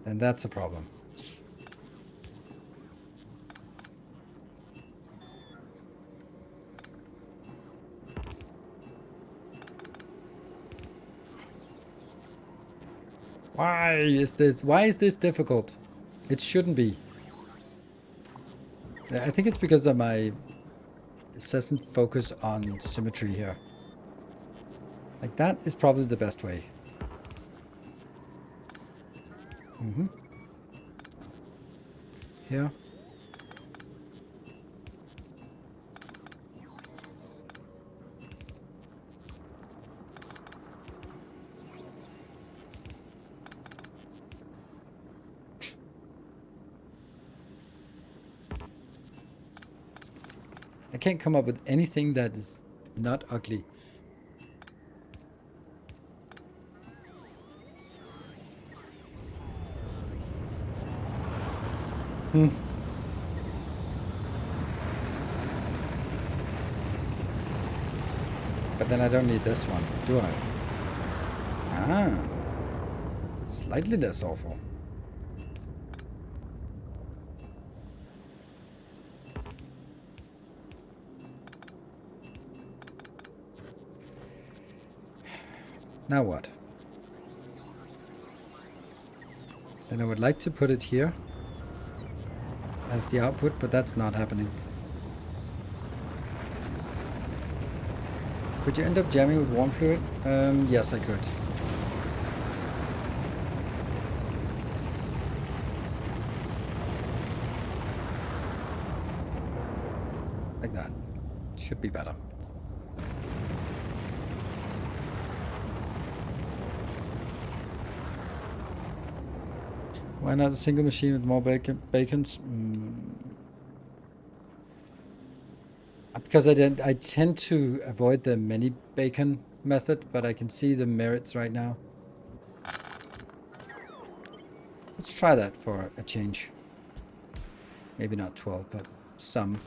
and that's a problem. Why is this difficult? It shouldn't be. I think it's because of my incessant focus on symmetry here. Like that is probably the best way. Here. I can't come up with anything that is not ugly. But then I don't need this one, do I? Ah. Slightly less awful. Now what? Then I would like to put it here as the output, but that's not happening. Could you end up jamming with warm fluid? Yes, I could. Like that. Should be better. Why not a single machine with more bacons? Because I tend to avoid the many bacon method, but I can see the merits right now. Let's try that for a change. Maybe not 12, but some.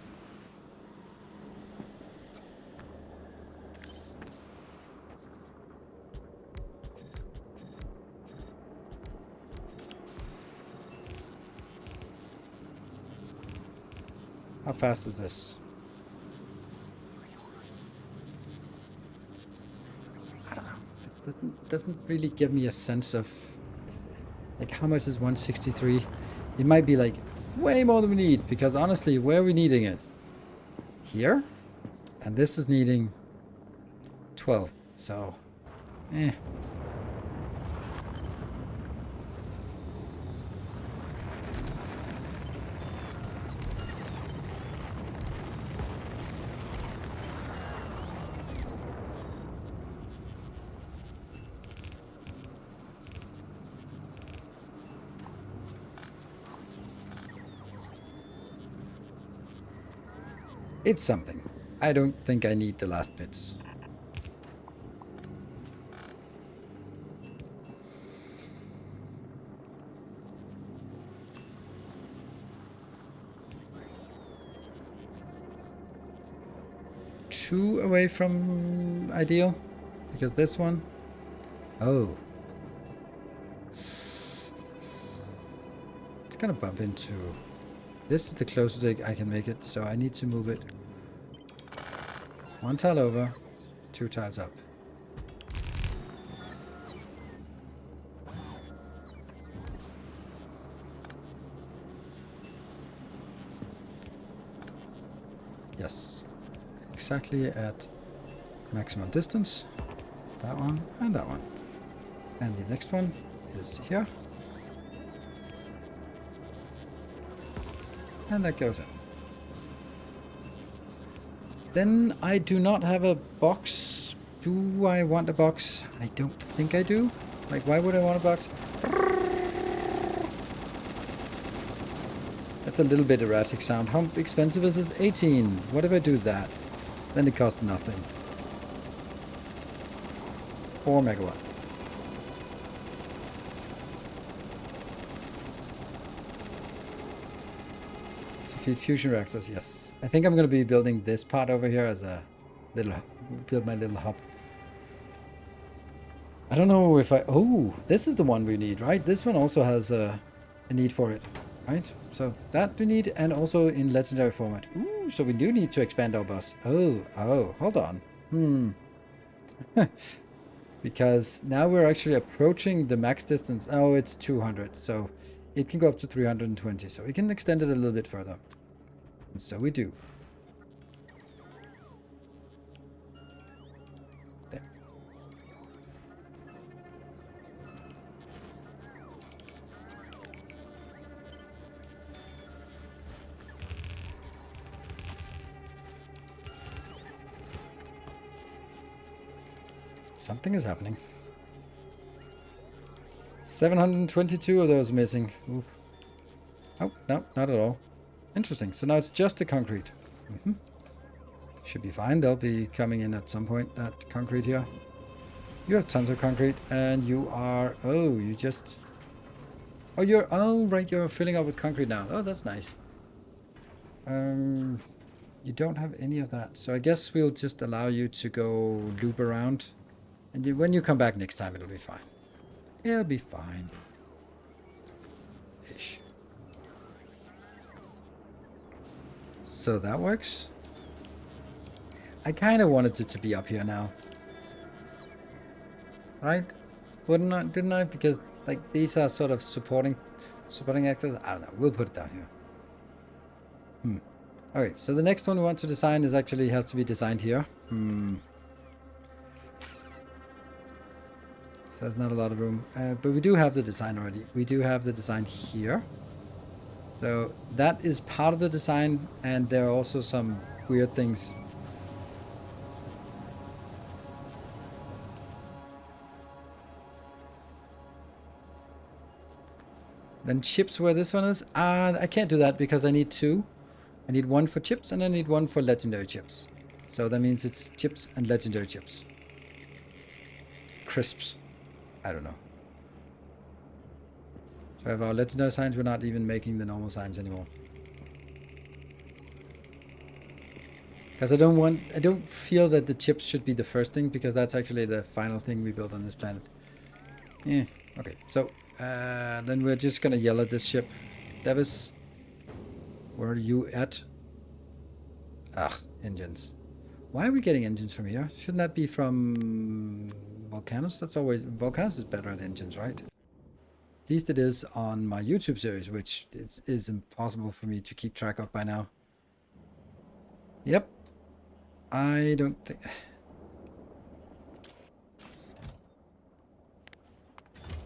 How fast is this? I don't know. It doesn't really give me a sense of like how much is 163. It might be like way more than we need, because honestly, where are we needing it? Here? And this is needing 12. So, eh. It's something. I don't think I need the last bits. Two away from ideal, because this one, oh, it's gonna bump into. This is the closest I can make it, so I need to move it one tile over, 2 tiles up. Yes, exactly at maximum distance. That one and that one. And the next one is here. And that goes in. Then I do not have a box. Do I want a box? I don't think I do. Like, why would I want a box? That's a little bit erratic sound. How expensive is this? 18. What if I do that? Then it costs nothing. 4 megawatt. To feed fusion reactors, yes. I think I'm going to be building this part over here as a little, build my little hub. I don't know if I, oh, this is the one we need, right? This one also has a need for it, right? So that we need, and also in legendary format. Ooh, so we do need to expand our bus. Oh, hold on. Because now we're actually approaching the max distance. Oh, it's 200, so it can go up to 320. So we can extend it a little bit further. And so we do. There. Something is happening. 722 of those missing. Oof. Oh, no, not at all. Interesting. So now it's just the concrete. Should be fine. They'll be coming in at some point, that concrete here. You have tons of concrete, and you are... Oh, you just... Oh, you're... Oh, right, you're filling up with concrete now. Oh, that's nice. You don't have any of that. So I guess we'll just allow you to go loop around. And when you come back next time, it'll be fine. It'll be fine. Ish. So that works. I kind of wanted it to be up here now. Right? Wouldn't I? Didn't I? Because like these are sort of supporting actors. I don't know. We'll put it down here. Okay, so the next one we want to design is actually has to be designed here. So there's not a lot of room. But we do have the design already. We do have the design here. So that is part of the design, and there are also some weird things. Then chips where this one is. I can't do that because I need two. I need one for chips and I need one for legendary chips. So that means it's chips and legendary chips. Crisps. I don't know. So we have our legendary signs. We're not even making the normal signs anymore. Because I don't feel that the chips should be the first thing, because that's actually the final thing we build on this planet. Yeah, okay. So then we're just gonna yell at this ship. Davis, where are you at? Engines. Why are we getting engines from here? Shouldn't that be from Volcanus? That's always... Volcanus is better at engines, right? At least it is on my YouTube series, which is impossible for me to keep track of by now. Yep. I don't think...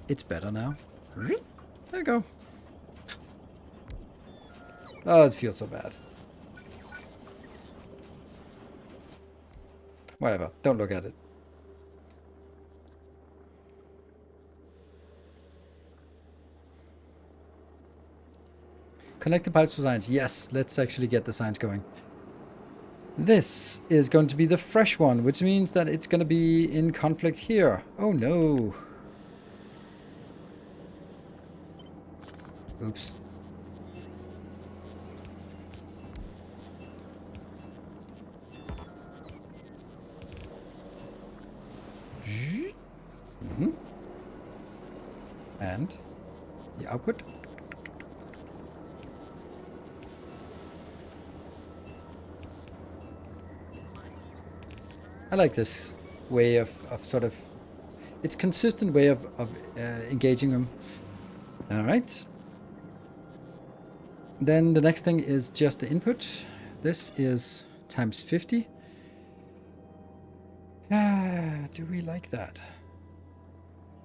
It's better now. There you go. Oh, it feels so bad. Whatever. Don't look at it. Connect the pipes for science. Yes, let's actually get the science going. This is going to be the fresh one, which means that it's going to be in conflict here. Oh no. Oops. And the output. I like this way of sort of... It's consistent way of engaging them. Alright. Then the next thing is just the input. This is times 50. Do we like that?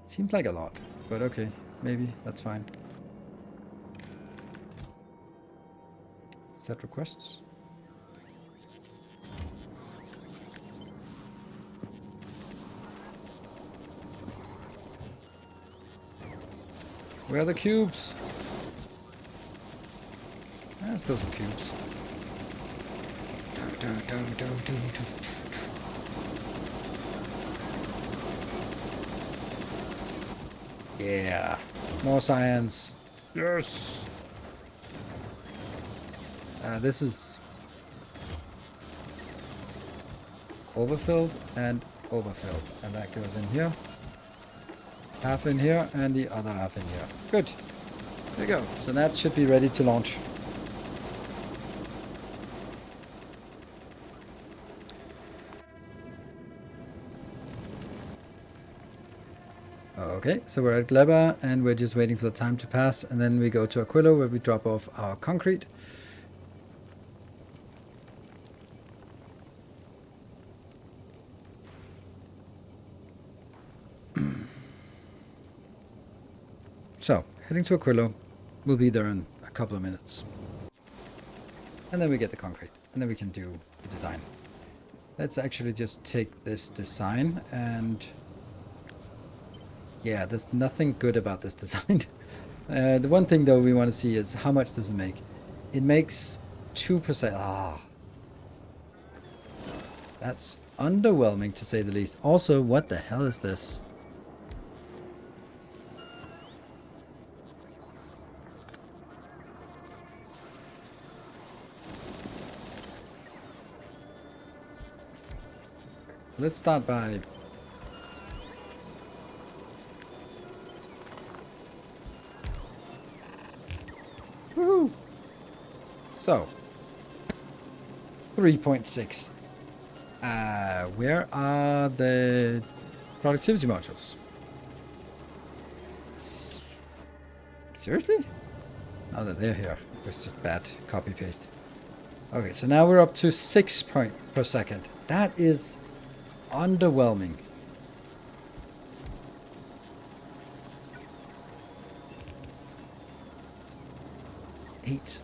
Seems like a lot, but okay, maybe that's fine. Set requests. Where are the cubes? Still some cubes. Yeah, more science. Yes. This is overfilled and overfilled. And that goes in here. Half in here and the other half in here. Good. There you go. So that should be ready to launch. Okay, so we're at Gleba and we're just waiting for the time to pass, and then we go to Aquilo where we drop off our concrete. So, heading to Aquilo. We'll be there in a couple of minutes. And then we get the concrete, and then we can do the design. Let's actually just take this design and... yeah, there's nothing good about this design. The one thing though we want to see is how much does it make? It makes 2%. Ah, that's underwhelming to say the least. Also, what the hell is this? Let's start by... woohoo! So, 3.6. Where are the productivity modules? Seriously? Oh, they're here. It was just bad copy paste. Okay, so now we're up to 6 point per second. That is underwhelming. Eight.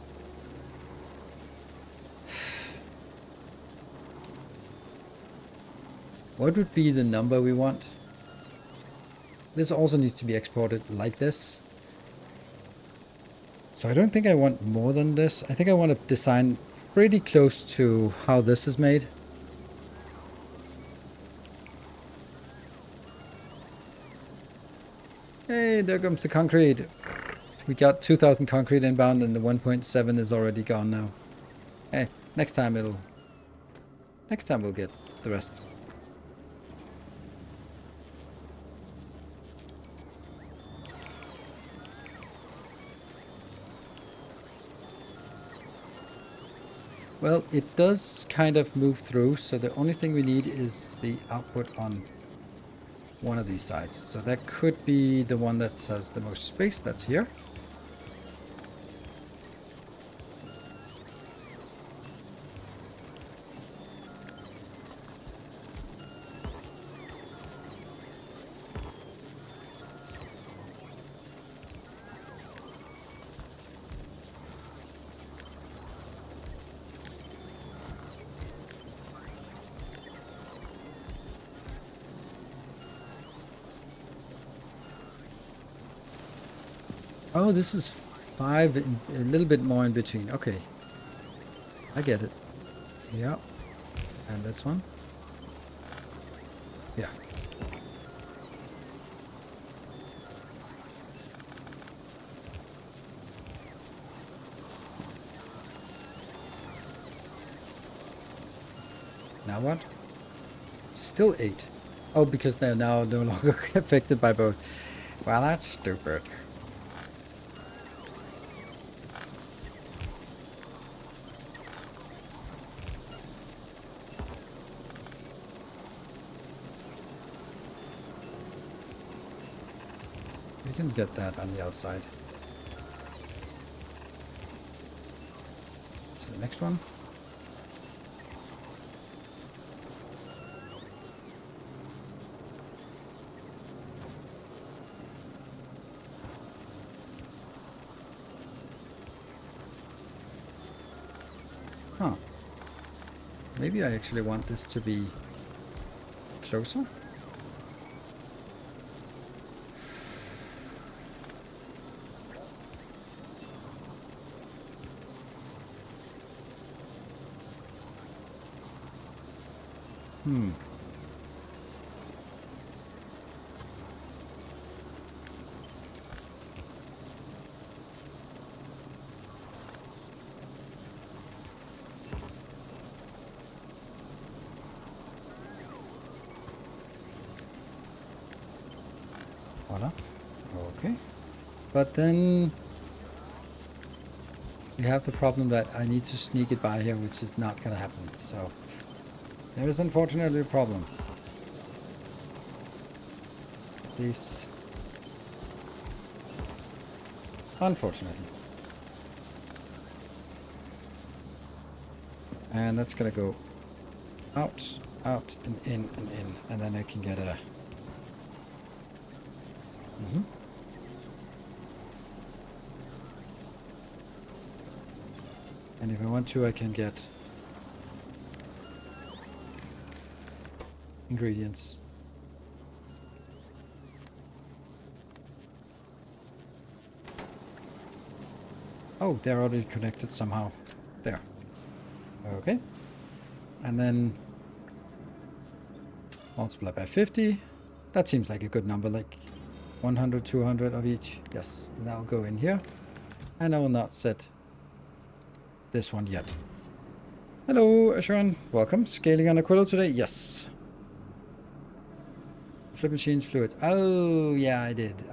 What would be the number we want? This also needs to be exported like this. So I don't think I want more than this. I think I want to design pretty close to how this is made. Hey, there comes the concrete. We got 2,000 concrete inbound and the 1.7 is already gone now. Hey, next time we'll get the rest. Well, it does kind of move through, so the only thing we need is the output on one of these sides. So that could be the one that has the most space. That's here. Oh, this is 5, a little bit more in between. Okay. I get it. Yeah. And this one. Yeah. Now what? Still 8. Oh, because they're now no longer affected by both. Well, that's stupid. We can get that on the outside. So the next one. Huh. Maybe I actually want this to be closer. Hmm. better. Okay. But then we have the problem that I need to sneak it by here, which is not going to happen. So there is unfortunately a problem. Please. Unfortunately. And that's going to go out, out, and in, and in. And then I can get a... And if I want to, I can get ingredients. Oh, they're already connected somehow. There. Okay. And then multiply by 50. That seems like a good number, like 100, 200 of each. Yes, and that'll go in here. And I will not set this one yet. Hello, Asheron. Welcome. Scaling on Aquilo today? Yes. Flip machines, fluids. Oh, yeah, I did.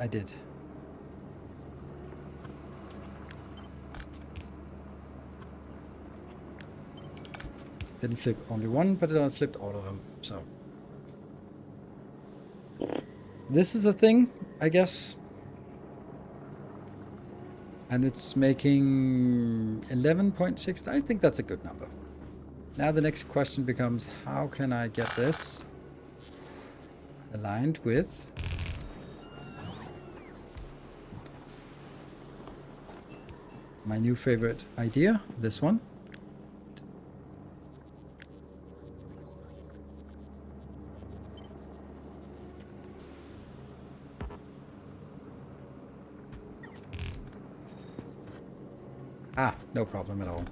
Didn't flip only one, but it flipped all of them, so. This is a thing, I guess. And it's making 11.6. I think that's a good number. Now the next question becomes, how can I get this aligned with my new favorite idea, this one. Ah, no problem at all.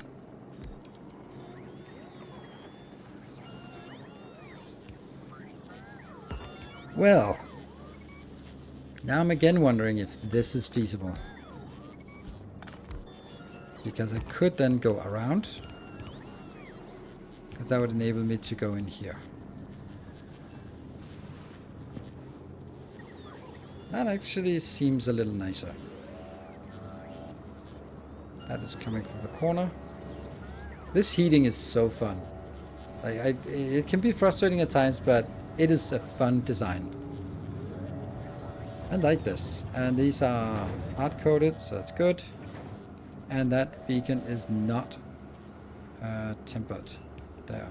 Well, now I'm again wondering if this is feasible. Because I could then go around. Because that would enable me to go in here. That actually seems a little nicer. That is coming from the corner. This heating is so fun. It can be frustrating at times, but it is a fun design. I like this. And these are hard-coated, so that's good. And that beacon is not tempered. There.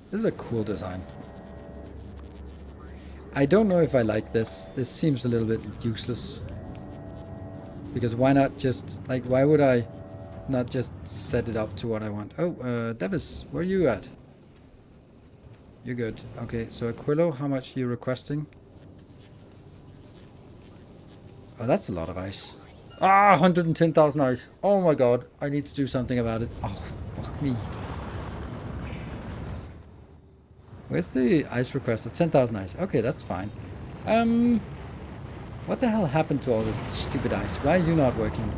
This is a cool design. I don't know if I like this. This seems a little bit useless. Because why not just, like, why would I not just set it up to what I want? Oh, Devis, where are you at? You're good. Okay, so Aquilo, how much are you requesting? Oh, that's a lot of ice. Ah, 110,000 ice. Oh my god, I need to do something about it. Oh, fuck me. Where's the ice request? 10,000 ice. Okay, that's fine. What the hell happened to all this stupid ice? Why are you not working?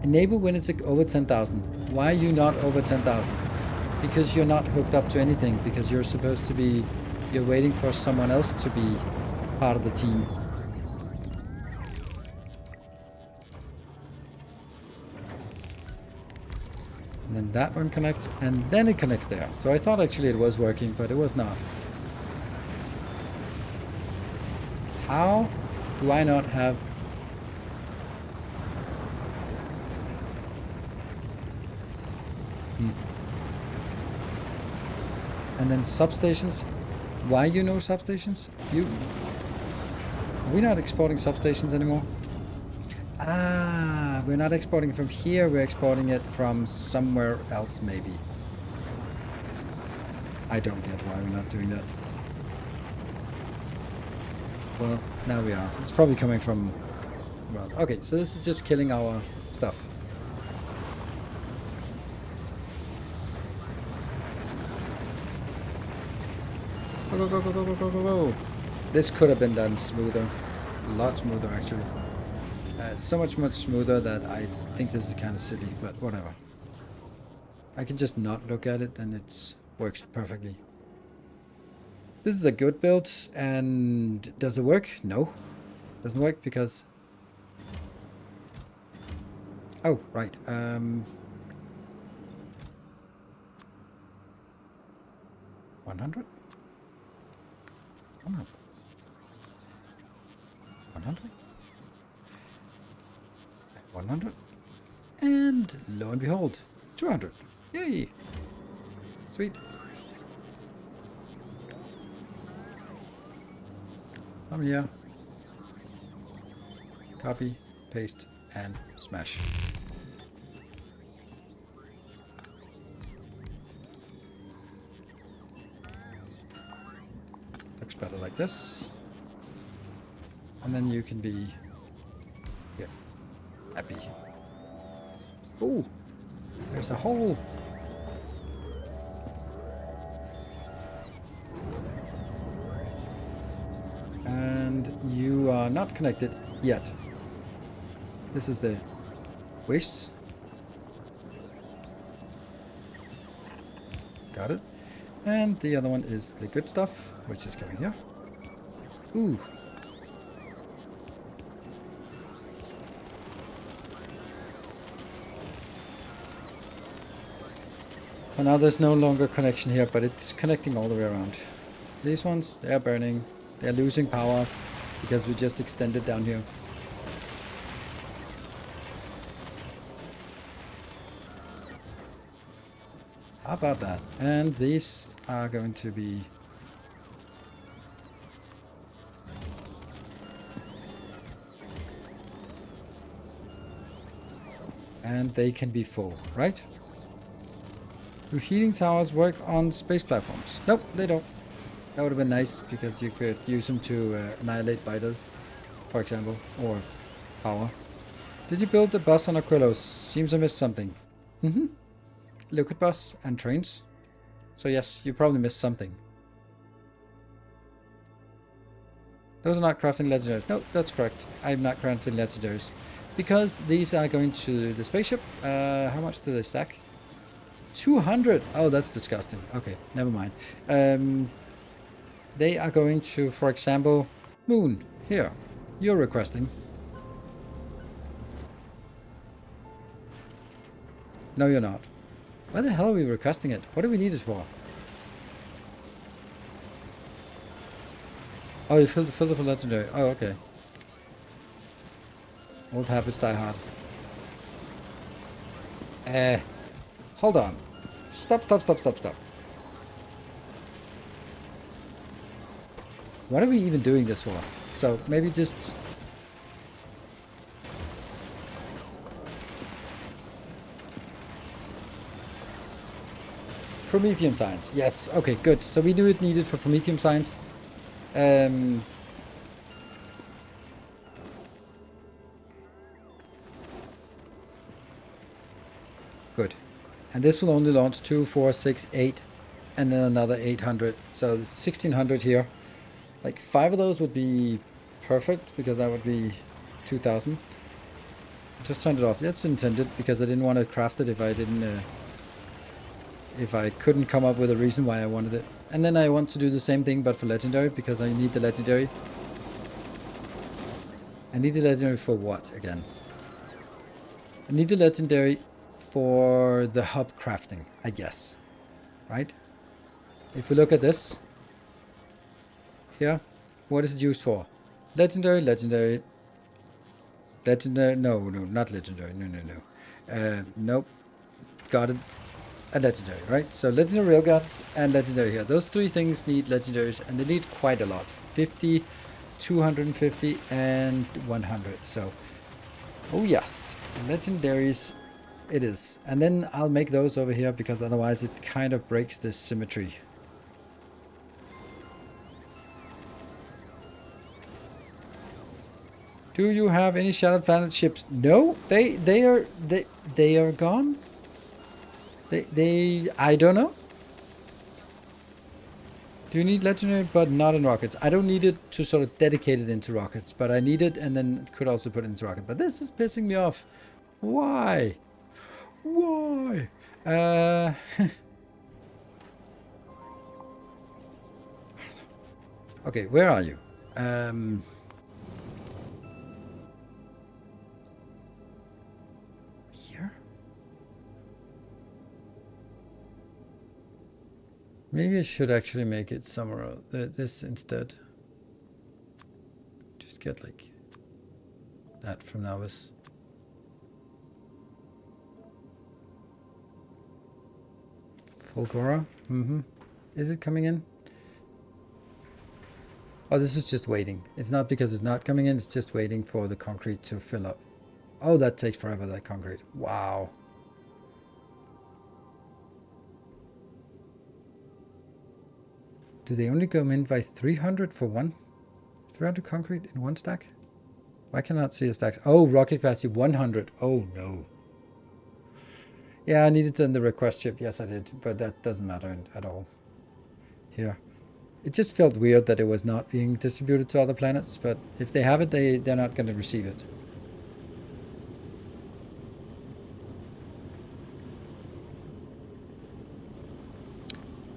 Enable when it's over 10,000. Why are you not over 10,000? Because you're not hooked up to anything. Because you're supposed to be... You're waiting for someone else to be part of the team. And then that one connects, and then it connects there. So I thought actually it was working, but it was not. How do I not have... And then substations. Why you know substations? Are we not exporting substations anymore? Ah, we're not exporting from here, we're exporting it from somewhere else maybe. I don't get why we're not doing that. Well, now we are. It's probably coming from... Well, okay, so this is just killing our stuff. Go, go, go, go, go, go, go, go. This could have been done smoother. A lot smoother, actually. It's so much smoother that I think this is kind of silly, but whatever. I can just not look at it and it works perfectly. This is a good build, and does it work? No. Doesn't work because... Oh, right. 100? 100? 100? And lo and behold, 200. Yay! Sweet. Here. Copy, paste, and smash. Looks better like this. And then you can be happy. Ooh, there's a hole. And you are not connected yet. This is the wastes. Got it. And the other one is the good stuff, which is coming here. Ooh. So now there's no longer connection here, but it's connecting all the way around. These ones, they are burning. They're losing power because we just extended down here. How about that? And these are going to be... And they can be full, right? Do heating towers work on space platforms? Nope, they don't. That would have been nice, because you could use them to annihilate biters, for example, or power. Did you build the bus on Aquilus? Seems I missed something. Mm-hmm. Liquid bus and trains. So yes, you probably missed something. Those are not crafting legendaries. No, that's correct. I'm not crafting legendaries. Because these are going to the spaceship. How much do they stack? 200! Oh, that's disgusting. Okay, never mind. They are going to, for example, Moon. Here. You're requesting. No, you're not. Why the hell are we requesting it? What do we need it for? Oh, you filled the filter for legendary. Oh, okay. Old habits die hard. Hold on. Stop. What are we even doing this for? So, maybe just... Promethium science. Yes, okay, good. So we knew it needed for Promethium science. Good. And this will only launch 2, 4, 6, 8, and then another 800. So 1600 here. Like 5 of those would be perfect, because that would be 2000. Just turned it off. That's intended, because I didn't want to craft it if I didn't... if I couldn't come up with a reason why I wanted it. And then I want to do the same thing, but for legendary, because I need the legendary. I need the legendary for what, again? I need the legendary for the hub crafting, I guess. Right? If we look at this. Here. What is it used for? Legendary, legendary. Legendary, no, not legendary. No. Nope. Got it. A legendary, right? So legendary railguns and legendary here. Those 3 things need legendaries, and they need quite a lot. 50, 250, and 100. So, oh yes, legendaries it is. And then I'll make those over here, because otherwise it kind of breaks this symmetry. Do you have any Shattered Planet ships? No, they are gone. I don't know. Do you need legendary, but not in rockets? I don't need it to sort of dedicate it into rockets, but I need it, and then could also put it into rocket. But this is pissing me off. Why? Why? Okay, where are you? Here? Maybe I should actually make it somewhere else. This instead. Just get like that from Nilaus. Fulgora? Mm-hmm. Is it coming in? Oh, this is just waiting. It's not because it's not coming in, it's just waiting for the concrete to fill up. Oh, that takes forever, that concrete. Wow. Do they only go in by 300 for one? 300 concrete in one stack? Why can I not see the stacks? Oh, rocket capacity 100. Oh, no. Yeah, I needed it in the request chip. Yes, I did. But that doesn't matter at all. Here. It just felt weird that it was not being distributed to other planets. But if they have it, they're not going to receive it.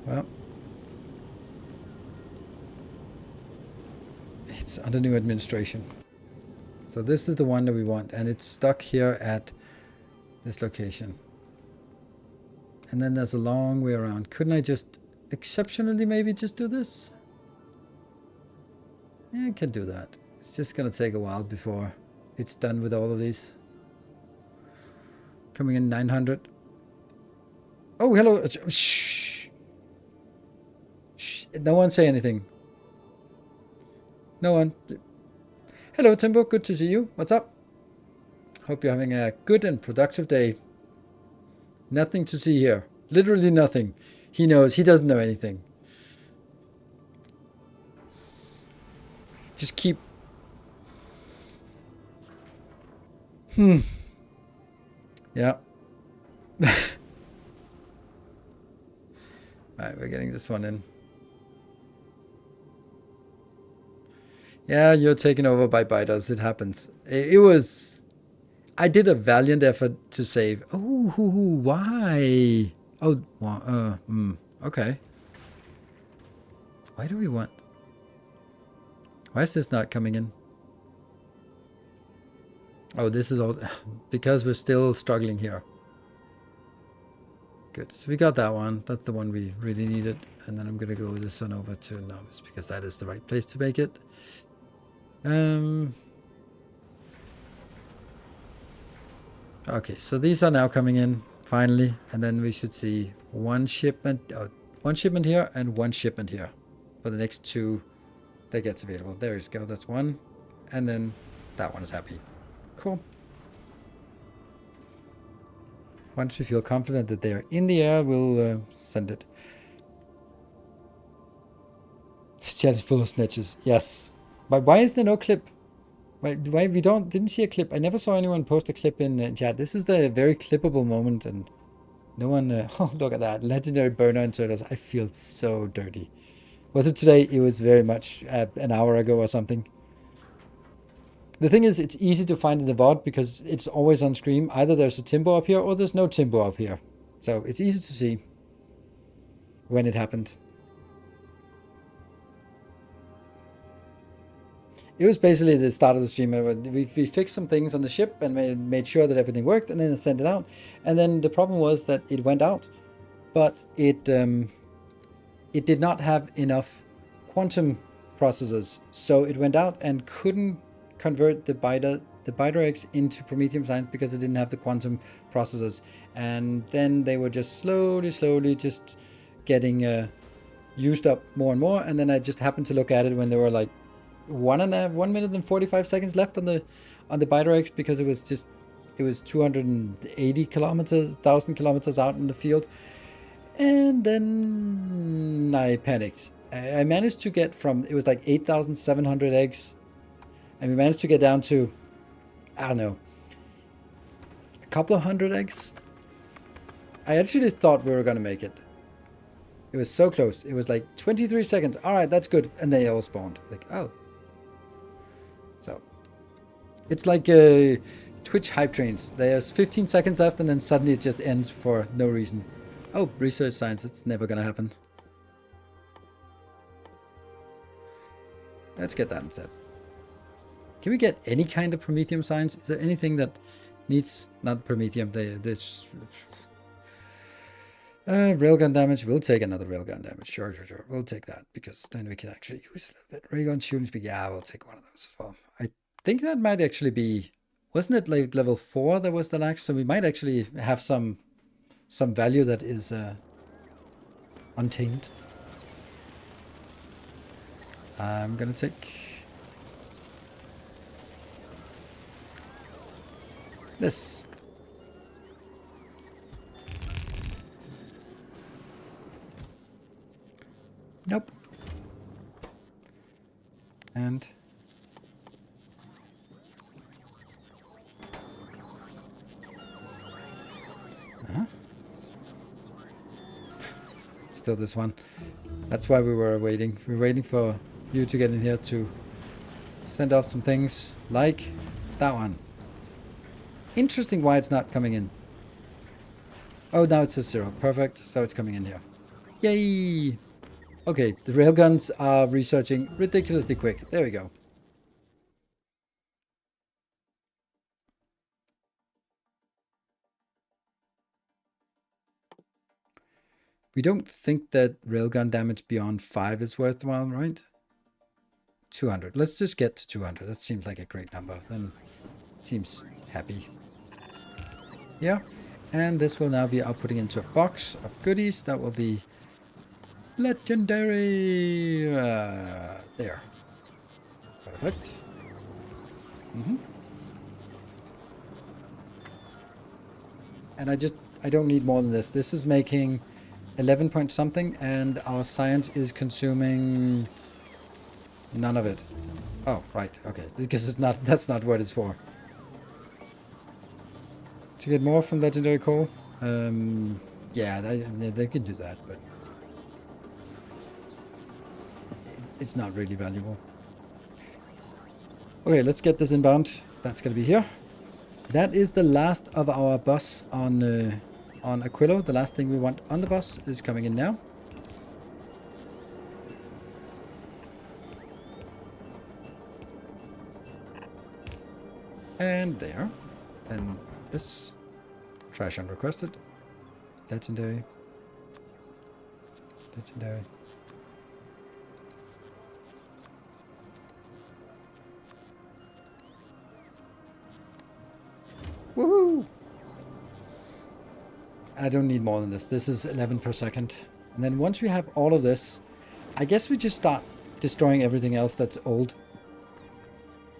Well. It's under new administration. So this is the one that we want. And it's stuck here at this location. And then there's a long way around. Couldn't I just exceptionally maybe just do this? Yeah, I can do that. It's just gonna take a while before it's done with all of these. Coming in 900. Oh, hello. Shh. Shh. No one say anything. No one. Hello, Timbo. Good to see you. What's up? Hope you're having a good and productive day. Nothing to see here. Literally nothing. He knows. He doesn't know anything. Just keep... Yeah. Alright, we're getting this one in. Yeah, you're taken over by biters. It happens. It was... I did a valiant effort to save. Oh, why? Oh, okay. Why do we want... Why is this not coming in? Oh, this is all... Because we're still struggling here. Good. So we got that one. That's the one we really needed. And then I'm going to go with this one over to Nilaus because that is the right place to make it. Okay, so these are now coming in finally, and then we should see one shipment here and one shipment here for the next two that gets available. There you go. That's one, and then that one is happy. Cool. Once we feel confident that they are in the air, we'll send it. This chat is full of snitches. Yes, but why is there no clip? Why we didn't see a clip? I never saw anyone post a clip in chat. This is the very clippable moment, and no one. Oh, look at that legendary burner inserters. I feel so dirty. Was it today? It was very much an hour ago or something. The thing is, it's easy to find in the VOD because it's always on stream. Either there's a Timbo up here or there's no Timbo up here, so it's easy to see when it happened. It was basically the start of the stream. We fixed some things on the ship and made sure that everything worked, and then sent it out. And then the problem was that it went out, but it did not have enough quantum processors, so it went out and couldn't convert the biter eggs into Promethium science because it didn't have the quantum processors. And then they were just slowly just getting used up more and more. And then I just happened to look at it when they were like 1 minute and 45 seconds left on the biter eggs, because it was 280,000 kilometers out in the field. And then I panicked. I managed to get from, it was like 8,700 eggs, and we managed to get down to, I don't know, a couple of hundred eggs. I actually thought we were gonna make it. It was so close. It was like 23 seconds. All right, that's good. And they all spawned. Like, oh. So it's like 20 Twitch hype trains. There's 15 seconds left and then suddenly it just ends for no reason. Oh, research science. It's never gonna happen. Let's get that instead. Can we get any kind of Promethium science? Is there anything that needs... Not Promethium. This... railgun damage. We'll take another railgun damage. Sure. We'll take that because then we can actually use a little bit. Railgun shooting speed. Yeah, we'll take one of those as well. I think that might actually be... Wasn't it like level 4 that was the lax? So we might actually have some value that is untamed. I'm gonna take this. Nope. And still this one. That's why we were waiting. We were waiting for you to get in here to send off some things like that one. Interesting why it's not coming in. Oh, now it says 0. Perfect. So it's coming in here. Yay! Okay, the railguns are researching ridiculously quick. There we go. We don't think that railgun damage beyond 5 is worthwhile, right? 200. Let's just get to 200. That seems like a great number. Then it seems happy. Yeah. And this will now be outputting into a box of goodies. That will be legendary. There. Perfect. And I don't need more than this. This is making 11 point something, and our science is consuming none of it. Oh, right. Okay. Because that's not what it's for. To get more from legendary coal? Yeah, they could do that, but it's not really valuable. Okay, let's get this inbound. That's going to be here. That is the last of our bus on Aquilo. The last thing we want on the bus is coming in now. And there. And this. Trash unrequested. Legendary. Legendary. Woohoo! I don't need more than this. This is 11 per second. And then once we have all of this, I guess we just start destroying everything else that's old.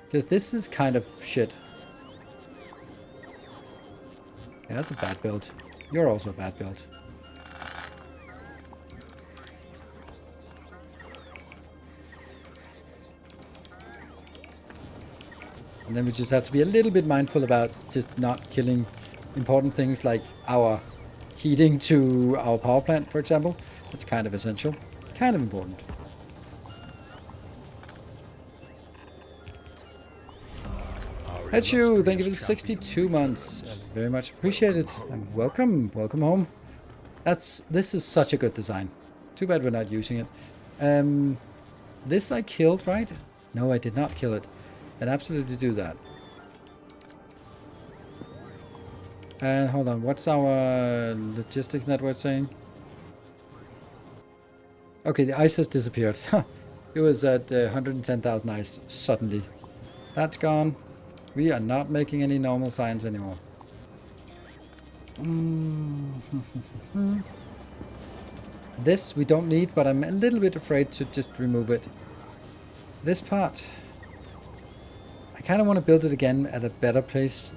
Because this is kind of shit. Yeah, that's a bad build. You're also a bad build. And then we just have to be a little bit mindful about just not killing important things like our heating to our power plant, for example. That's kind of essential. Kind of important. Hechu, thank you for the 62 months. Very much appreciated. And welcome. Welcome home. This is such a good design. Too bad we're not using it. This I killed, right? No, I did not kill it. Then absolutely do that. And hold on, what's our logistics network saying? Okay, the ice has disappeared. It was at 110,000 ice suddenly. That's gone. We are not making any normal science anymore. This we don't need, but I'm a little bit afraid to just remove it. This part, I kind of want to build it again at a better place.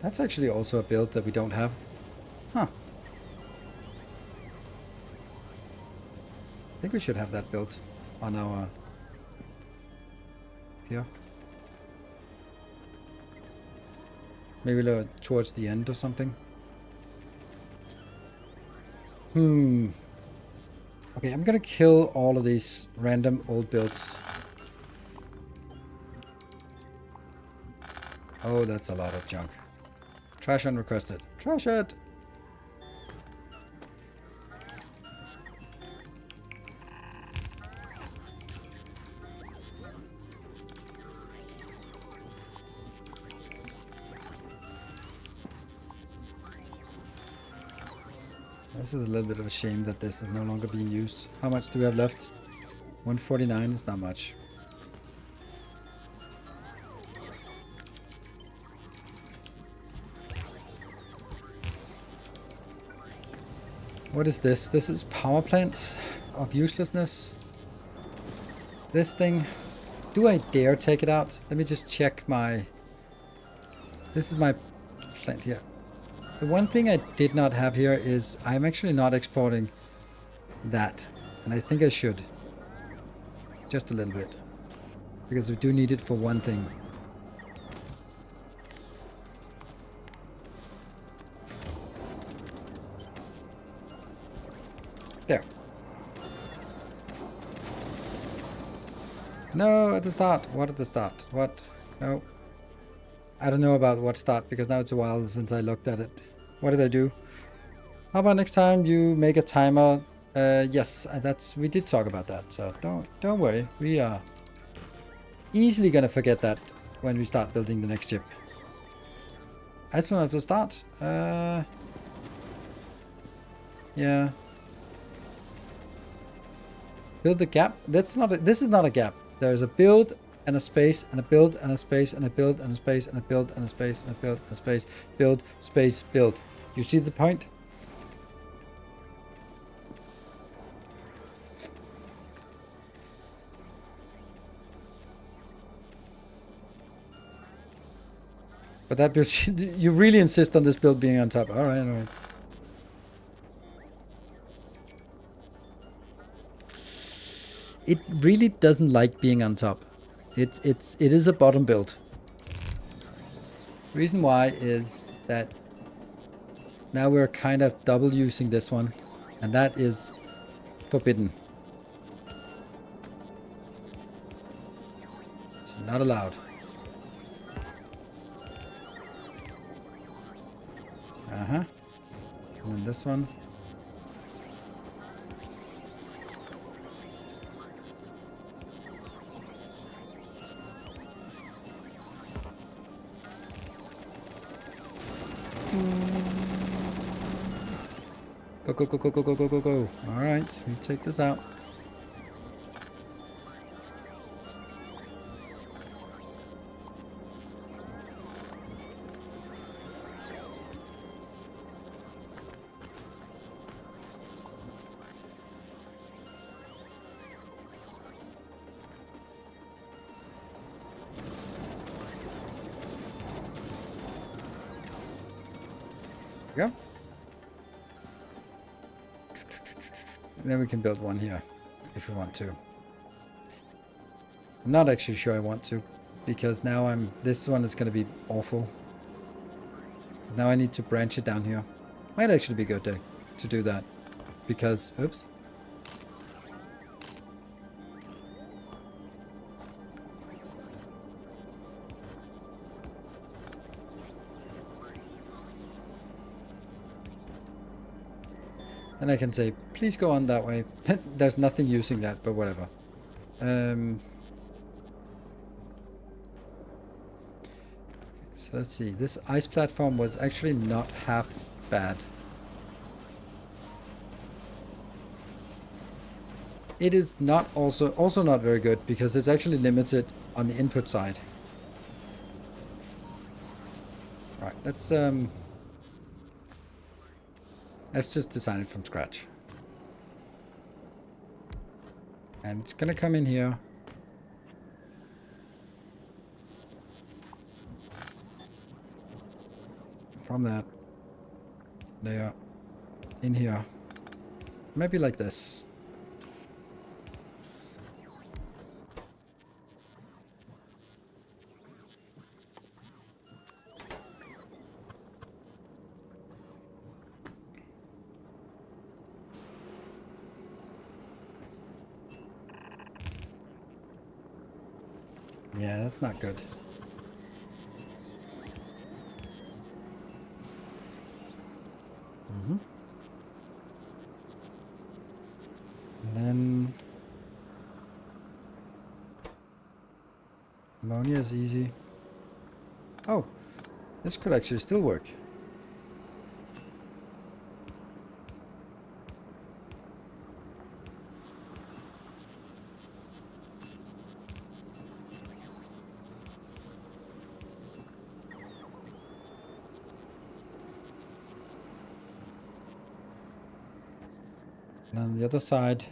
That's actually also a build that we don't have. Huh. I think we should have that built on our... here. Maybe towards the end or something. Okay, I'm gonna kill all of these random old builds. Oh, that's a lot of junk. Trash unrequested. Trash it! This is a little bit of a shame that this is no longer being used. How much do we have left? 149 is not much. What is this? This is power plants of uselessness. This thing. Do I dare take it out? Let me just check my... This is my plant here. The one thing I did not have here is I'm actually not exporting that. And I think I should. Just a little bit. Because we do need it for one thing. There. No, at the start. What at the start? What? No. I don't know about what start because now it's a while since I looked at it. What did I do? How about next time you make a timer? Yes, we did talk about that. So don't worry. We are easily gonna forget that when we start building the next ship. I just want to have to start. Yeah. Build the gap. This is not a gap. There's a build and a space and a build and a space and a build and a space and a build and a space and a build and a space. Build, space, build. You see the point? But that build, you really insist on this build being on top. All right, all right. It really doesn't like being on top. It is a bottom build. Reason why is that now we're kind of double using this one, and that is forbidden. It's not allowed. Uh-huh. And then this one. Go, go, go, go, go, go, go, go, go. Alright, we take this out. There we go. Then we can build one here if we want to. I'm not actually sure I want to, because now this one is going to be awful. Now I need to branch it down here. Might actually be a good day to do that, because, oops. Then I can say, please go on that way. There's nothing using that, but whatever. So let's see. This ice platform was actually not half bad. It is not also not very good because it's actually limited on the input side. All right, let's just design it from scratch. And it's gonna come in here. From that. There. In here. Maybe like this. Yeah, that's not good. Mm-hmm. And then ammonia is easy. Oh, this could actually still work. And on the other side,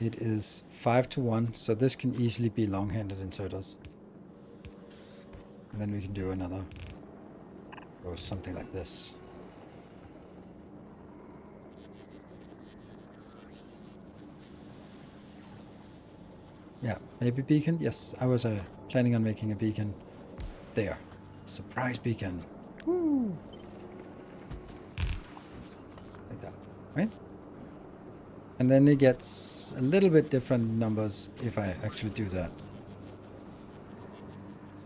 it is 5 to 1, so this can easily be long-handed inserters. And then we can do another, or something like this. Yeah, maybe beacon? Yes, I was planning on making a beacon there. Surprise beacon. Woo! Like that, right? And then it gets a little bit different numbers if I actually do that.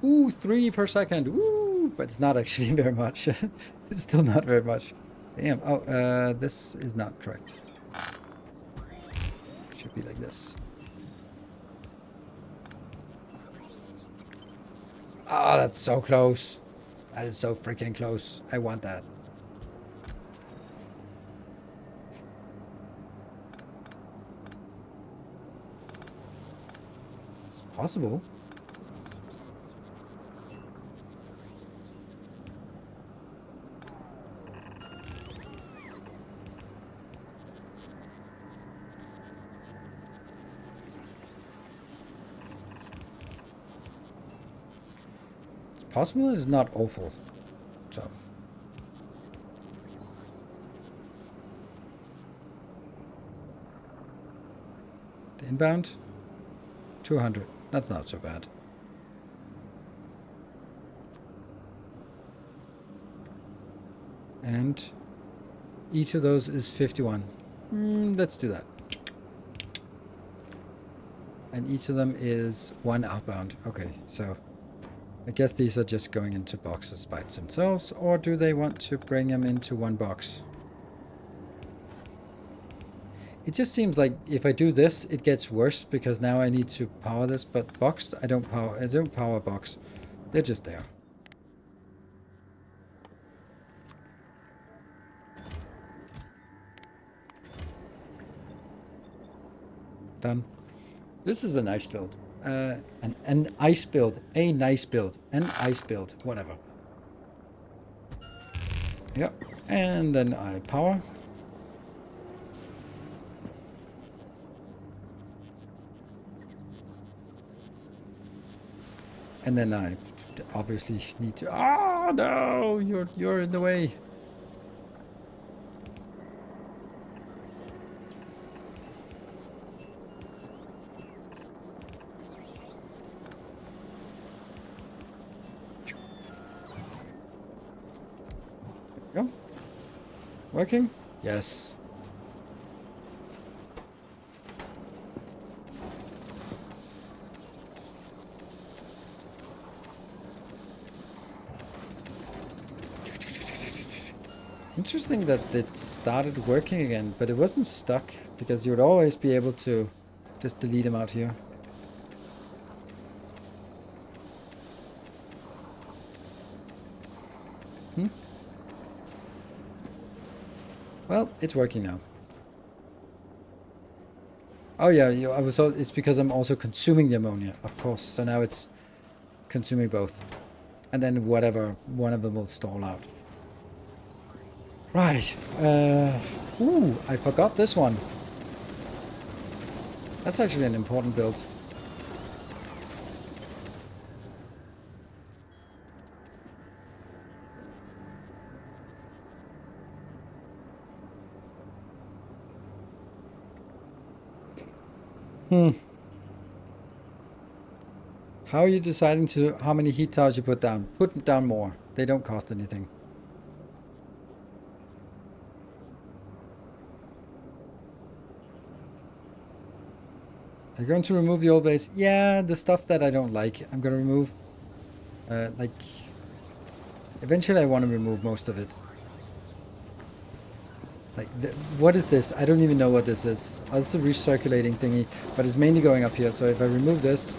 Ooh, 3 per second. Ooh, but it's not actually very much. It's still not very much. Damn. Oh, this is not correct. Should be like this. Ah, that's so close. That is so freaking close. I want that. It's possible. It's possible. It's not awful. So. The inbound. 200. That's not so bad. And each of those is 51. Let's do that. And each of them is 1 outbound. Okay, so I guess these are just going into boxes by themselves, or do they want to bring them into one box? It just seems like if I do this, it gets worse because now I need to power this, but boxed, I don't power box. They're just there. Done. This is a nice build. An ice build. A nice build. An ice build. Whatever. Yep. And then I power. And then I obviously need to... Oh, no! You're in the way. Go. Working? Yes. Interesting that it started working again, but it wasn't stuck because you would always be able to just delete them out here. Well, it's working now. Oh yeah, it's because I'm also consuming the ammonia, of course. So now it's consuming both. And then whatever, one of them will stall out. Right. Ooh, I forgot this one. That's actually an important build. How are you deciding how many heat towers you put down? Put down more. They don't cost anything. I'm going to remove the old base. Yeah, the stuff that I don't like, I'm going to remove. Like, eventually I want to remove most of it. Like, what is this? I don't even know what this is. Oh, it's a recirculating thingy, but it's mainly going up here. So if I remove this,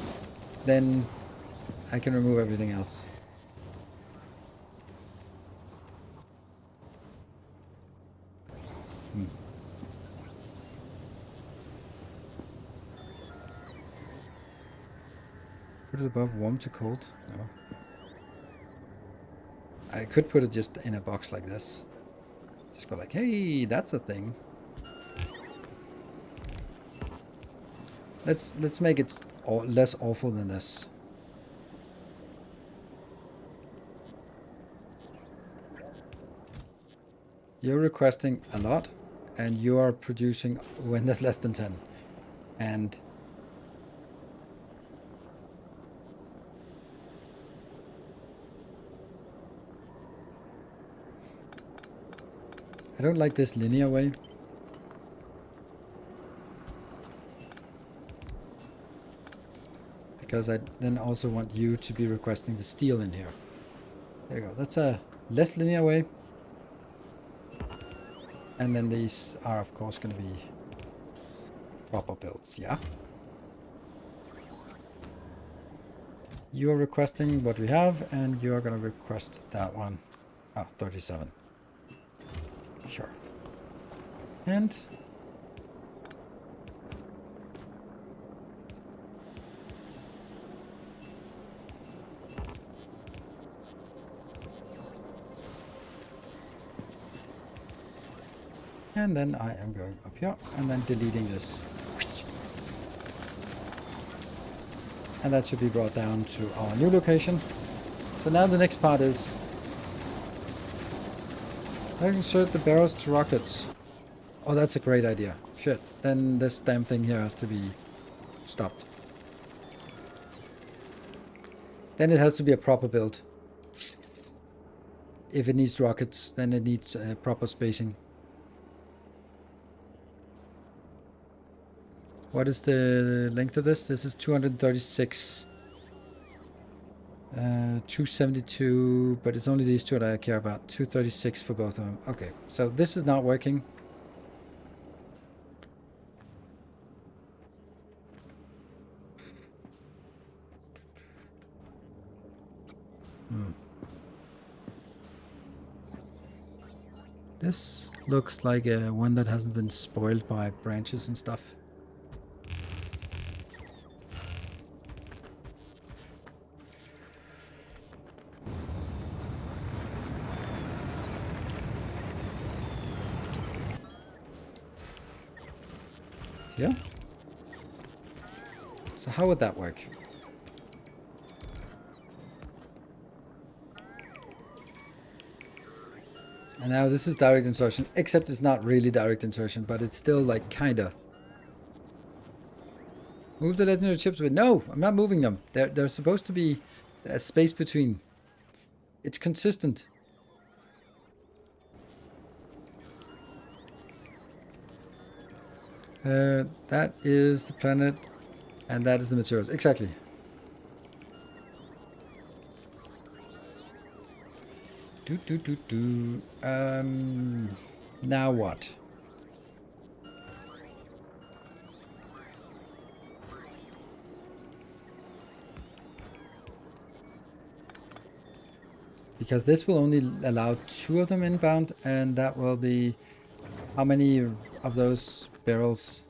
then I can remove everything else. Put it above warm to cold? No. I could put it just in a box like this. Just go like, hey, that's a thing. Let's make it less awful than this. You're requesting a lot, and you are producing when there's less than 10. And I don't like this linear way. Because I then also want you to be requesting the steel in here. There you go. That's a less linear way. And then these are, of course, going to be proper builds. Yeah. You are requesting what we have, and you are going to request that one. Oh, 37. Sure. And then I am going up here and then deleting this. And that should be brought down to our new location. So now the next part is I insert the barrels to rockets. Oh, that's a great idea. Shit. Then this damn thing here has to be stopped. Then it has to be a proper build. If it needs rockets, then it needs proper spacing. What is the length of this? This is 236. 272, but it's only these two that I care about. 236 for both of them. Okay, so this is not working. This looks like one that hasn't been spoiled by branches and stuff. Yeah. So how would that work? And now this is direct insertion, except it's not really direct insertion, but it's still like kinda. Move the legendary chips, but no, I'm not moving them. They're supposed to be a space between. It's consistent. That is the planet, and that is the materials. Exactly. Now what? Because this will only allow 2 of them inbound, and that will be how many of those barrels?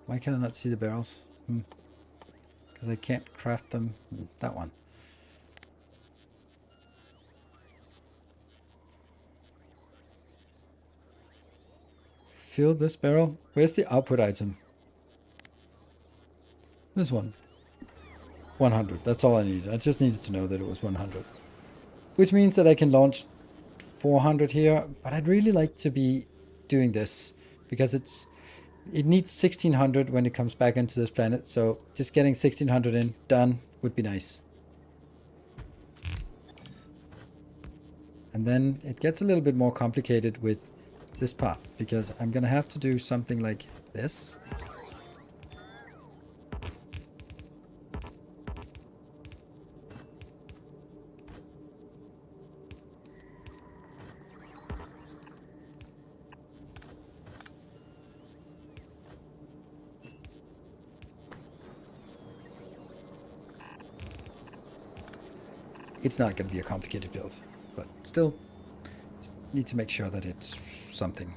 Why can I not see the barrels? Because I can't craft them. That one. Fill this barrel. Where's the output item? This one. 100. That's all I needed. I just needed to know that it was 100. Which means that I can launch 400 here. But I'd really like to be doing this. Because it needs 1600 when it comes back into this planet. So just getting 1600 in, done, would be nice. And then it gets a little bit more complicated with this part, because I'm gonna have to do something like this. It's not going to be a complicated build, but still, just need to make sure that it's something.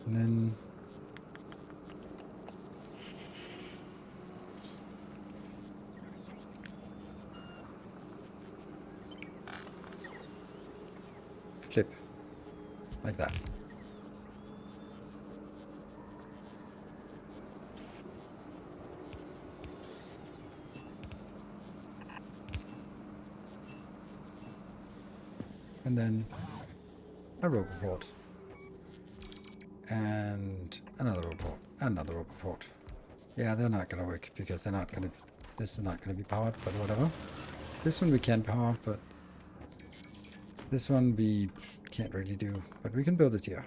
And then flip like that. And then a rope port. And another report, another report. Yeah, they're not gonna work because they're not gonna. This is not gonna be powered, but whatever. This one we can power, but this one we can't really do. But we can build it here.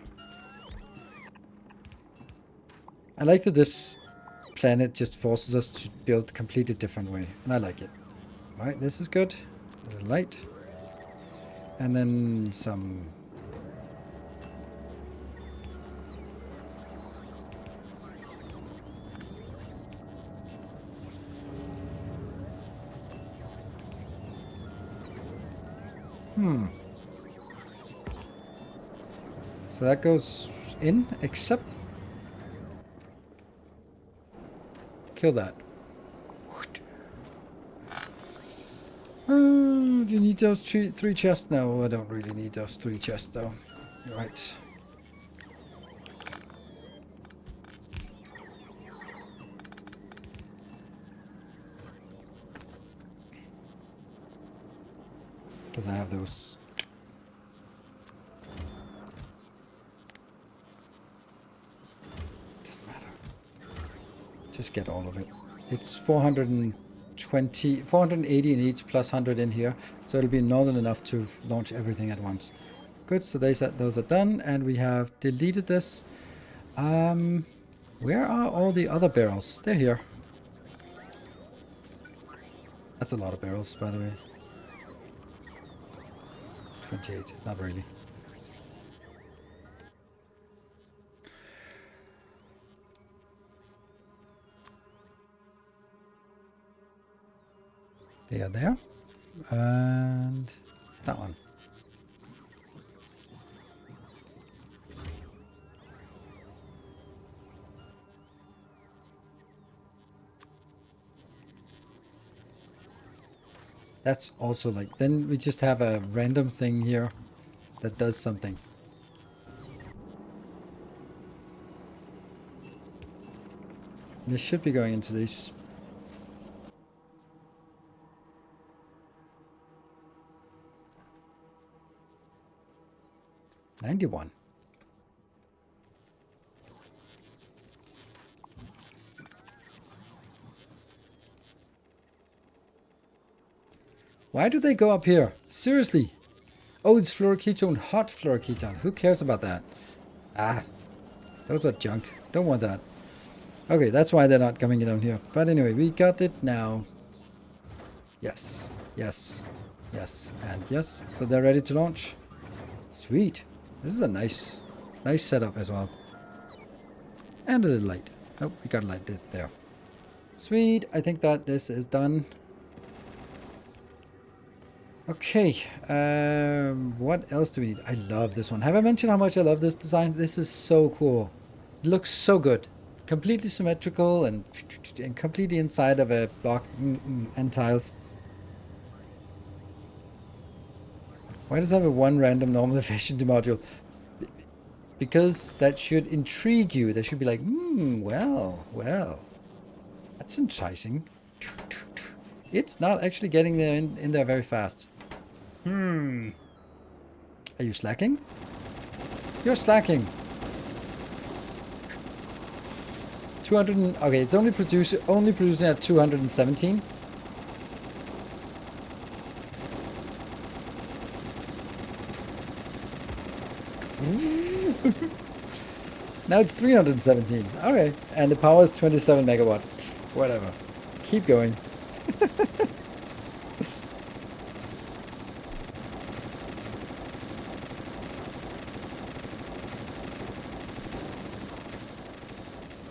I like that this planet just forces us to build a completely different way, and I like it. All right, this is good. A little light, and then some. So that goes in, except... Kill that. Do you need those three chests? No, I don't really need those 3 chests, though. You're right. Because I have those. Doesn't matter. Just get all of it. It's 480 in each, plus 100 in here. So it'll be more than enough to launch everything at once. Good, so those are done, and we have deleted this. Where are all the other barrels? They're here. That's a lot of barrels, by the way. 28, not really. They are there. And that one. That's also like, then we just have a random thing here that does something. This should be going into these. $91. Why do they go up here? Seriously. Oh, it's fluoroketone, hot fluoroketone. Who cares about that? Ah, those are junk. Don't want that. Okay, that's why they're not coming down here. But anyway, we got it now. Yes, yes, yes, and yes. So they're ready to launch. Sweet. This is a nice setup as well. And a little light. Oh, we got a light there. Sweet. I think that this is done. Okay. What else do we need? I love this one. Have I mentioned how much I love this design? This is so cool. It looks so good. Completely symmetrical and completely inside of a block and tiles. Why does it have a one random normal efficiency module? Because that should intrigue you. They should be like, well, that's enticing. It's not actually getting there in there very fast. Are you slacking? You're slacking. 200. Okay, it's only producing at 217. Now it's 317. Okay, and the power is 27 megawatt. Whatever. Keep going.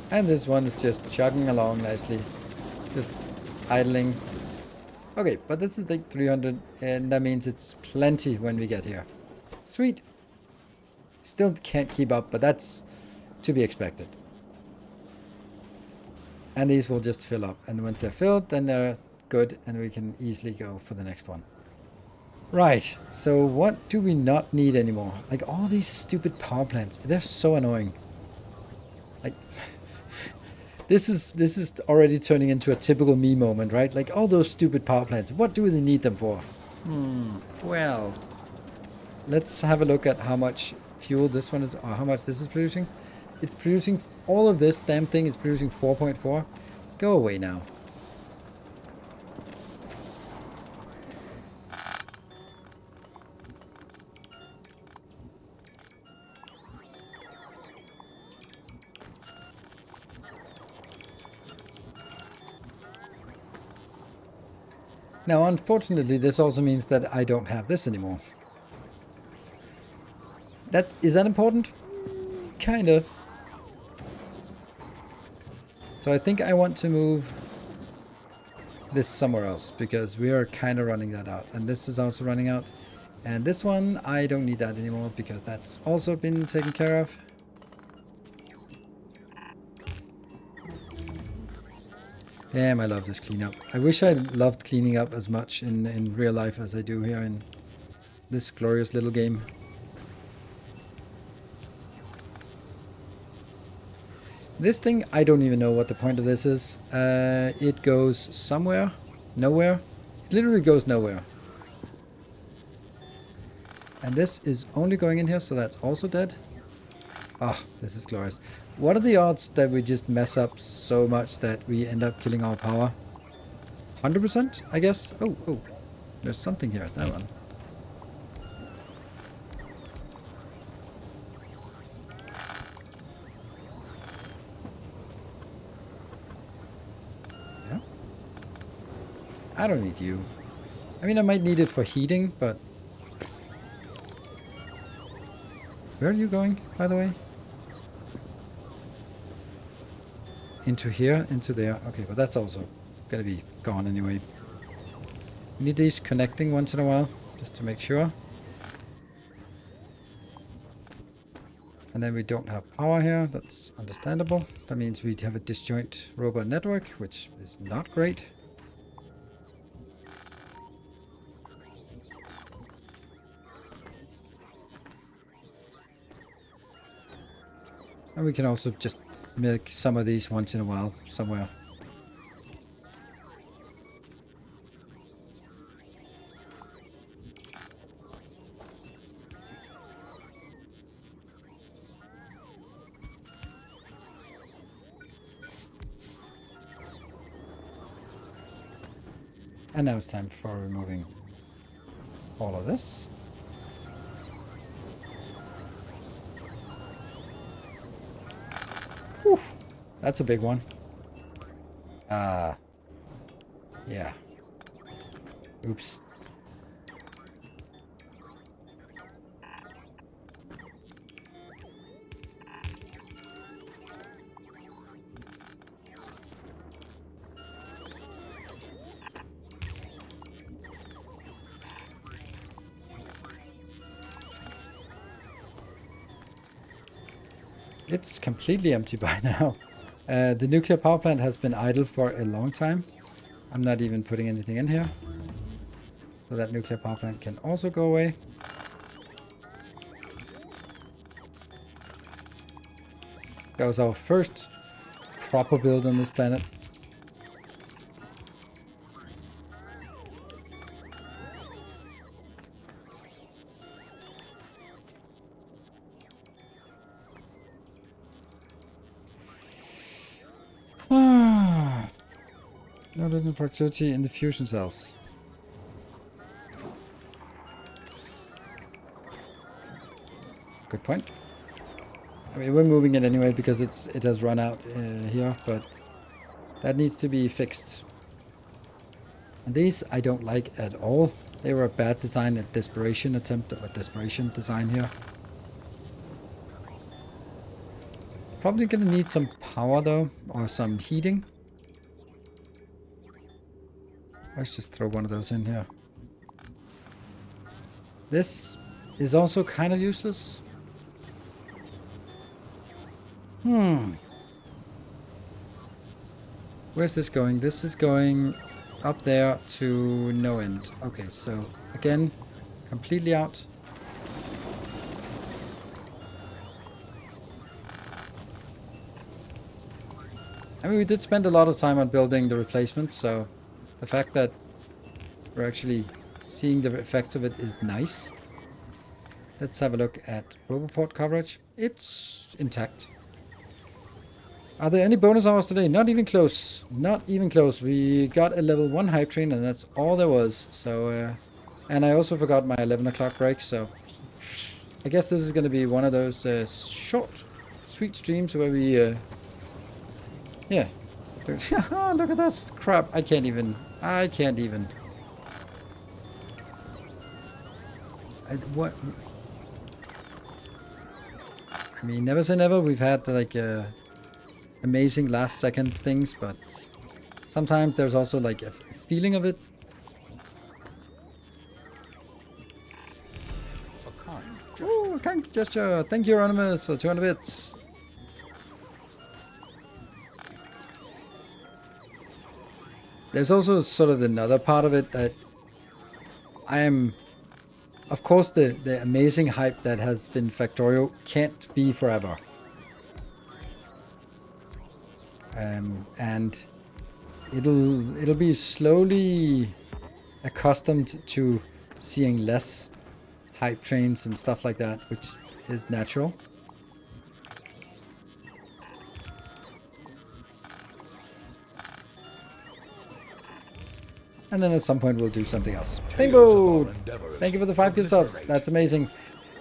And this one is just chugging along nicely. Just idling. Okay, but this is like 300, and that means it's plenty when we get here. Sweet. Still can't keep up, but that's to be expected. And these will just fill up. And once they're filled, then they're good, and we can easily go for the next one. Right, so what do we not need anymore? Like all these stupid power plants, they're so annoying. Like, this is already turning into a typical me moment, right? Like all those stupid power plants, what do they need them for? Well, let's have a look at how much fuel this one is, or how much this is producing. It's producing, all of this damn thing is producing 4.4. Go away now. Now, unfortunately, this also means that I don't have this anymore. Is that important? Kind of. So I think I want to move this somewhere else, because we are kind of running that out. And this is also running out. And this one, I don't need that anymore, because that's also been taken care of. Damn, I love this cleanup. I wish I loved cleaning up as much in real life as I do here in this glorious little game. This thing, I don't even know what the point of this is. It goes somewhere, nowhere. It literally goes nowhere. And this is only going in here, so that's also dead. Ah, this is glorious. What are the odds that we just mess up so much that we end up killing our power? 100%, I guess? Oh, there's something here, that one. Yeah. I don't need you. I mean, I might need it for heating, but... Where are you going, by the way? Into here, into there. Okay, but that's also gonna be gone anyway. We need these connecting once in a while, just to make sure. And then we don't have power here. That's understandable. That means we have a disjoint robot network, which is not great. And we can also just make some of these once in a while somewhere. And now it's time for removing all of this. Whew, that's a big one. Yeah. Oops. It's completely empty by now. The nuclear power plant has been idle for a long time. I'm not even putting anything in here. So that nuclear power plant can also go away. That was our first proper build on this planet. No little productivity in the fusion cells. Good point. I mean, we're moving it anyway because it has run out here, but that needs to be fixed. And these I don't like at all. They were a bad design, a desperation attempt, or a desperation design here. Probably gonna need some power though, or some heating. Let's just throw one of those in here. This is also kind of useless. Where's this going? This is going up there to no end. Okay, so again, completely out. I mean, we did spend a lot of time on building the replacements, so the fact that we're actually seeing the effects of it is nice. Let's have a look at Roboport coverage. It's intact. Are there any bonus hours today? Not even close. Not even close. We got a level 1 hype train and that's all there was. So, and I also forgot my 11 o'clock break, so I guess this is going to be one of those short, sweet streams where we, yeah. Look at this crap. I can't even. What? I mean, never say never. We've had like amazing last second things, but sometimes there's also like a feeling of it. Oh, a kind gesture. Thank you, Anonymous, for 200 bits. There's also sort of another part of it that I am, of course, the amazing hype that has been Factorio can't be forever. And it'll be slowly accustomed to seeing less hype trains and stuff like that, which is natural. And then at some point we'll do something else. Rainbow! Thank you for the 5 gift subs. That's amazing.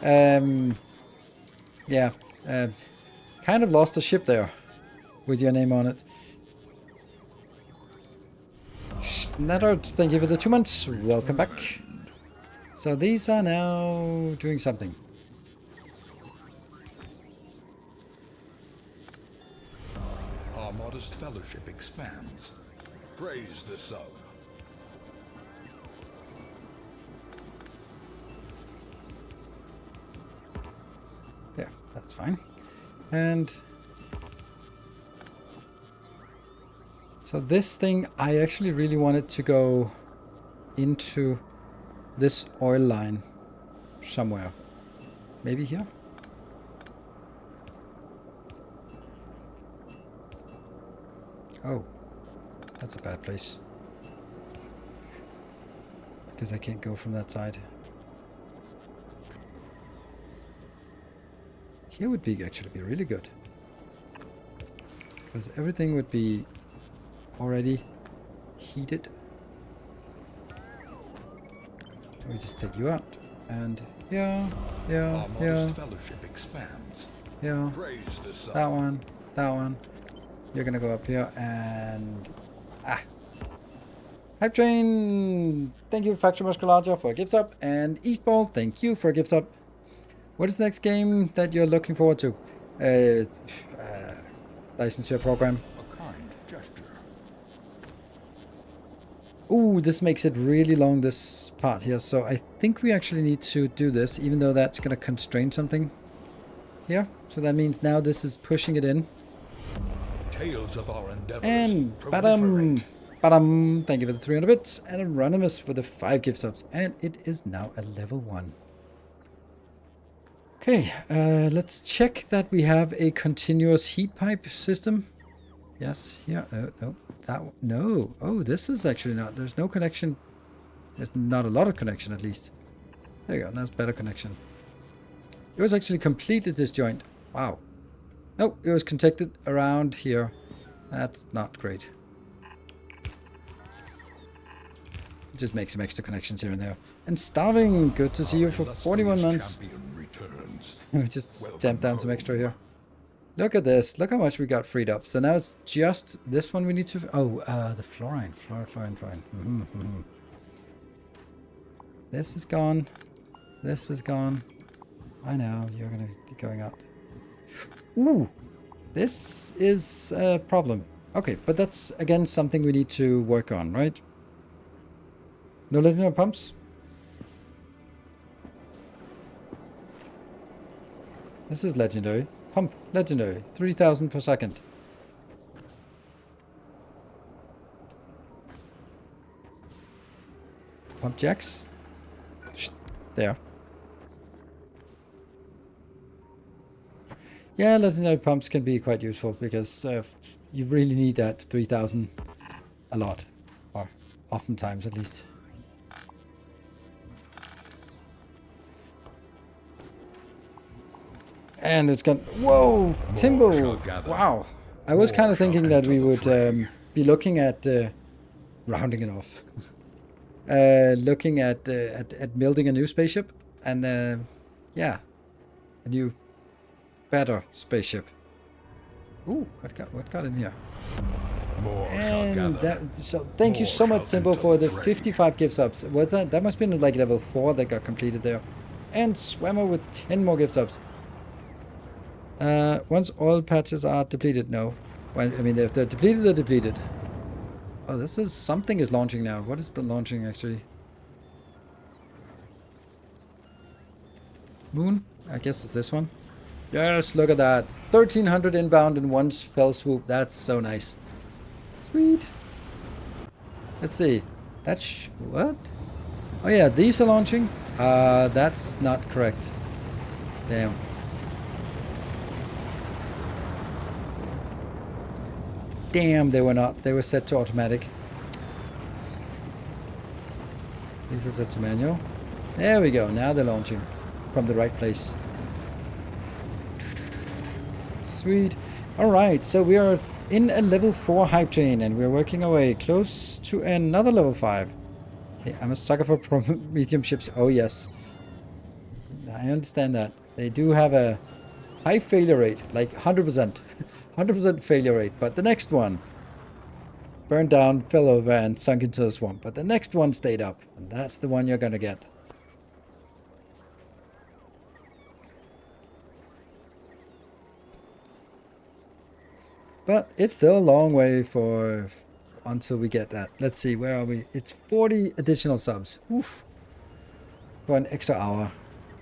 Yeah. Kind of lost a ship there with your name on it. Netard, thank you for the 2 months. Welcome back. So these are now doing something. Our modest fellowship expands. Praise the sub. Yeah, that's fine. And so this thing, I actually really wanted to go into this oil line somewhere. Maybe here? Oh, that's a bad place. Because I can't go from that side. Here would be actually be really good. Because everything would be already heated. We just take you out. And yeah. Fellowship expands. Yeah. Praise the sub. That one. You're gonna go up here and Hype Train, thank you Factorio Musculature for a gift sub, and Eastball, thank you for a gift sub. What is the next game that you're looking forward to? Licensure program. A kind gesture. Ooh, this makes it really long, this part here. So I think we actually need to do this, even though that's going to constrain something here. So that means now this is pushing it in. Tales of our endeavors. And badam, thank you for the 300 bits. And Anonymous for the 5 gift subs. And it is now a level 1. Okay, let's check that we have a continuous heat pipe system. Yes, here. No, no. Oh, this is actually not. There's no connection. There's not a lot of connection, at least. There you go. That's better connection. It was actually completely disjoint. Wow. Nope, it was connected around here. That's not great. Just make some extra connections here and there. And Starving, good to see you for 41 months. We just jump down some extra here. Look at this. Look how much we got freed up. So now it's just this one we need to... Oh, the fluorine. Fluorine. This is gone. This is gone. I know, you're going to be going out. Ooh, this is a problem. Okay, but that's, again, something we need to work on, right? No legendary pumps? This is legendary. Pump, legendary. 3,000 per second. Pump jacks. There. Yeah, legendary pumps can be quite useful because you really need that 3,000 a lot. Or oftentimes at least. And it's gone. Whoa! Timbo! Wow! I was kind of thinking that we would be looking at rounding it off. Looking at building a new spaceship. And yeah. A new, better spaceship. Ooh, what got in here? And that, so thank you so much, Simbo, for the 55 gift subs. What's that? That must have been like level 4 that got completed there. And Swammer with 10 more gift subs. Once oil patches are depleted, no. Well, I mean, if they're depleted, they're depleted. Oh, this is... something is launching now. What is the launching, actually? Moon? I guess it's this one. Yes, look at that. 1,300 inbound in one fell swoop. That's so nice. Sweet. Let's see. That's... what? Oh yeah, these are launching. That's not correct. Damn. Damn, they were not. They were set to automatic. These are set to manual. There we go. Now they're launching from the right place. Sweet. Alright, so we are in a level 4 hype train and we're working our way close to another level 5. Okay, I'm a sucker for Promethium ships. Oh yes. I understand that. They do have a high failure rate, like 100%. 100% failure rate, but the next one burned down, fell over, and sunk into the swamp. But the next one stayed up, and that's the one you're gonna get. But it's still a long way until we get that. Let's see, where are we? It's 40 additional subs. Oof. For an extra hour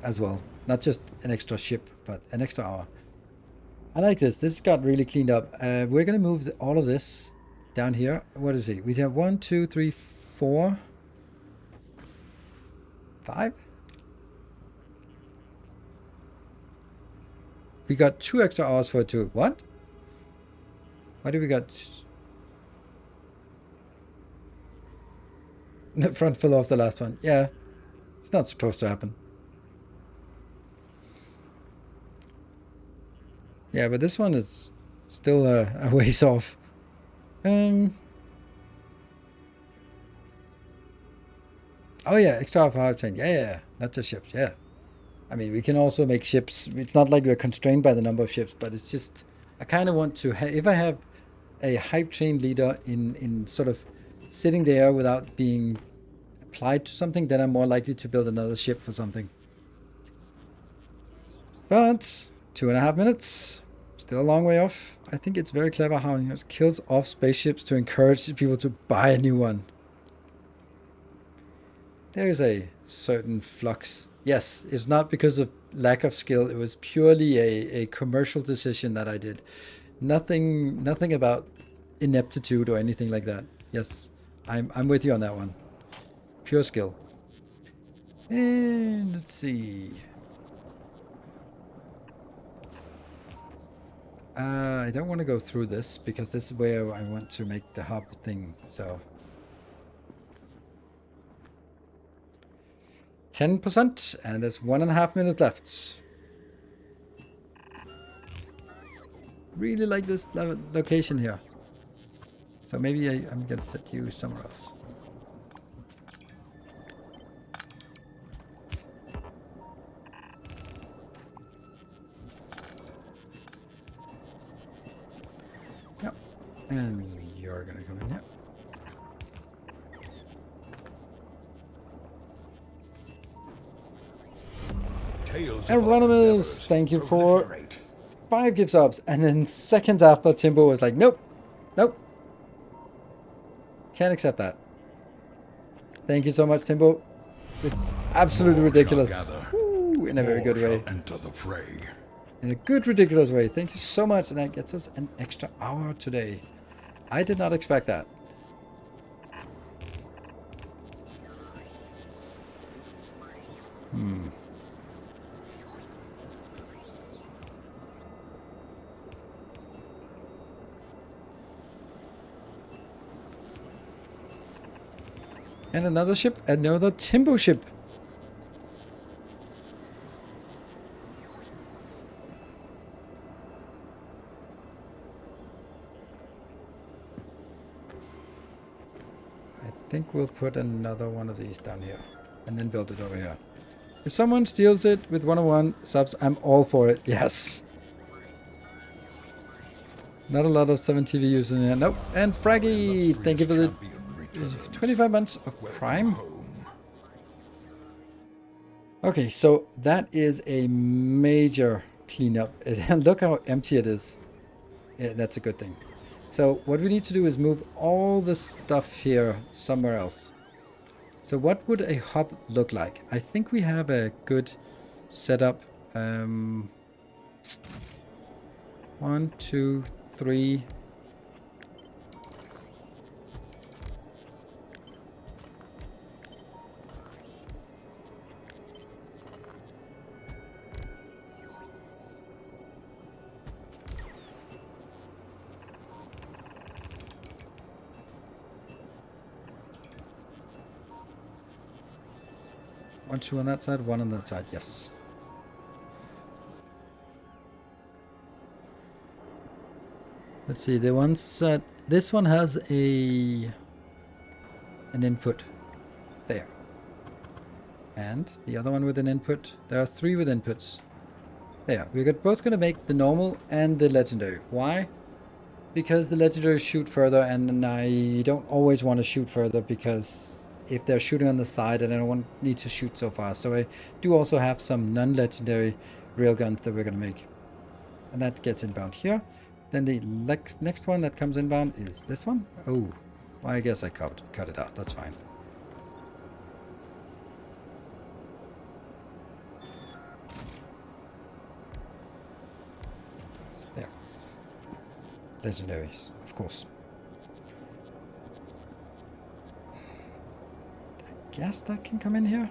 as well. Not just an extra ship, but an extra hour. I like this. This got really cleaned up. We're going to move all of this down here. What is it? We have 1, 2, 3, 4, 5. We got 2 extra hours for it too. What? Why do we got... The front fell off the last one. Yeah. It's not supposed to happen. Yeah, but this one is still a ways off. Oh yeah, extra for hype train. Yeah, not just ships. Yeah, I mean we can also make ships. It's not like we're constrained by the number of ships, but it's just I kind of want to. If I have a hype train leader in sort of sitting there without being applied to something, then I'm more likely to build another ship for something. But 2.5 minutes. Still a long way off. I think it's very clever how it kills off spaceships to encourage people to buy a new one. There is a certain flux. Yes, it's not because of lack of skill. It was purely a commercial decision that I did. Nothing about ineptitude or anything like that. Yes, I'm with you on that one. Pure skill. And let's see. I don't want to go through this because this is where I want to make the hub thing. So 10%, and there's 1.5 minutes left. Really like this location here. So maybe I'm gonna set you somewhere else. Yep. And you're gonna come in here. Anonymous, thank you for 5 gift subs. And then seconds after, Timbo was like, nope, nope. Can't accept that. Thank you so much, Timbo. It's absolutely ridiculous. Ooh, in a very good way. Enter the fray. In a good, ridiculous way. Thank you so much. And that gets us an extra hour today. I did not expect that. And another ship, another Timbo ship. I think we'll put another one of these down here and then build it over here. If someone steals it with 101 subs, I'm all for it. Yes. Not a lot of 7TV users in here. Nope. And Fraggy, thank you for the 25 months of Prime. Okay, so that is a major cleanup. Look how empty it is. Yeah, that's a good thing. So what we need to do is move all the stuff here somewhere else. So what would a hub look like? I think we have a good setup. 1, 2, 3. One, 2 on that side, 1 on that side, yes. Let's see, the ones that this one has an input there. And the other one with an input. There are 3 with inputs. There, we're both going to make the normal and the legendary. Why? Because the legendary shoot further, and I don't always want to shoot further because if they're shooting on the side, and I don't need to shoot so fast. So I do also have some non-legendary railguns that we're going to make. And that gets inbound here. Then the next one that comes inbound is this one. Oh, well, I guess I cut it out. That's fine. There. Legendaries, of course. I guess that can come in here.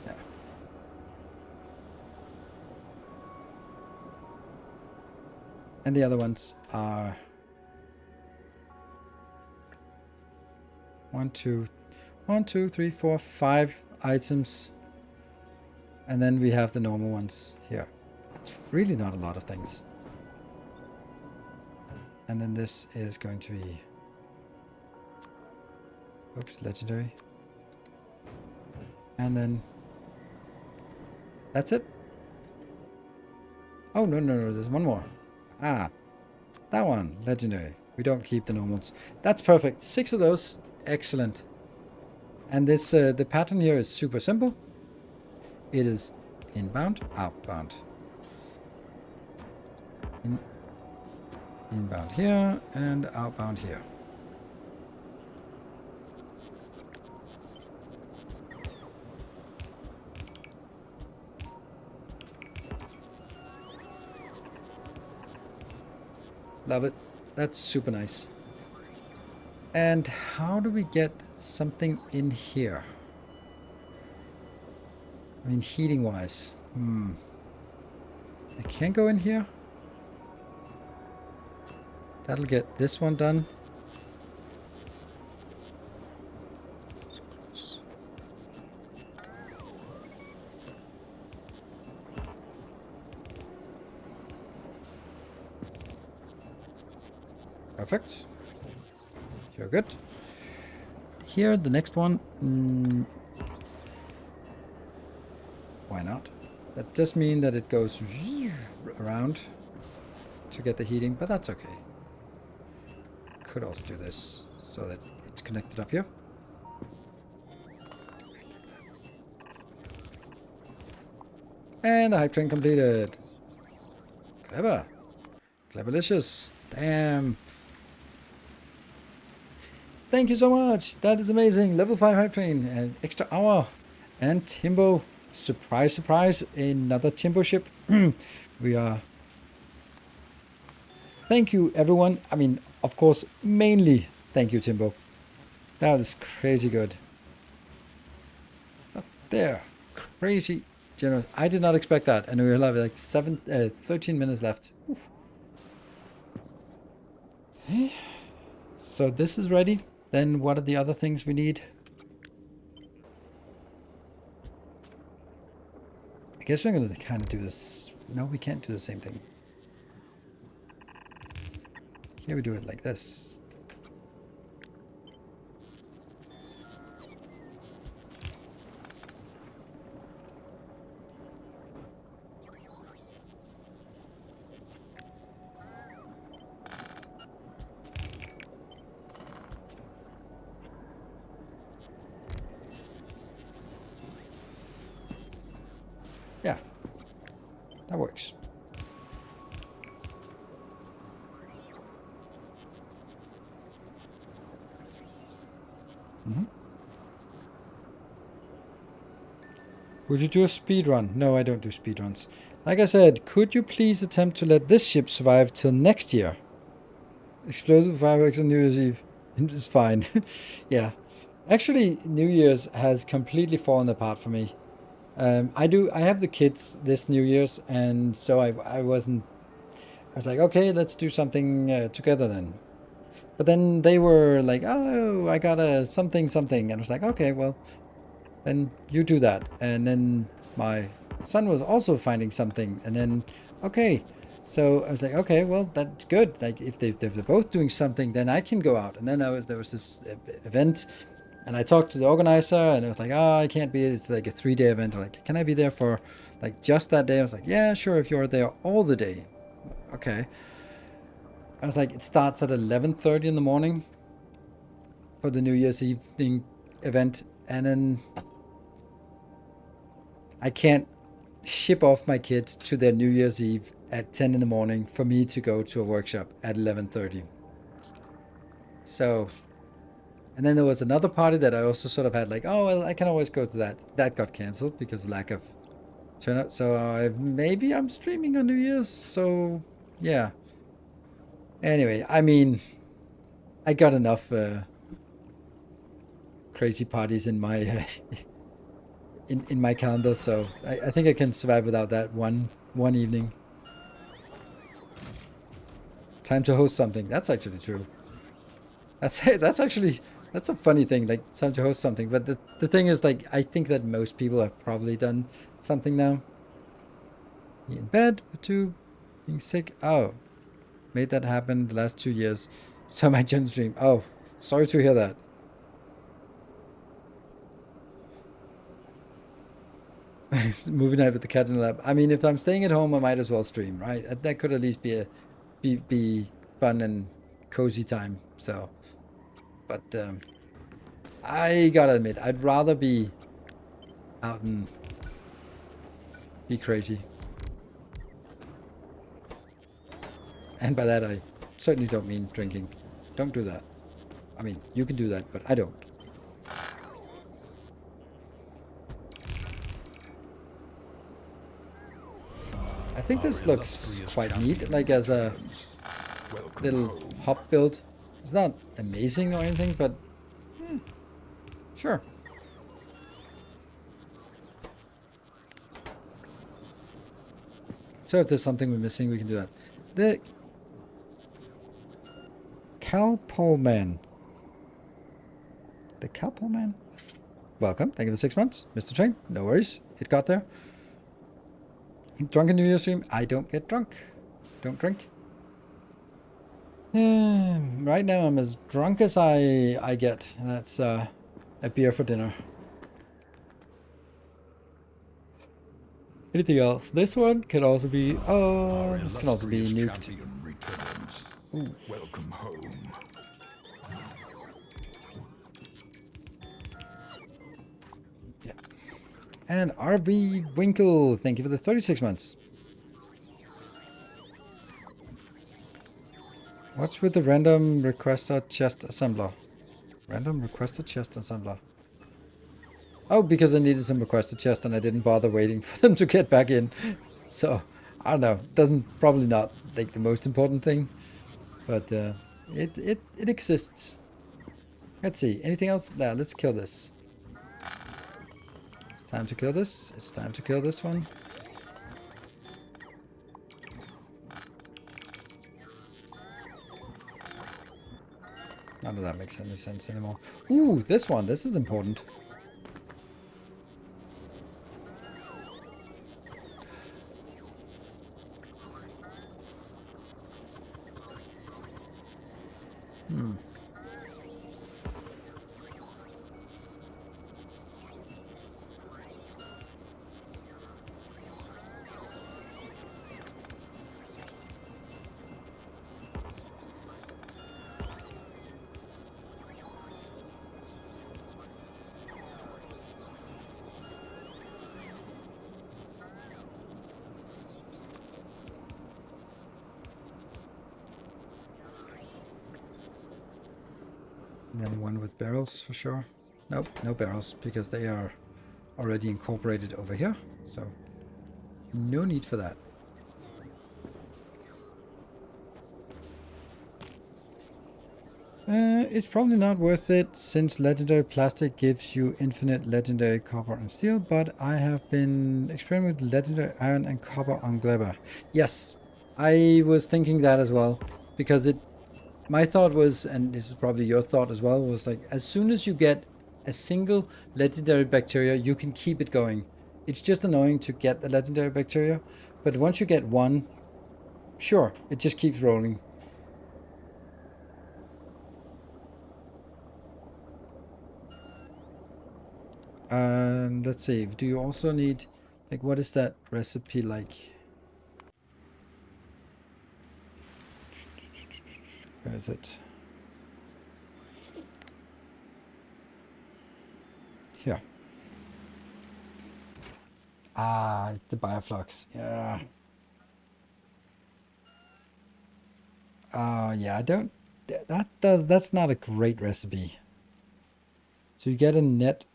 Yeah. And the other ones are 1, 2, 3, 4, 5 items. And then we have the normal ones here. It's really not a lot of things. And then this is going to be, oops, legendary. And then that's it. Oh, no, there's one more. Ah, that one, legendary. We don't keep the normals. That's perfect. 6 of those. Excellent. And this, the pattern here is super simple. It is inbound, outbound. Inbound here and outbound here. Love it. That's super nice. And how do we get something in here? I mean, heating wise. I can't go in here. That'll get this one done. Perfect. You're good. Here, the next one. Why not? That does mean that it goes around to get the heating, but that's okay. Could also do this so that it's connected up here. And the hype train completed. Clever. Cleverlicious. Damn. Thank you so much. That is amazing. Level 5 hype train. An extra hour. And Timbo. Surprise, surprise. Another Timbo ship. We are... Thank you, everyone. I mean, of course, mainly thank you, Timbo. That is crazy good. So there. Crazy generous. I did not expect that. And we have like 13 minutes left. Oof. Okay. So this is ready. Then what are the other things we need? I guess we're going to kind of do this. No, we can't do the same thing. Here we do it like this. Yeah, that works. Would you do a speed run? No, I don't do speed runs. Like I said, could you please attempt to let this ship survive till next year? Explosive fireworks on New Year's Eve. It's fine. Yeah. Actually, New Year's has completely fallen apart for me. I have the kids this New Year's, and so I was like, okay, let's do something together then. But then they were like, oh, I got a something. And I was like, okay, well, then you do that. And then my son was also finding something. And then, okay. So I was like, okay, well, that's good. Like, if they're both doing something, then I can go out. And then there was this event. And I talked to the organizer, and I was like, oh, I can't be. It's like a 3-day event. Like, can I be there for like just that day? I was like, yeah, sure, if you're there all the day. Okay. I was like, it starts at 11:30 in the morning for the New Year's evening event. And then I can't ship off my kids to their New Year's Eve at 10 in the morning for me to go to a workshop at 11:30. So... And then there was another party that I also sort of had like, oh, well, I can always go to that. That got cancelled because of lack of turnout. So maybe I'm streaming on New Year's. So, yeah. Anyway, I mean, I got enough crazy parties in my in my calendar. So I think I can survive without that one evening. Time to host something. That's actually true. That's a funny thing, like time to host something. But the thing is, like, I think that most people have probably done something now. Be in bed, but two, being sick. Oh, made that happen the last 2 years. So my gen stream. Oh, sorry to hear that. Movie night with the cat in the lab. I mean, if I'm staying at home, I might as well stream, right? That could at least be fun and cozy time. So. But I gotta admit, I'd rather be out and be crazy. And by that, I certainly don't mean drinking. Don't do that. I mean, you can do that, but I don't. I think this looks quite neat, like as a little hop build. It's not amazing or anything, but sure. So if there's something we're missing, we can do that. The Calpol Man. The Calpol Man? Welcome. Thank you for 6 months. Mr. Train, no worries. It got there. Drunken New Year stream. I don't get drunk. Don't drink. Right now I'm as drunk as I get. That's a beer for dinner. Anything else? This one can also be... Oh, this can also be nuked. Ooh. Welcome home. Yeah. And RV Winkle, thank you for the 36 months. What's with the random requester chest assembler? Random requester chest assembler. Oh, because I needed some requested chest and I didn't bother waiting for them to get back in. So, I don't know. Doesn't probably not like the most important thing. But it exists. Let's see. Anything else? Yeah, let's kill this. It's time to kill this. It's time to kill this one. None of that makes any sense anymore. Ooh, this one. This is important. And then one with barrels for sure. Nope, no barrels because they are already incorporated over here. So no need for that. It's probably not worth it since legendary plastic gives you infinite legendary copper and steel, but I have been experimenting with legendary iron and copper on Gleba. Yes, I was thinking that as well because my thought was, and this is probably your thought as well, was like as soon as you get a single legendary bacteria, you can keep it going. It's just annoying to get the legendary bacteria, but once you get one, sure, it just keeps rolling. And let's see, do you also need, like, what is that recipe like? Where is it? Here. Ah, it's the bioflux. Yeah. Yeah, I don't, that's not a great recipe. So you get a net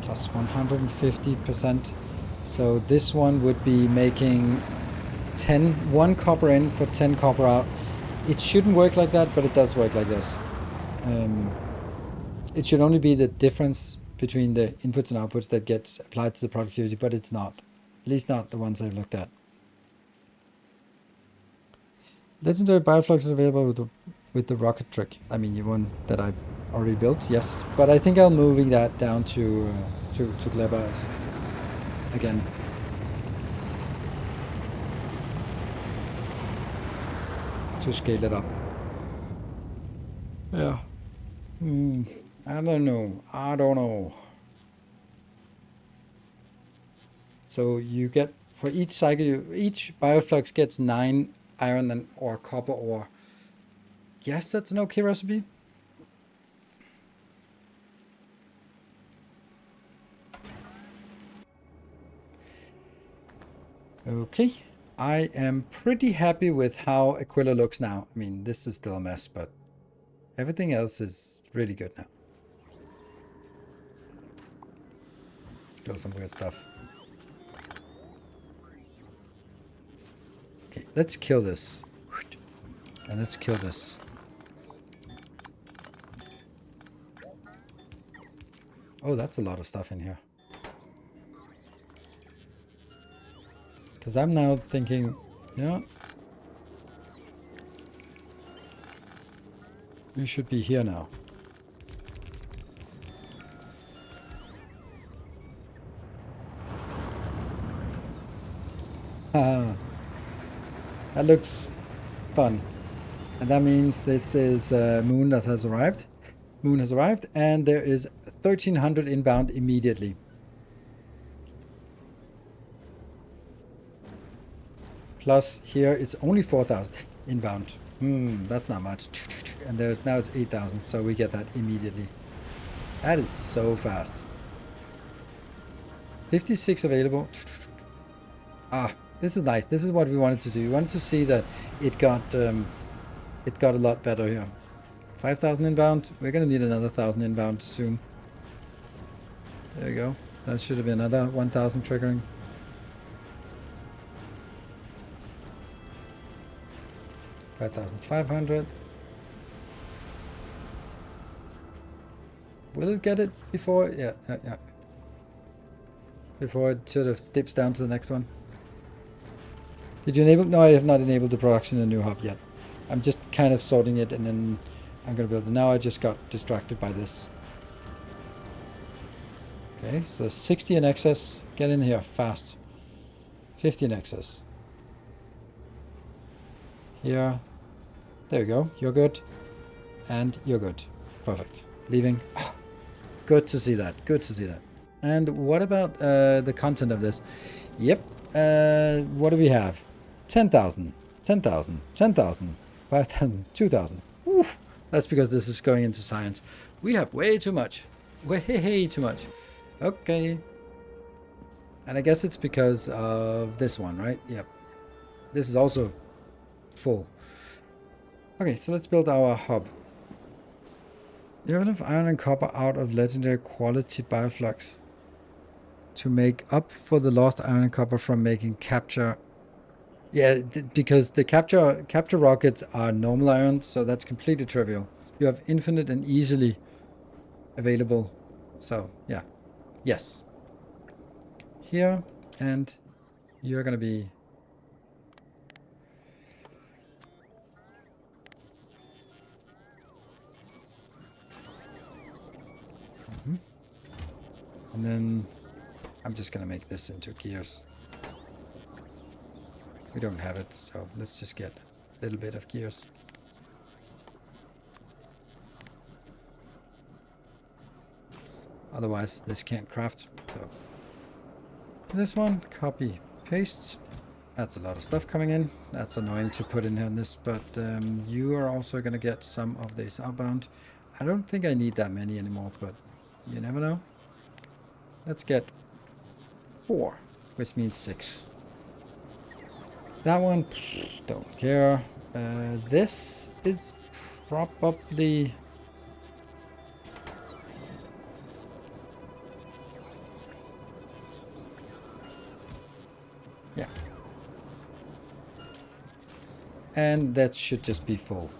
plus 150%. So this one would be making 1 copper in for 10 copper out. It shouldn't work like that, but it does work like this. It should only be the difference between the inputs and outputs that gets applied to the productivity, but it's not. At least not the ones I've looked at. Legendary bioflux is available with the rocket trick. I mean, the one that I've already built, yes. But I think I'm moving that down to Gleba again. To scale it up. Yeah. I don't know. So you get, for each cycle, each bioflux gets 9 iron or copper ore. Yes, that's an okay recipe. Okay. I am pretty happy with how Aquila looks now. I mean, this is still a mess, but everything else is really good now. Still some weird stuff. Okay, let's kill this. And let's kill this. Oh, that's a lot of stuff in here. Because I'm now thinking, you know, we should be here now. Haha. That looks fun. And that means this is Moon that has arrived. Moon has arrived, and there is 1,300 inbound immediately. Plus here it's only 4,000 inbound. That's not much. And there's now it's 8,000, so we get that immediately. That is so fast. 56 available. Ah, this is nice. This is what we wanted to see. We wanted to see that it got a lot better here. 5,000 inbound. We're gonna need another 1,000 inbound soon. There you go. That should have been another 1,000 triggering. $5,500. Will it get it before? Yeah. Before it sort of dips down to the next one. Did you enable? No, I have not enabled the production in the new hub yet. I'm just kind of sorting it, and then I'm going to build it. Now I just got distracted by this. Okay, so 60 in excess. Get in here fast. 50 in excess. Here. There we go. You're good. And you're good. Perfect. Leaving. Oh, good to see that. Good to see that. And what about the content of this? Yep. What do we have? 10,000. 10,000. 10,000. 5,000. 2,000. That's because this is going into science. We have way too much. Way too much. Okay. And I guess it's because of this one, right? Yep. This is also full. Okay, so let's build our hub. You have enough iron and copper out of legendary quality bioflux to make up for the lost iron and copper from making capture. Yeah, because the capture rockets are normal iron, so that's completely trivial. You have infinite and easily available. So yeah, yes. Here, and you're gonna be. And then I'm just gonna make this into gears. We don't have it, so let's just get a little bit of gears. Otherwise, this can't craft. So this one, copy, pastes. That's a lot of stuff coming in. That's annoying to put in here on this, but you are also gonna get some of these outbound. I don't think I need that many anymore, but you never know. Let's get 4, which means 6. That one, don't care. This is probably... yeah. And that should just be full.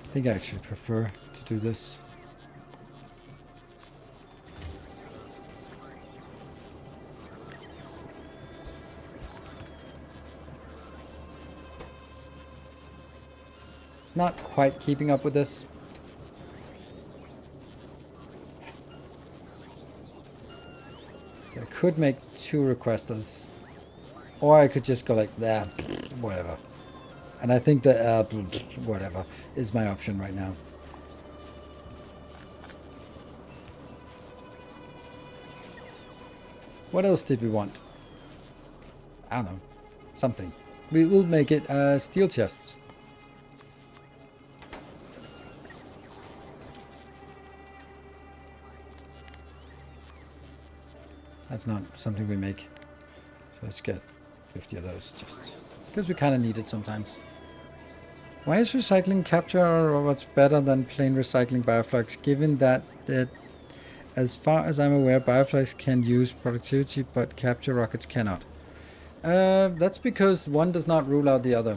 I think I actually prefer to do this. It's not quite keeping up with this. So I could make 2 requesters. Or I could just go like that, whatever. And I think that whatever is my option right now. What else did we want? I don't know. Something. We will make it steel chests. That's not something we make. So let's get 50 of those just because we kind of need it sometimes. Why is recycling capture robots better than plain recycling bioflux, given that as far as I'm aware, bioflux can use productivity, but capture rockets cannot? That's because one does not rule out the other.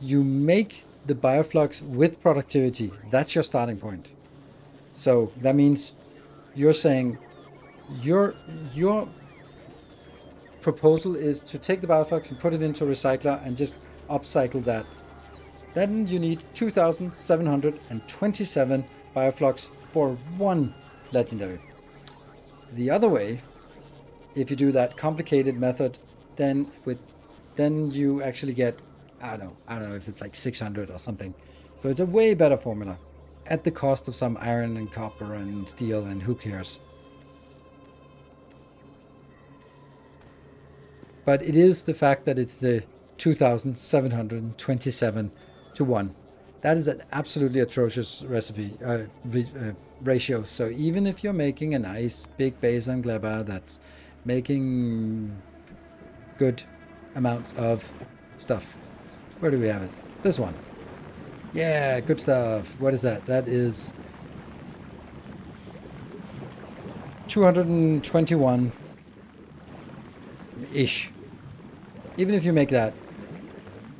you make the bioflux with productivity. That's your starting point. So that means you're saying your proposal is to take the bioflux and put it into a recycler and just upcycle that. Then you need 2,727 bioflux for one legendary. The other way, if you do that complicated method, then you actually get, I don't know if it's like 600 or something. So it's a way better formula at the cost of some iron and copper and steel, and who cares. But it is the fact that it's the 2,727 to 1. That is an absolutely atrocious ratio. So even if you're making a nice big base on Gleba that's making good amounts of stuff. Where do we have it? This one. Yeah, good stuff. What is that? That is 221-ish. Even if you make that,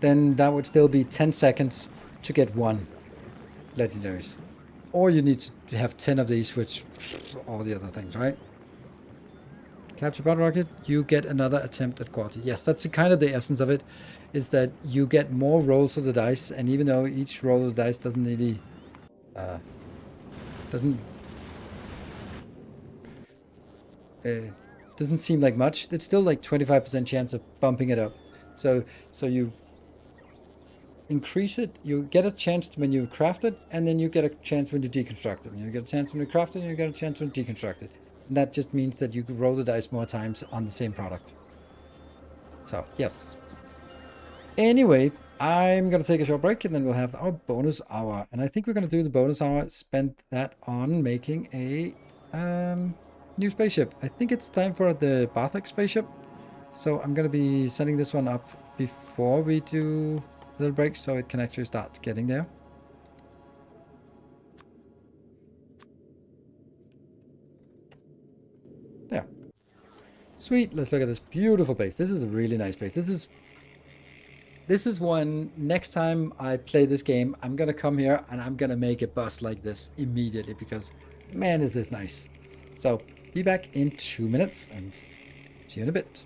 then that would still be 10 seconds to get one legendaries. Or you need to have 10 of these, which all the other things, right? Capture bottle rocket, you get another attempt at quality. Yes, that's kind of the essence of it, is that you get more rolls of the dice, and even though each roll of the dice doesn't really doesn't doesn't seem like much, it's still like 25% chance of bumping it up. So you increase it, you get a chance when you craft it, and then you get a chance when you deconstruct it. And you get a chance when you craft it, and you get a chance when you deconstruct it. And that just means that you could roll the dice more times on the same product. So, yes. Anyway, I'm going to take a short break, and then we'll have our bonus hour. And I think we're going to do the bonus hour, spend that on making a new spaceship. I think it's time for the Barthak spaceship. So I'm going to be setting this one up before we do a little break, so it can actually start getting there. There. Sweet. Let's look at this beautiful base. This is a really nice base. This is one, next time I play this game, I'm going to come here and I'm going to make a bus like this immediately, because man, is this nice. So be back in 2 minutes and see you in a bit.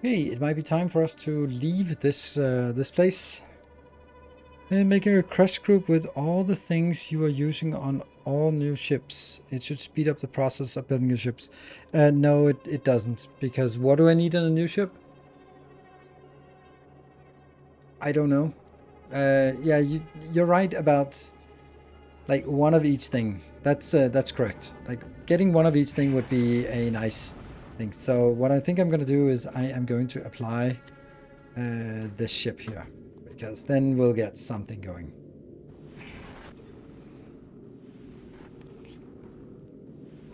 Okay, it might be time for us to leave this this place. Making a crash group with all the things you are using on all new ships. It should speed up the process of building your ships. No, it doesn't. Because what do I need on a new ship? I don't know. Yeah, you're right about like one of each thing. That's correct. Like getting one of each thing would be a nice thing. So what I think I'm going to do is I am going to apply this ship here. Because then we'll get something going.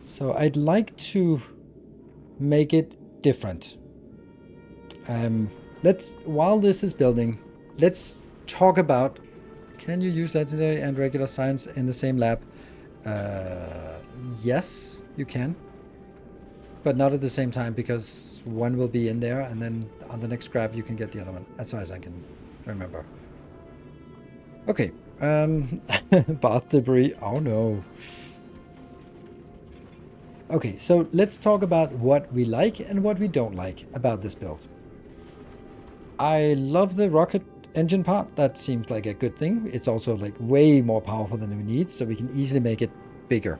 So I'd like to make it different. While this is building, let's talk about, can you use legendary and regular science in the same lab? Yes, you can. But not at the same time, because one will be in there, and then on the next grab you can get the other one, as far as I can remember. Okay, bath debris, oh no. Okay, so let's talk about what we like and what we don't like about this build. I love the rocket engine part. That seems like a good thing. It's also like way more powerful than we need, so we can easily make it bigger.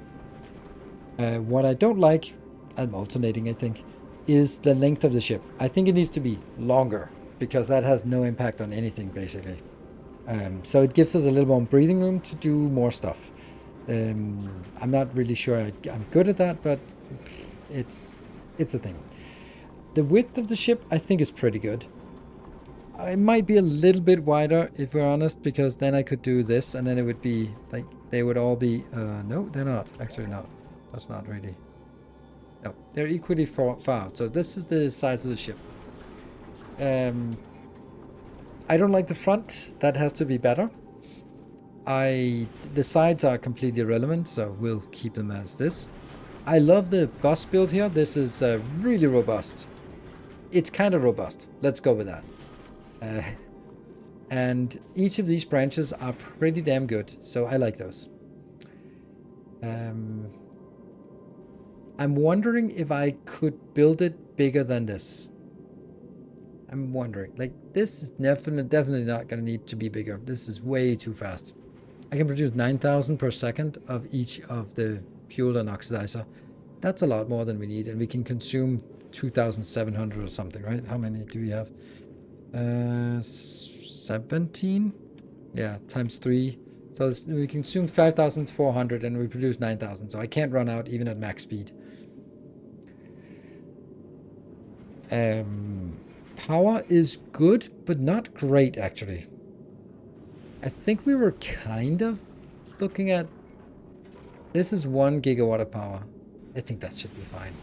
What I don't like, I'm alternating I think, is the length of the ship. I think it needs to be longer, because that has no impact on anything basically. So it gives us a little more breathing room to do more stuff. I'm not really sure I'm good at that, but it's a thing. The width of the ship I think is pretty good. It might be a little bit wider if we're honest, because then I could do this and then it would be like they would all be no, they're not actually. No, that's not really. No, they're equally far out. So this is the size of the ship. I don't like the front. That has to be better. The sides are completely irrelevant, so we'll keep them as this. I love the bus build here. This is really robust. It's kind of robust. Let's go with that. And each of these branches are pretty damn good, so I like those. I'm wondering if I could build it bigger than this. I'm wondering. Like, this is definitely not going to need to be bigger. This is way too fast. I can produce 9,000 per second of each of the fuel and oxidizer. That's a lot more than we need, and we can consume 2,700 or something, right? How many do we have? 17? Yeah, times 3. So we consume 5,400 and we produce 9,000. So I can't run out even at max speed. Power is good, but not great, actually. I think we were kind of looking at... This is 1 gigawatt of power. I think that should be fine.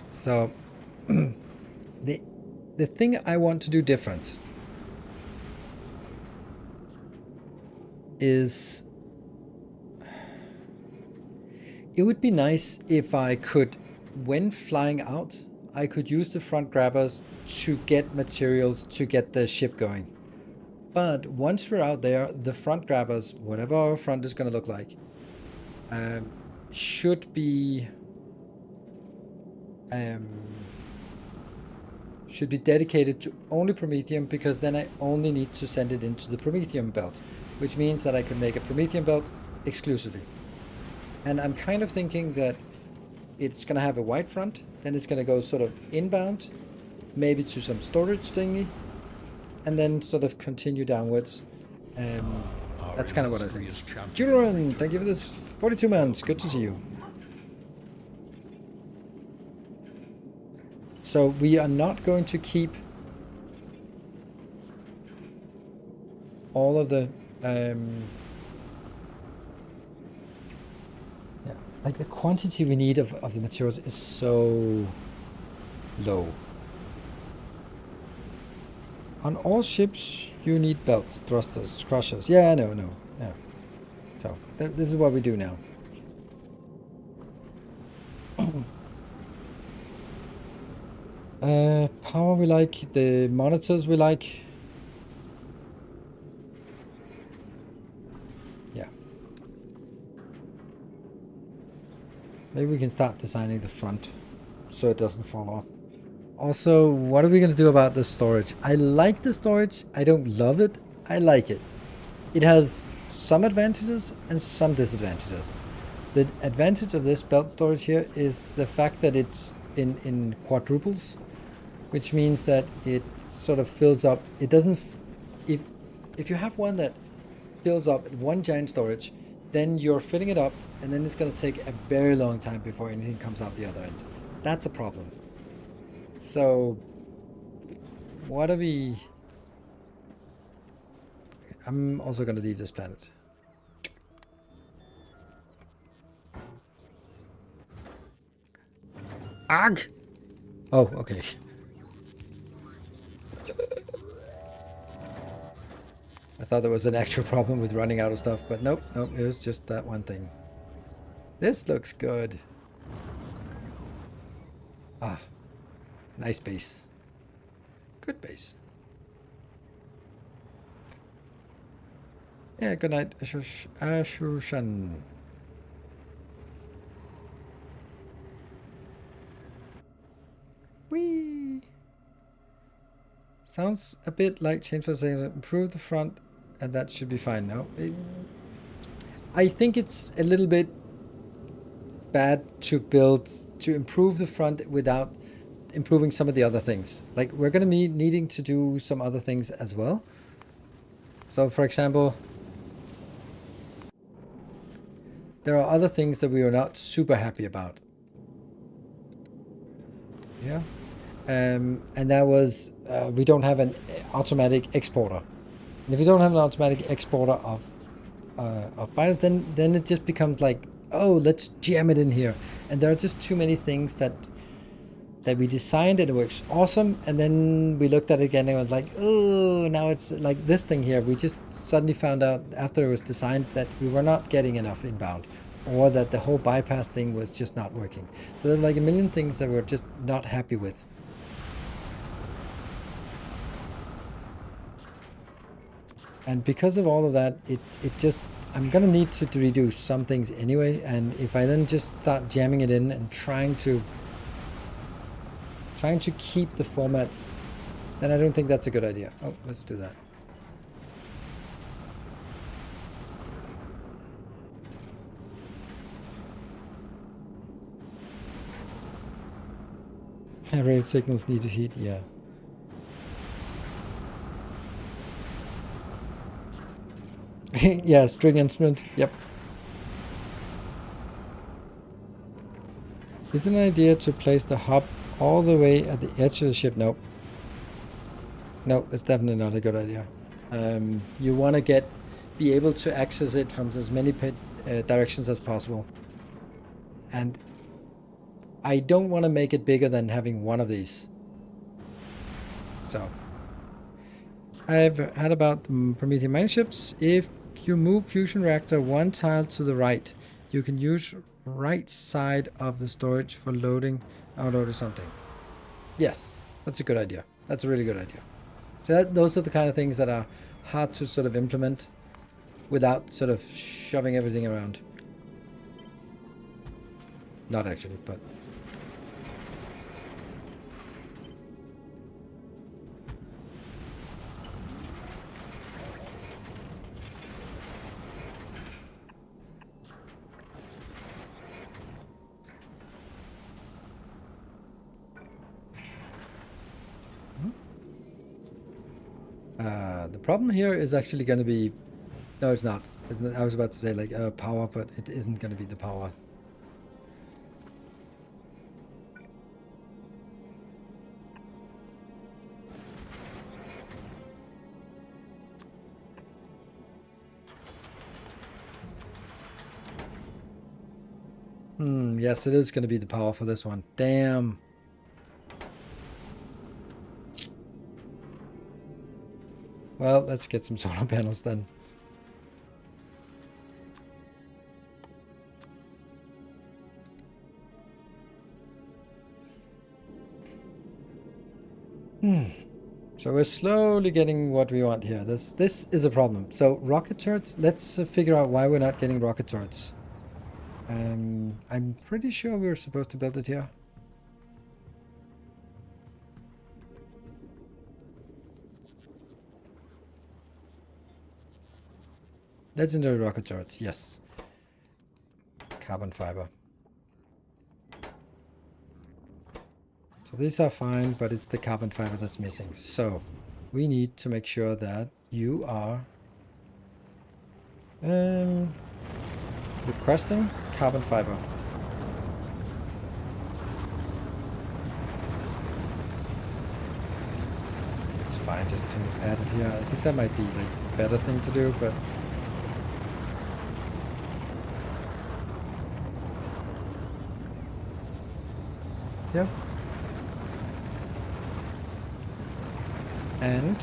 So, the thing I want to do different is... It would be nice if I could, when flying out, I could use the front grabbers to get materials to get the ship going. But once we're out there, the front grabbers, whatever our front is going to look like, should be dedicated to only Promethium, because then I only need to send it into the Promethium belt, which means that I can make a Promethium belt exclusively. And I'm kind of thinking that it's going to have a white front, then it's going to go sort of inbound, maybe to some storage thingy, and then sort of continue downwards. That's kind of what I think. Julian, thank you for this 42 months. Good to see you. So we are not going to keep all of the... like the quantity we need of the materials is so low. On all ships, you need belts, thrusters, crushers. Yeah, no. Yeah. So, this is what we do now. Power we like, the monitors we like. Maybe we can start designing the front so it doesn't fall off. Also, what are we going to do about the storage? I like the storage. I don't love it. I like it. It has some advantages and some disadvantages. The advantage of this belt storage here is the fact that it's in quadruples, which means that it sort of fills up. It doesn't... If you have one that fills up one giant storage, then you're filling it up, and then it's going to take a very long time before anything comes out the other end. That's a problem. So, what are we... I'm also going to leave this planet. Ugh! Oh, okay. I thought there was an actual problem with running out of stuff, but nope, nope, it was just that one thing. This looks good. Ah, nice base. Good base. Yeah, good night, Ashurshan. Whee! Sounds a bit like change for saying improve the front, and that should be fine now. I think it's a little bit bad to improve the front without improving some of the other things. Like, we're going to be needing to do some other things as well. So, for example, there are other things that we are not super happy about. Yeah. And that was, we don't have an automatic exporter. And if you don't have an automatic exporter of binaries, then it just becomes like, oh, let's jam it in here. And there are just too many things that we designed and it works awesome, and then we looked at it again and it was like, oh, now it's like this thing here. We just suddenly found out after it was designed that we were not getting enough inbound, or that the whole bypass thing was just not working. So there were like a million things that we're just not happy with. And because of all of that, it just, I'm gonna need to redo some things anyway, and if I then just start jamming it in and trying to keep the formats, then I don't think that's a good idea. Oh, let's do that. Rail signals need heat, yeah. Yeah, string instrument, yep. Is it an idea to place the hub all the way at the edge of the ship? No. No, that's definitely not a good idea. You want to be able to access it from as many directions as possible. And I don't want to make it bigger than having one of these. So, I've had about Promethium mining ships. If you move fusion reactor one tile to the right, you can use right side of the storage for loading out or something. Yes, that's a good idea. That's a really good idea. So those are the kind of things that are hard to sort of implement without sort of shoving everything around. Not actually, but... the problem here is actually going to be... No, it's not. I was about to say like power, but it isn't going to be the power. Yes, it is going to be the power for this one. Damn. Well, let's get some solar panels then. So we're slowly getting what we want here. This is a problem. So rocket turrets, let's figure out why we're not getting rocket turrets. I'm pretty sure we were supposed to build it here. Legendary rocket turrets, yes. Carbon fiber. So these are fine, but it's the carbon fiber that's missing. So we need to make sure that you are requesting carbon fiber. It's fine just to add it here. I think that might be the better thing to do, but yeah. And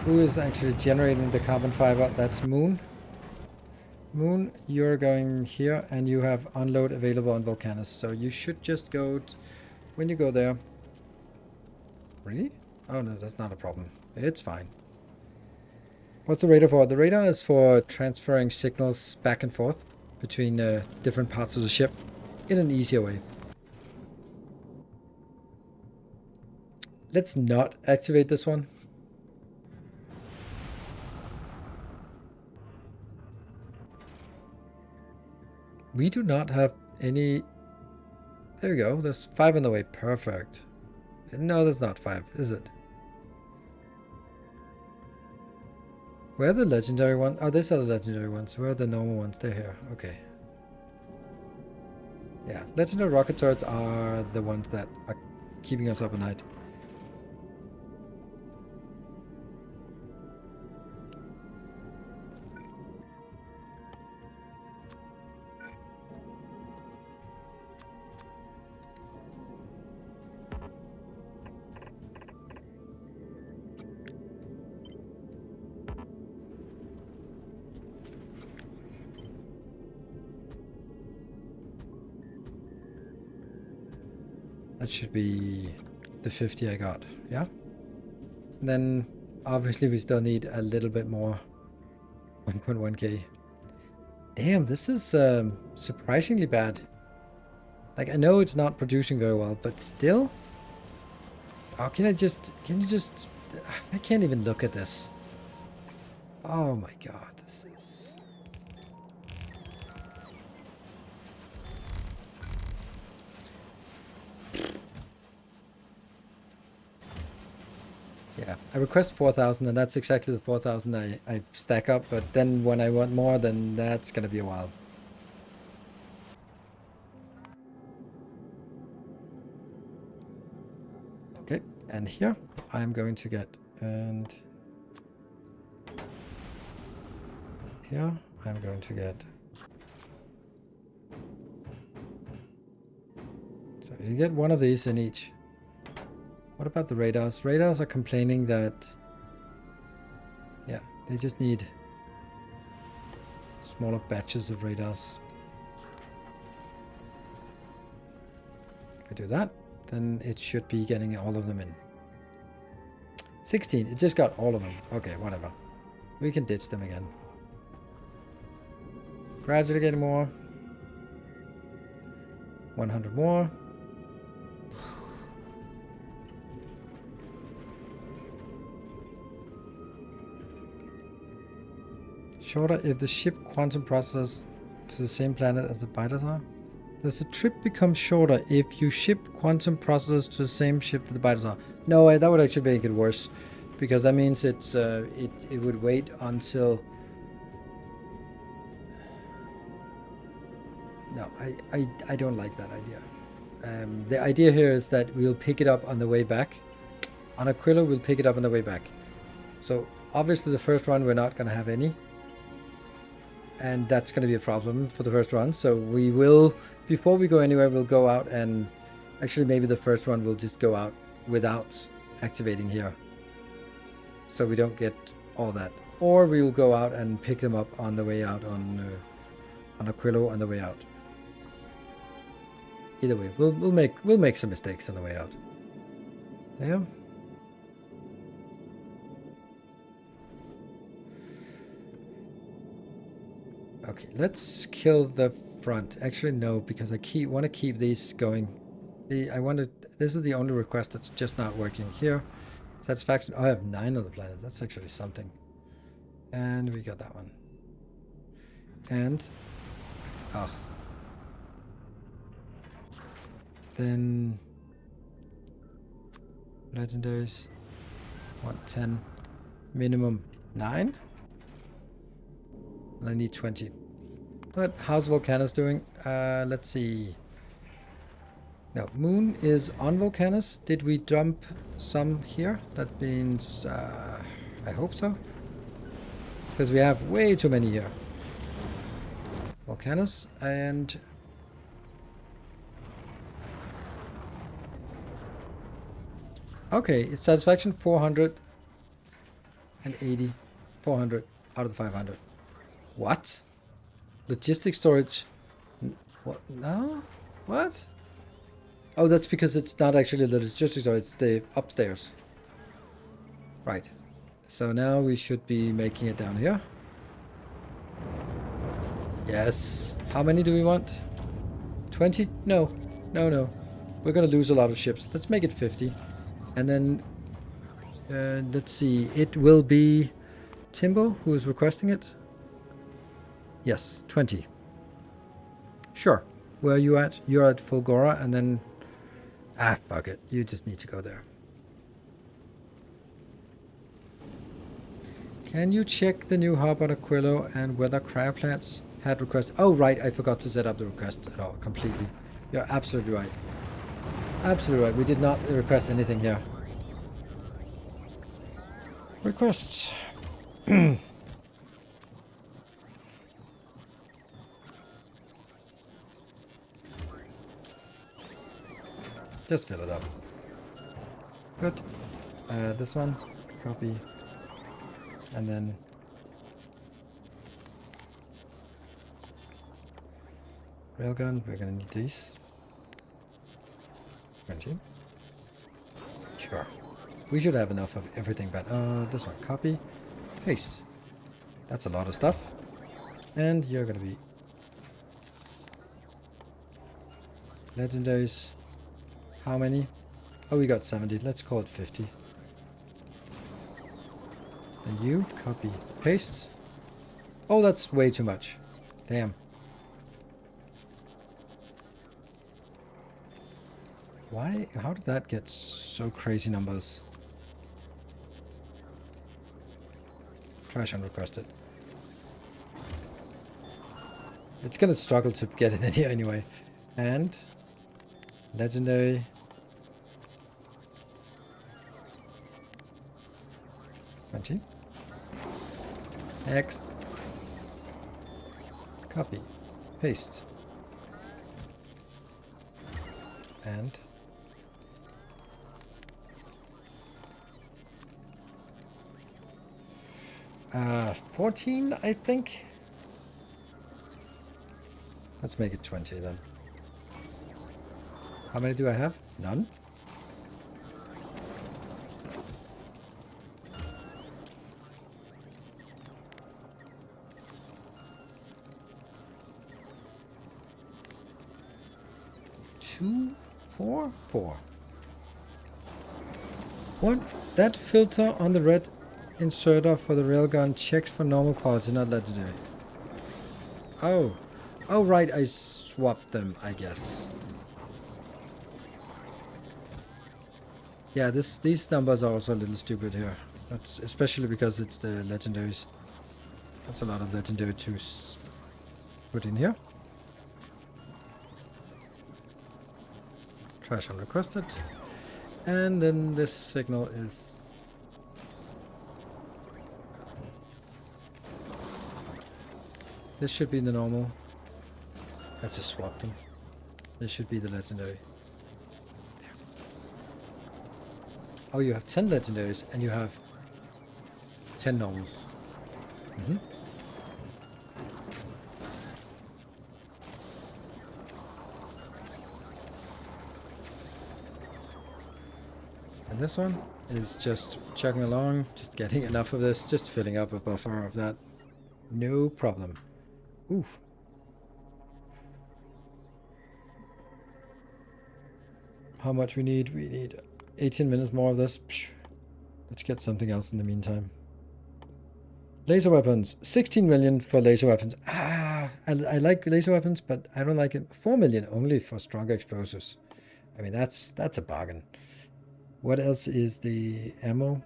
who is actually generating the carbon fiber? That's Moon. Moon, you're going here and you have unload available on Volcanus. So you should just go, when you go there. Really? Oh no, that's not a problem. It's fine. What's the radar for? The radar is for transferring signals back and forth between different parts of the ship in an easier way. Let's not activate this one. We do not have any... There we go. There's 5 on the way. Perfect. No, there's not 5, is it? Where are the legendary ones? Oh, these are the legendary ones. Where are the normal ones? They're here. Okay. Yeah, legendary rocket turrets are the ones that are keeping us up at night. That should be the 50 I got, yeah? And then, obviously, we still need a little bit more. 1.1k. Damn, this is surprisingly bad. Like, I know it's not producing very well, but still? Oh, can you just... I can't even look at this. Oh my god, this is... Yeah, I request 4,000 and that's exactly the 4,000 I stack up, but then when I want more, then that's gonna be a while. Okay, and here I'm going to get, and here I'm going to get. So you get one of these in each. What about the radars? Radars are complaining that, yeah, they just need smaller batches of radars. If I do that, then it should be getting all of them in. 16, it just got all of them. Okay, whatever. We can ditch them again. Gradually getting more. 100 more. Shorter if the ship quantum processes to the same planet as the biters are? Does the trip become shorter if you ship quantum processors to the same ship that the biters are? No, that would actually make it worse, because that means it's it would wait until... No, I don't like that idea. The idea here is that we'll pick it up on the way back. On Aquila, we'll pick it up on the way back. So obviously the first run we're not going to have any. And that's going to be a problem for the first run. So we will, before we go anywhere, we'll go out and... Actually, maybe the first one will just go out without activating here. So we don't get all that. Or we will go out and pick them up on the way out on Aquilo on the way out. Either way, we'll make some mistakes on the way out. Damn. Okay, let's kill the front. Actually, no, because I want to keep these going. This is the only request that's just not working here. Satisfaction. Oh, I have 9 of the planets. That's actually something. And we got that one. And oh, then legendaries. 110. Minimum 9. And I need 20. But how's Volcanus doing? Let's see. No, Moon is on Volcanus. Did we dump some here? That means, I hope so. Because we have way too many here. Volcanus and... Okay, it's satisfaction 480. 400 out of the 500. What? Logistic storage. What? No? What? Oh, that's because it's not actually the logistic storage, it's the upstairs. Right. So now we should be making it down here. Yes. How many do we want? 20? No. No, no. We're gonna lose a lot of ships. Let's make it 50. And then, let's see. It will be Timbo who is requesting it. Yes, 20. Sure. Where are you at? You're at Fulgora, and then... Ah, fuck it. You just need to go there. Can you check the new hub on Aquilo and whether cryoplants had requests? Oh, right. I forgot to set up the requests at all. Completely. You're absolutely right. Absolutely right. We did not request anything here. Requests. Just fill it up. Good. This one, copy. And then railgun, we're gonna need these. 20. Sure. We should have enough of everything, but this one, copy, paste. That's a lot of stuff. And you're gonna be legendaries. How many? Oh, we got 70. Let's call it 50. And you copy, paste. Oh, that's way too much. Damn. Why? How did that get so crazy numbers? Trash unrequested. It's gonna struggle to get it in here anyway. And legendary. Next. Copy. Paste. And 14, I think. Let's make it 20 then. How many do I have? None. Two, four, four. What? That filter on the red inserter for the railgun checks for normal quality, not legendary. Oh. Oh, right, I swapped them, I guess. Yeah, these numbers are also a little stupid here. That's especially because it's the legendaries. That's a lot of legendary to put in here. Trash unrequested. And then this signal is... This should be the normal. Let's just swap them. This should be the legendary. There. Oh, you have 10 legendaries and you have 10 normals. Mm-hmm. And this one is just chugging along, just getting enough of this, just filling up a buffer of that. No problem. Oof. How much we need? We need 18 minutes more of this. Psh. Let's get something else in the meantime. Laser weapons. 16 million for laser weapons. I like laser weapons, but I don't like it. 4 million only for stronger explosives. I mean, that's a bargain. What else is the ammo?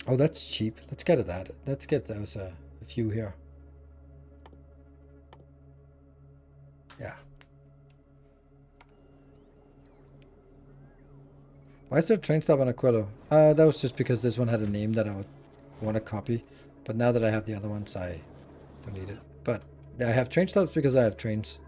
Oh, that's cheap. Let's get that. Let's get those a few here. Yeah. Why is there a train stop on Aquilo? That was just because this one had a name that I would want to copy. But now that I have the other ones, I don't need it. But I have train stops because I have trains.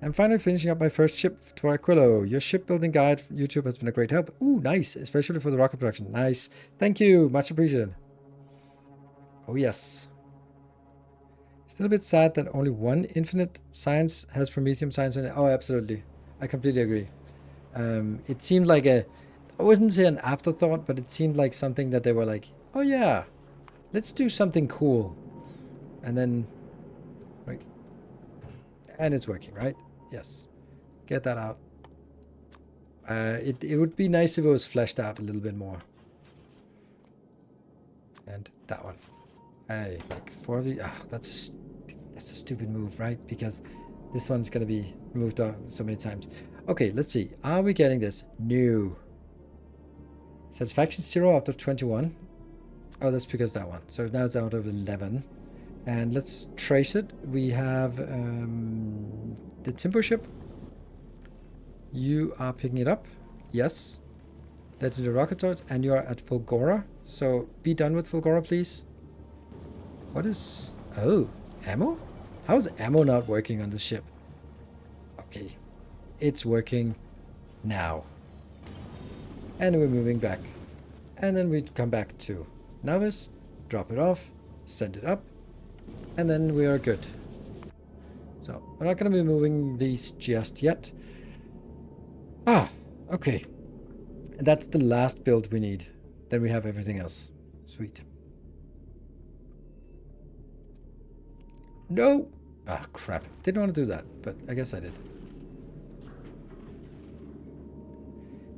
I'm finally finishing up my first ship for Aquilo. Your shipbuilding guide from YouTube has been a great help. Ooh, nice. Especially for the rocket production. Nice. Thank you. Much appreciated. Oh, yes. Still a bit sad that only one infinite science has Promethium science in it. Oh, absolutely. I completely agree. It seemed like I wouldn't say an afterthought, but it seemed like something that they were like, oh yeah, let's do something cool. And then, right. And it's working, right? Yes. Get that out. It would be nice if it was fleshed out a little bit more. And that one. Hey, like 4 of the... that's a stupid move, right? Because this one's going to be moved off so many times. Okay, let's see. Are we getting this? No. Satisfaction 0 out of 21. Oh, that's because that one. So now it's out of 11. And let's trace it. We have the timber ship. You are picking it up. Yes. Legendary rocket swords. And you are at Fulgora. So be done with Fulgora, please. What is... Oh, ammo? How is ammo not working on the ship? Okay. It's working now. And we're moving back. And then we come back to Novice, drop it off, send it up, and then we are good. So we're not going to be moving these just yet. Okay. And that's the last build we need. Then we have everything else. Sweet. No! Crap. Didn't want to do that, but I guess I did.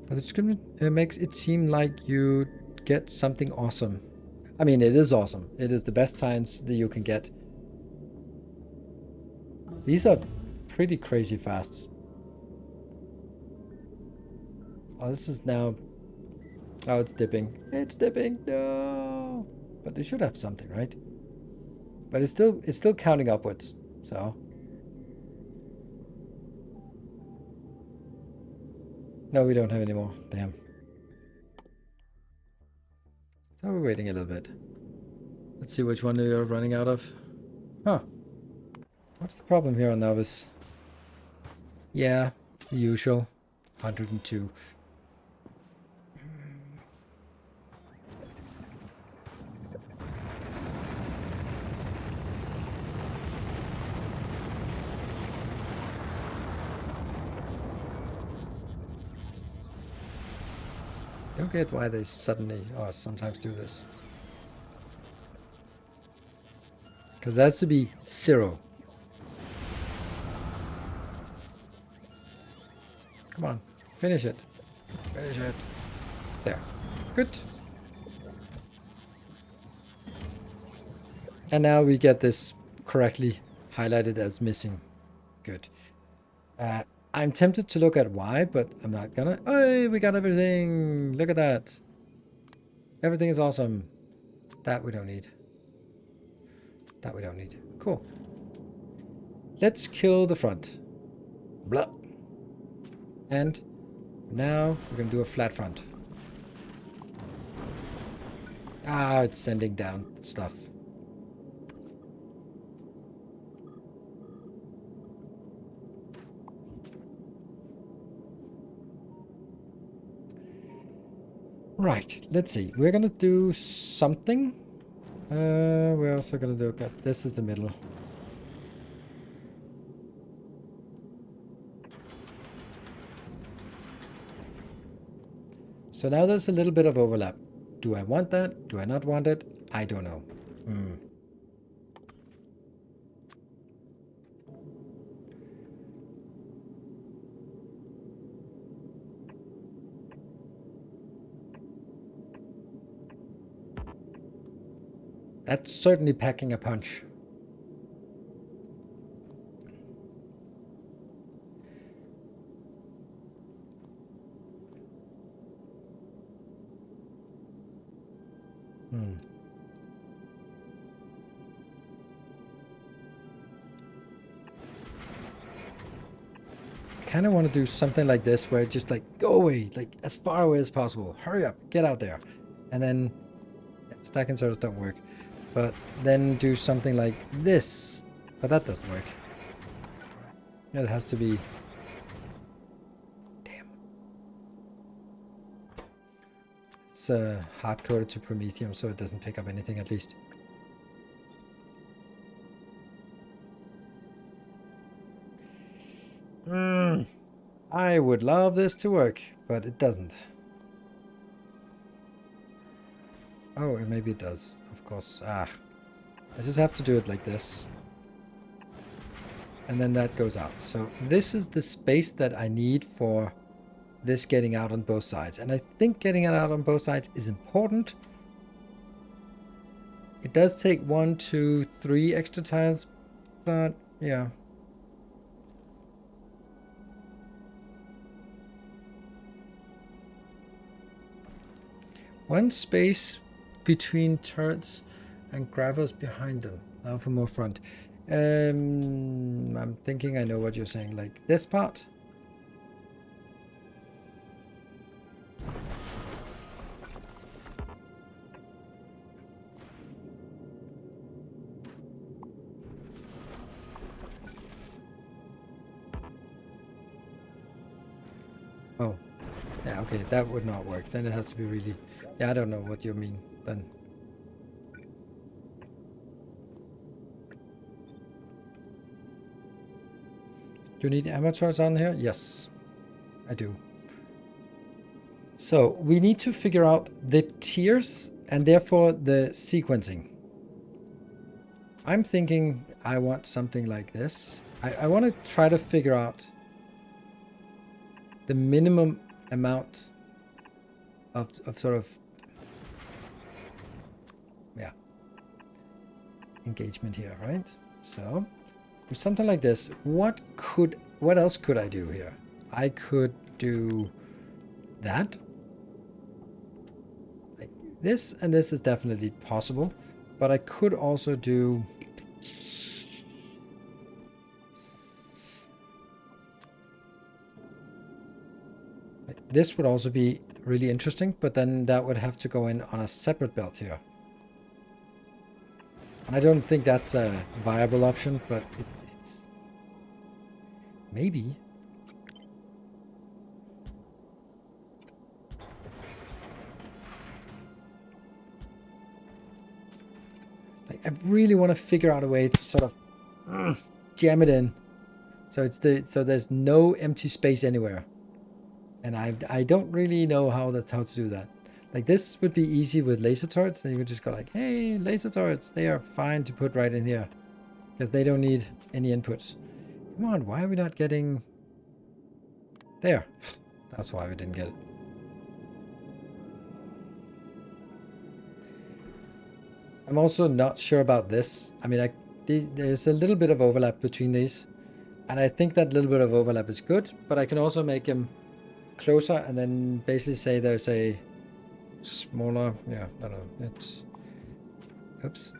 But the description makes it seem like you get something awesome. I mean, it is awesome. It is the best science that you can get. These are pretty crazy fast. Oh, this is now... Oh, it's dipping. It's dipping. No! But they should have something, right? But it's still counting upwards. So... No, we don't have any more. Damn. So we're waiting a little bit. Let's see which one we are running out of. Huh. What's the problem here on Novice? Yeah, the usual. 102. Don't get why they suddenly or sometimes do this. Because that has to be 0. Come on, finish it. Finish it. There. Good. And now we get this correctly highlighted as missing. Good. I'm tempted to look at why, but I'm not gonna. Oh, we got everything. Look at that. Everything is awesome. That we don't need. That we don't need. Cool. Let's kill the front. Blah. And now we're gonna do a flat front. It's sending down stuff. Right, let's see. We're gonna do something. We're also gonna look at this is the middle. So now there's a little bit of overlap. Do I want that? Do I not want it? I don't know. Hmm. That's certainly packing a punch. Hmm. Kind of want to do something like this where just like go away, like as far away as possible. Hurry up, get out there. And then stack inserters don't work. But then do something like this. But that doesn't work. It has to be... Damn. It's hard-coded to Promethium, so it doesn't pick up anything at least. I would love this to work, but it doesn't. Oh, and maybe it does, of course. I just have to do it like this. And then that goes out. So this is the space that I need for this getting out on both sides. And I think getting it out on both sides is important. It does take 1, 2, 3 extra tiles, but yeah. One space between turrets and gravels behind them. Now for more front. I'm thinking I know what you're saying. Like this part. Oh. Yeah, okay, that would not work. Then it has to be really... Yeah, I don't know what you mean then. Do you need amateurs on here? Yes, I do. So we need to figure out the tiers and therefore the sequencing. I'm thinking I want something like this. I want to try to figure out the minimum amount of sort of, yeah, engagement here, right? So with something like this, what else could I do here? I could do that. Like this, and this is definitely possible, but I could also do this would also be really interesting, but then that would have to go in on a separate belt here. And I don't think that's a viable option, but it's maybe. Like, I really want to figure out a way to sort of jam it in. So so there's no empty space anywhere. And I don't really know how to do that. Like this would be easy with laser turrets, and you could just go like, hey, laser turrets, they are fine to put right in here. Because they don't need any inputs. Come on, why are we not getting... There. That's why we didn't get it. I'm also not sure about this. I mean, there's a little bit of overlap between these. And I think that little bit of overlap is good, but I can also make them closer and then basically say there's a smaller, yeah, I don't know, it's, oops.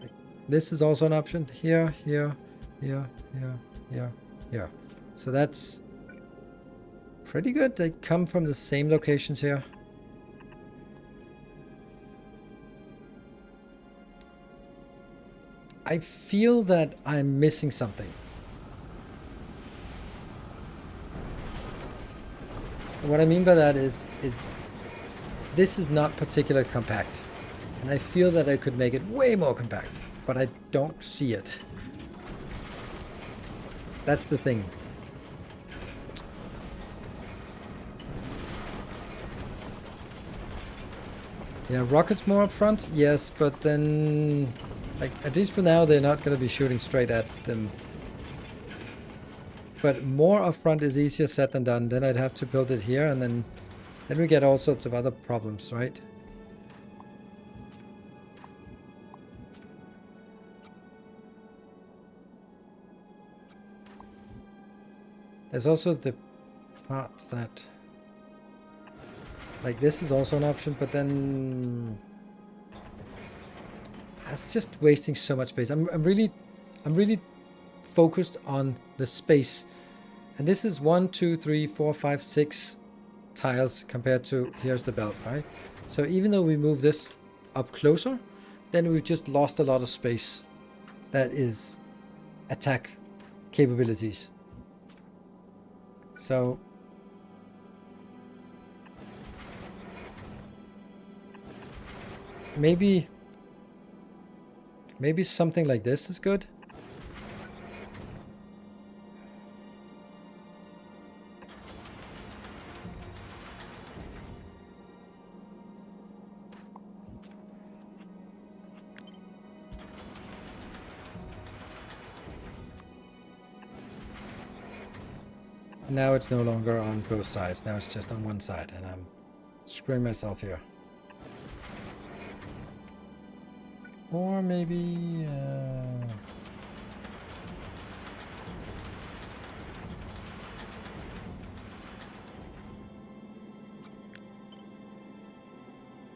Like, this is also an option, here, here, here, here, here, here. So that's pretty good. They come from the same locations here. I feel that I'm missing something. What I mean by that is this is not particularly compact. And I feel that I could make it way more compact, but I don't see it. That's the thing. Yeah, rockets more up front, yes, but then, like, at least for now, they're not going to be shooting straight at them. But more up front is easier said than done. Then I'd have to build it here, and then we get all sorts of other problems, right? There's also the parts that, like, this is also an option, but then that's just wasting so much space. I'm really focused on the space, and this is 1, 2, 3, 4, 5, 6 tiles compared to here's the belt, right? So even though we move this up closer, then we've just lost a lot of space. That is attack capabilities. So maybe something like this is good. Now it's no longer on both sides. Now it's just on one side, and I'm screwing myself here. Or maybe...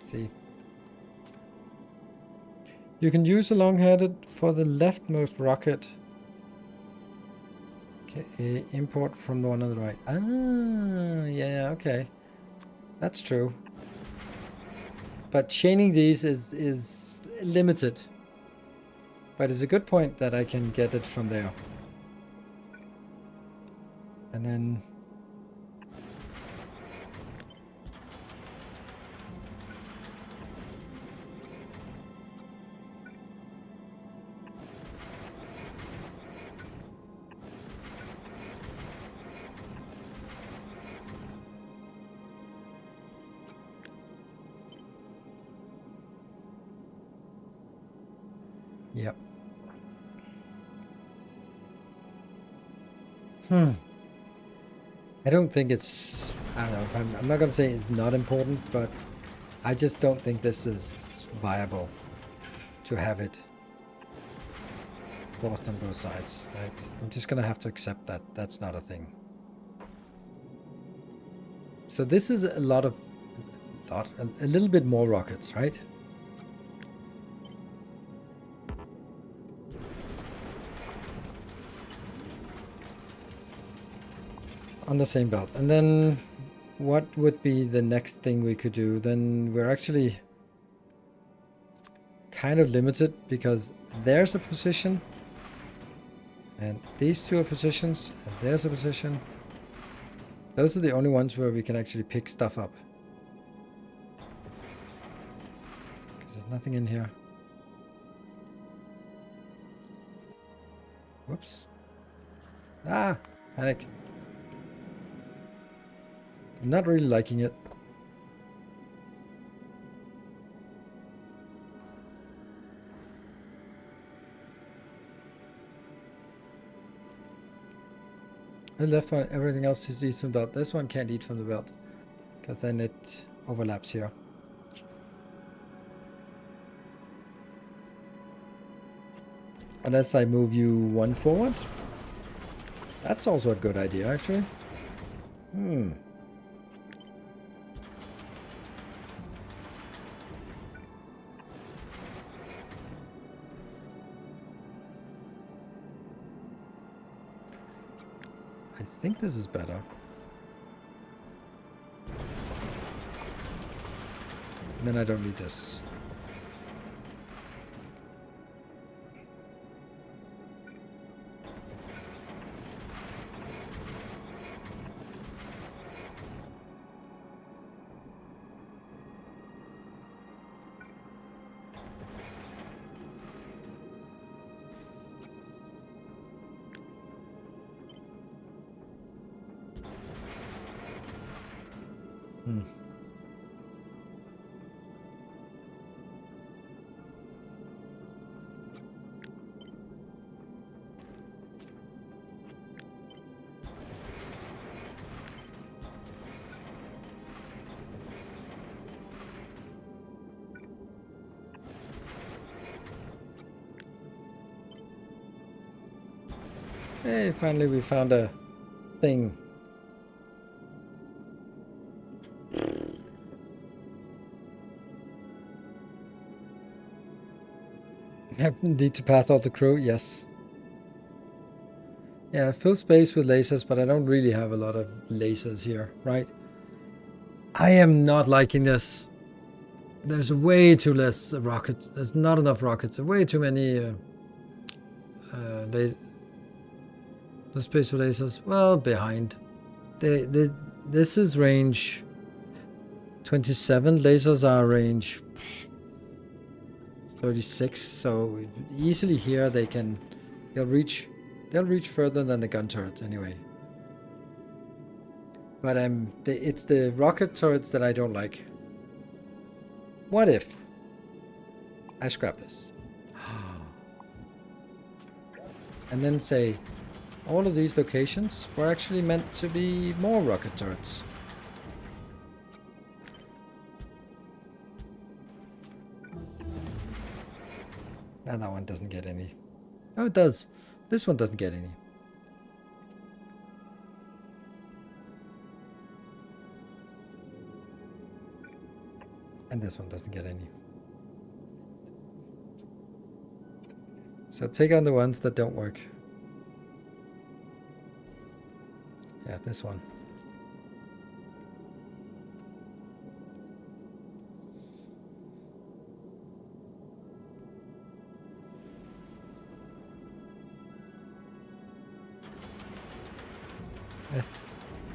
see. You can use a long-headed for the leftmost rocket. Okay, import from the one on the right. Ah, yeah, okay. That's true. But chaining these is limited. But it's a good point that I can get it from there. And then... Yep. I don't think it's... I don't know. If I'm not going to say it's not important, but I just don't think this is viable to have it forced on both sides, right? I'm just going to have to accept that that's not a thing. So this is a little bit more rockets, right? On the same belt. And then what would be the next thing we could do? Then we're actually kind of limited because there's a position and these two are positions and there's a position. Those are the only ones where we can actually pick stuff up. Because there's nothing in here. Whoops. Ah, panic. I'm not really liking it. The left one, everything else is eats from the belt. This one can't eat from the belt. Because then it overlaps here. Unless I move you one forward. That's also a good idea, actually. I think this is better. And then I don't need this. Hey, finally we found a thing. Need to path all the crew? Yes. Yeah, fill space with lasers, but I don't really have a lot of lasers here, right? I am not liking this. There's way too less rockets. There's not enough rockets. Way too many the space for lasers. Well, behind. This is range 27. Lasers are range 36. So easily here they'll reach further than the gun turret anyway. But it's the rocket turrets that I don't like. What if I scrap this? And then say, all of these locations were actually meant to be more rocket turrets. Now that one doesn't get any. Oh, it does. This one doesn't get any. And this one doesn't get any. So take on the ones that don't work. Yeah, this one.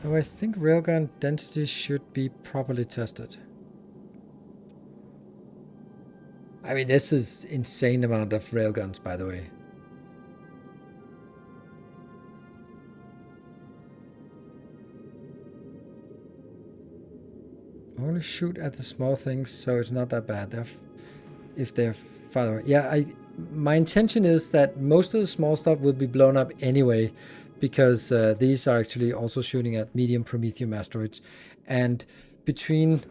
Though I think railgun density should be properly tested. I mean, this is insane amount of railguns, by the way. Only shoot at the small things, so it's not that bad. If they're far away. Yeah, my intention is that most of the small stuff will be blown up anyway, because these are actually also shooting at medium Promethium asteroids. And between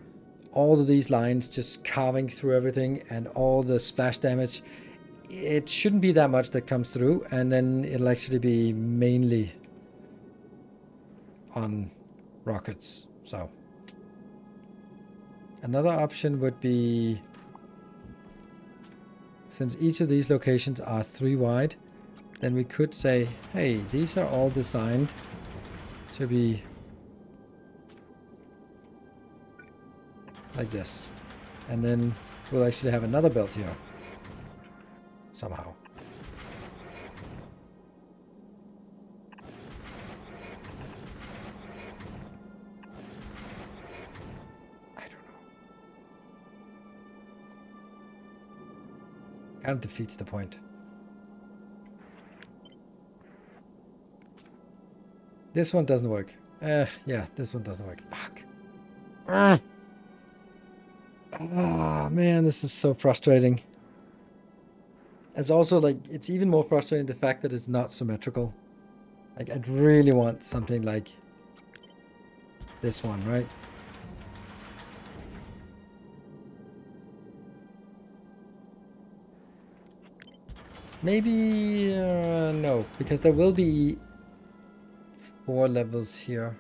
all of these lines just carving through everything and all the splash damage, it shouldn't be that much that comes through, and then it'll actually be mainly on rockets. So another option would be, since each of these locations are 3 wide, then we could say, hey, these are all designed to be like this. And then we'll actually have another belt here. Somehow. I don't know. Kind of defeats the point. This one doesn't work. Yeah, this one doesn't work. Fuck. Oh, man, this is so frustrating. It's also like, it's even more frustrating the fact that it's not symmetrical. Like, I'd really want something like this one, right? Maybe, no, because there will be 4 levels here.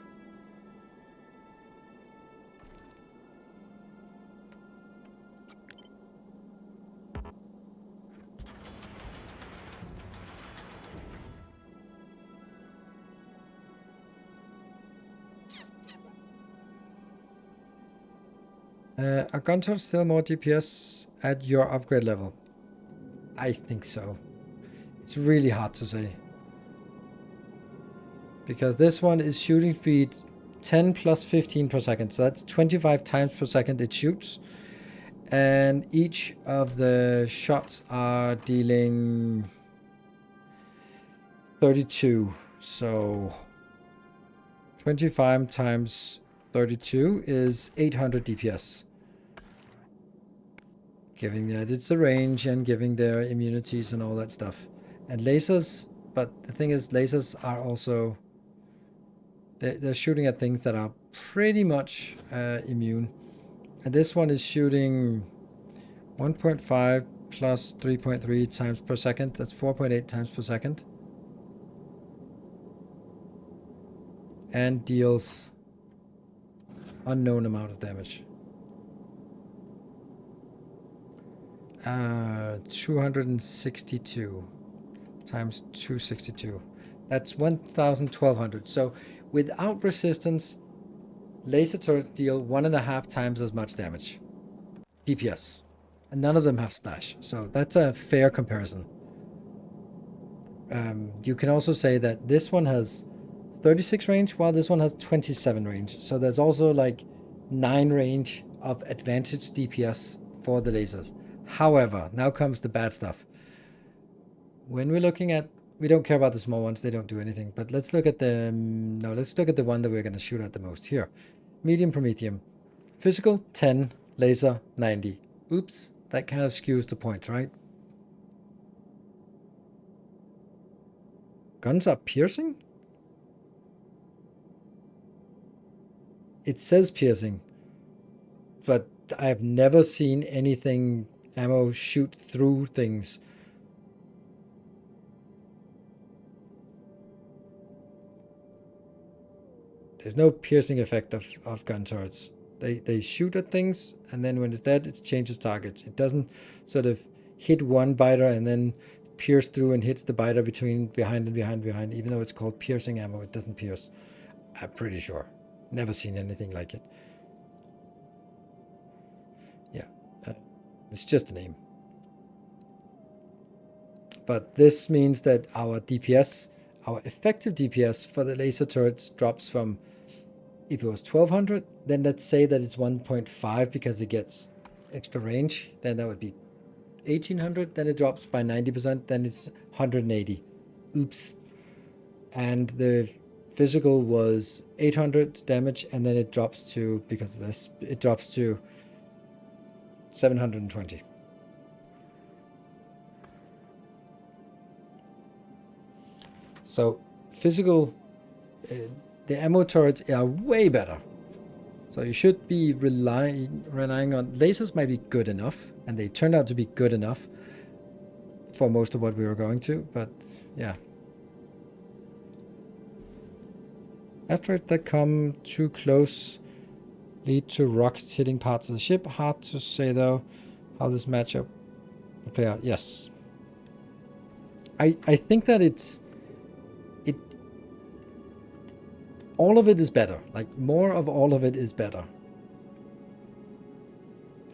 Are gun turrets still more DPS at your upgrade level? I think so. It's really hard to say. Because this one is shooting speed 10 plus 15 per second. So that's 25 times per second it shoots. And each of the shots are dealing 32. So 25 times 32 is 800 DPS. Giving that it's a range and giving their immunities and all that stuff. And lasers, but the thing is, lasers are also, they're shooting at things that are pretty much immune. And this one is shooting 1.5 plus 3.3 times per second. That's 4.8 times per second. and deals unknown amount of damage. 262 times 262. That's 1,1200. So without resistance, laser turrets deal 1.5 times as much damage. DPS. And none of them have splash. So that's a fair comparison. You can also say that this one has 36 range, while this one has 27 range. So there's also like 9 range of advantage DPS for the lasers. However, now comes the bad stuff. When we're looking at, we don't care about the small ones, they don't do anything. But let's look at the, no, let's look at the one that we're going to shoot at the most here. Medium Promethium. Physical 10, laser 90. Oops, that kind of skews the point, right? Guns are piercing? It says piercing, but I've never seen anything ammo shoot through things. There's no piercing effect of gun turrets. They shoot at things, and then when it's dead, it changes targets. It doesn't sort of hit one biter and then pierce through and hits the biter behind, even though it's called piercing ammo, it doesn't pierce. I'm pretty sure. Never seen anything like it. Yeah, it's just a name. But this means that our DPS, our effective DPS for the laser turrets drops from, if it was 1200, then let's say that it's 1.5 because it gets extra range, then that would be 1800, then it drops by 90%, then it's 180. Oops. And the physical was 800 damage, and then it drops to, because of this, it drops to 720. So physical, the ammo turrets are way better. So you should be relying on, lasers might be good enough, and they turned out to be good enough for most of what we were going to, but yeah. Asteroids that come too close lead to rockets hitting parts of the ship. Hard to say though how this matchup will play out. Yes. I think that all of it is better. Like, more of all of it is better.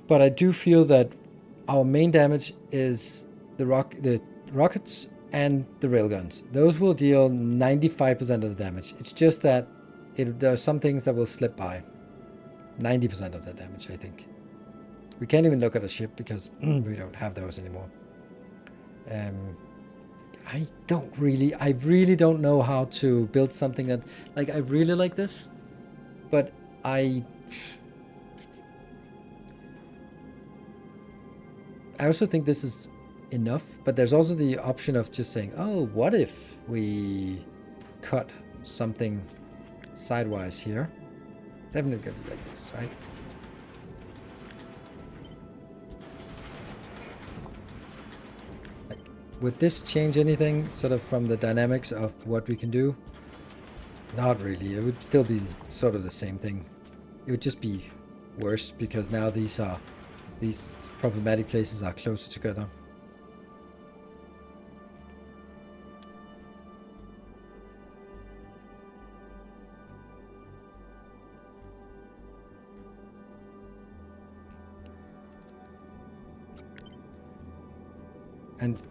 But I do feel that our main damage is the rockets and the railguns. Those will deal 95% of the damage. It's just that there are some things that will slip by. 90% of the damage, I think. We can't even look at a ship because we don't have those anymore. I really don't know how to build something that, like, I really like this, but I also think this is enough, but there's also the option of just saying, oh, what if we cut something sidewise here? Definitely going to be like this, right? Like, would this change anything sort of from the dynamics of what we can do? Not really. It would still be sort of the same thing. It would just be worse because now these problematic places are closer together.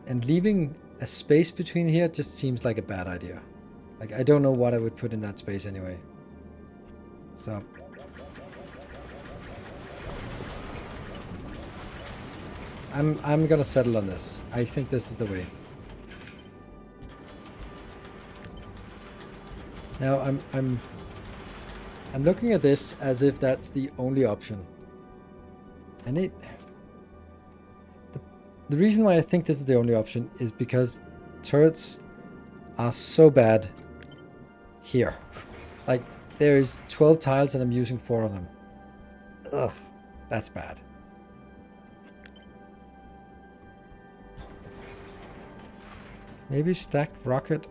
And leaving a space between here just seems like a bad idea. Like, I don't know what I would put in that space anyway. So I'm gonna settle on this. I think this is the way. Now I'm looking at this as if that's the only option. And the reason why I think this is the only option is because turrets are so bad here. Like, there's 12 tiles and I'm using 4 of them. Ugh, that's bad. Maybe stacked rocket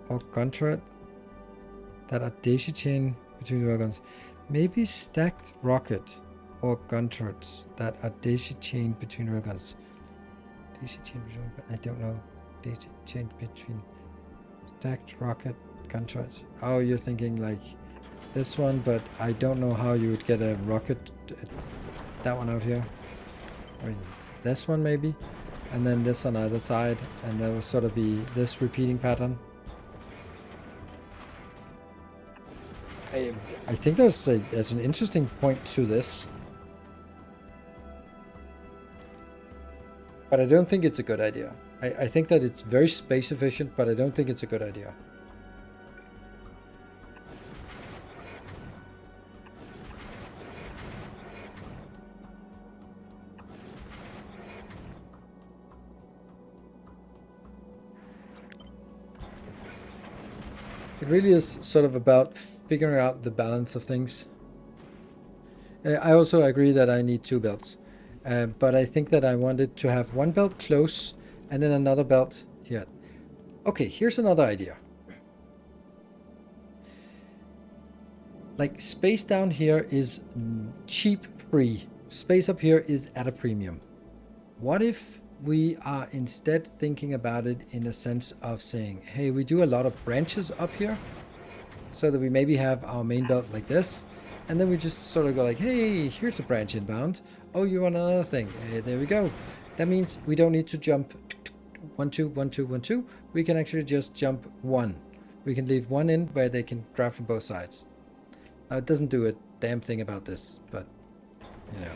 or gun turret. that are daisy chain between the railguns. Maybe stacked rocket or gun turrets that are daisy chain between railguns. Daisy chain between, I don't know. Daisy chain between stacked rocket gun turrets. Oh, you're thinking like this one, but I don't know how you would get a rocket. That one out here. I mean, this one maybe, and then this on either side, and there will sort of be this repeating pattern. I think there's an interesting point to this, but I don't think it's a good idea. I think that it's very space efficient, but I don't think it's a good idea. It really is sort of about figuring out the balance of things. I also agree that I need 2 belts, but I think that I wanted to have 1 belt close and then another belt here. Okay, here's another idea. Like, space down here is cheap, free. Space up here is at a premium. What if we are instead thinking about it in a sense of saying, hey, we do a lot of branches up here, so that we maybe have our main belt like this, and then we just sort of go like, hey, here's a branch inbound. Oh, you want another thing? Hey, there we go. That means we don't need to jump 1, 2, 1, 2, 1, 2. We can actually just jump 1. We can leave 1 in where they can grab from both sides. Now, it doesn't do a damn thing about this, but, you know.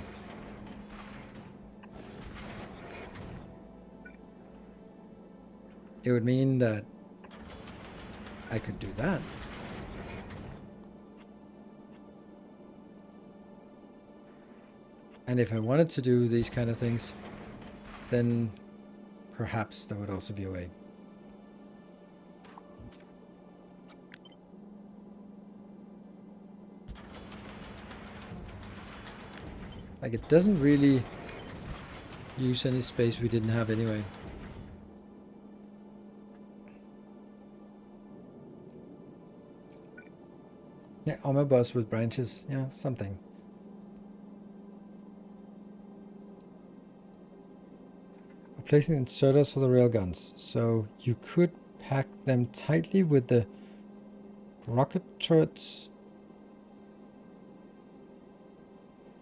It would mean that I could do that. And if I wanted to do these kind of things, then perhaps there would also be a way. Like, it doesn't really use any space we didn't have anyway. Yeah, armor bus with branches. Yeah, something. Placing inserters for the railguns. So you could pack them tightly with the rocket turrets.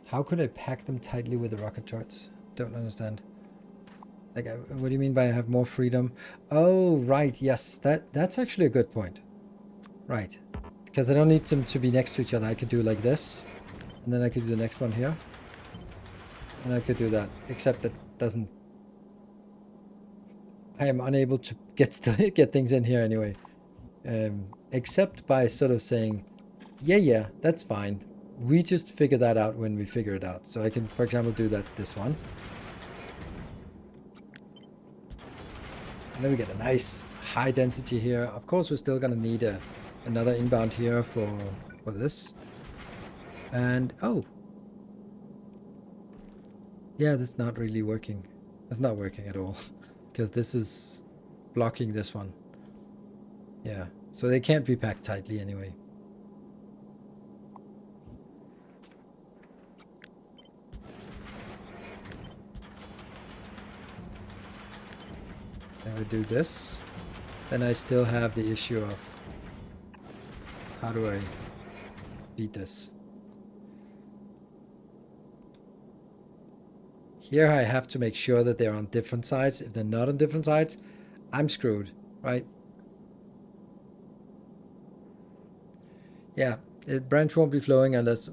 How could I pack them tightly with the rocket turrets? Don't understand. Like, what do you mean by I have more freedom? Oh, right. Yes, that's actually a good point. Right. Because I don't need them to be next to each other. I could do like this, and then I could do the next one here. And I could do that, except that doesn't... I am unable to get things in here anyway. Except by sort of saying, yeah, that's fine. We just figure that out when we figure it out. So I can, for example, do that this one. And then we get a nice high density here. Of course, we're still going to need another inbound here for this. And, oh. Yeah, that's not really working. That's not working at all. Because this is blocking this one. Yeah, so they can't be packed tightly anyway. If I do this, then I still have the issue of how do I beat this? Here I have to make sure that they're on different sides. If they're not on different sides, I'm screwed, right? Yeah, the branch won't be flowing unless,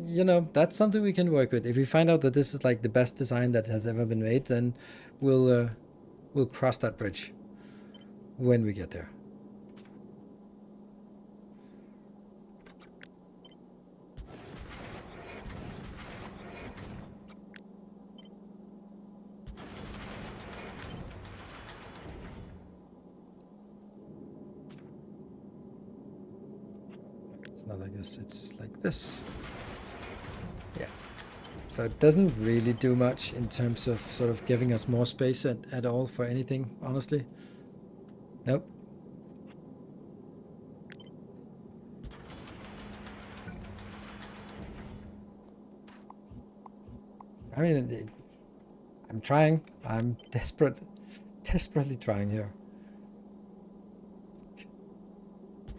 you know, that's something we can work with. If we find out that this is like the best design that has ever been made, then we'll cross that bridge when we get there. Not like this, it's like this. Yeah. So it doesn't really do much in terms of sort of giving us more space at all for anything, honestly. Nope. I mean, I'm trying. I'm desperately trying here.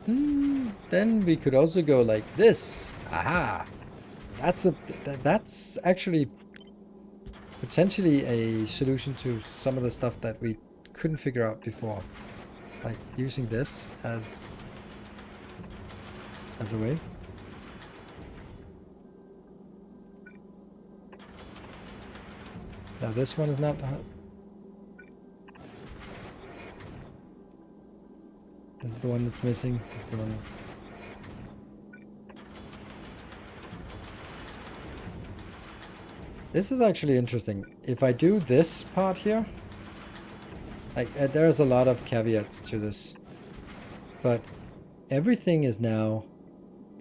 Then we could also go like this. Aha! That's actually potentially a solution to some of the stuff that we couldn't figure out before. Like using this as a way. Now this one is not... This is the one that's missing. This is the one... This is actually interesting. If I do this part here... Like, there's a lot of caveats to this. But everything is now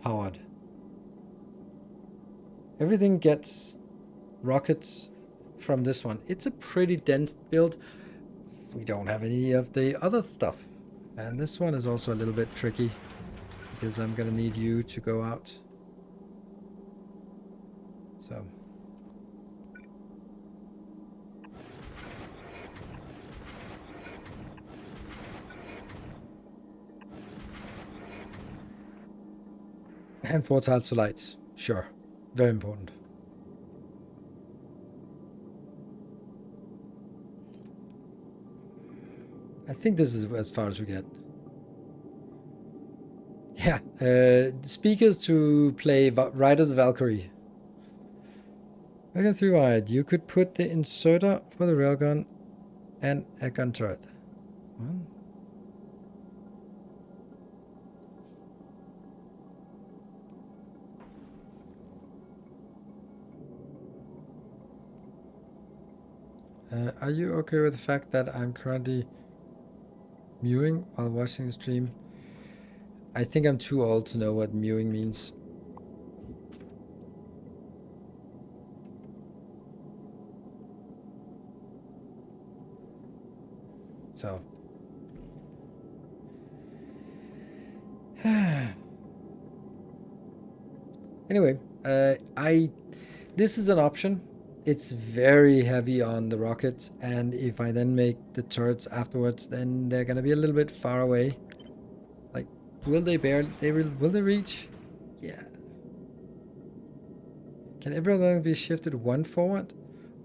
powered. Everything gets rockets from this one. It's a pretty dense build. We don't have any of the other stuff. And this one is also a little bit tricky because I'm gonna need you to go out. So. And 4 tiles to lights. Sure. Very important. I think this is as far as we get. Yeah. Speakers to play Ride of the Valkyrie. Wagon 3 wide. You could put the inserter for the railgun and a gun turret. Well, are you okay with the fact that I'm currently mewing while watching the stream? I think I'm too old to know what mewing means. So. Anyway, this is an option. It's very heavy on the rockets, and if I then make the turrets afterwards, then they're gonna be a little bit far away. Like, will they will they reach? Yeah. Can everyone be shifted one forward,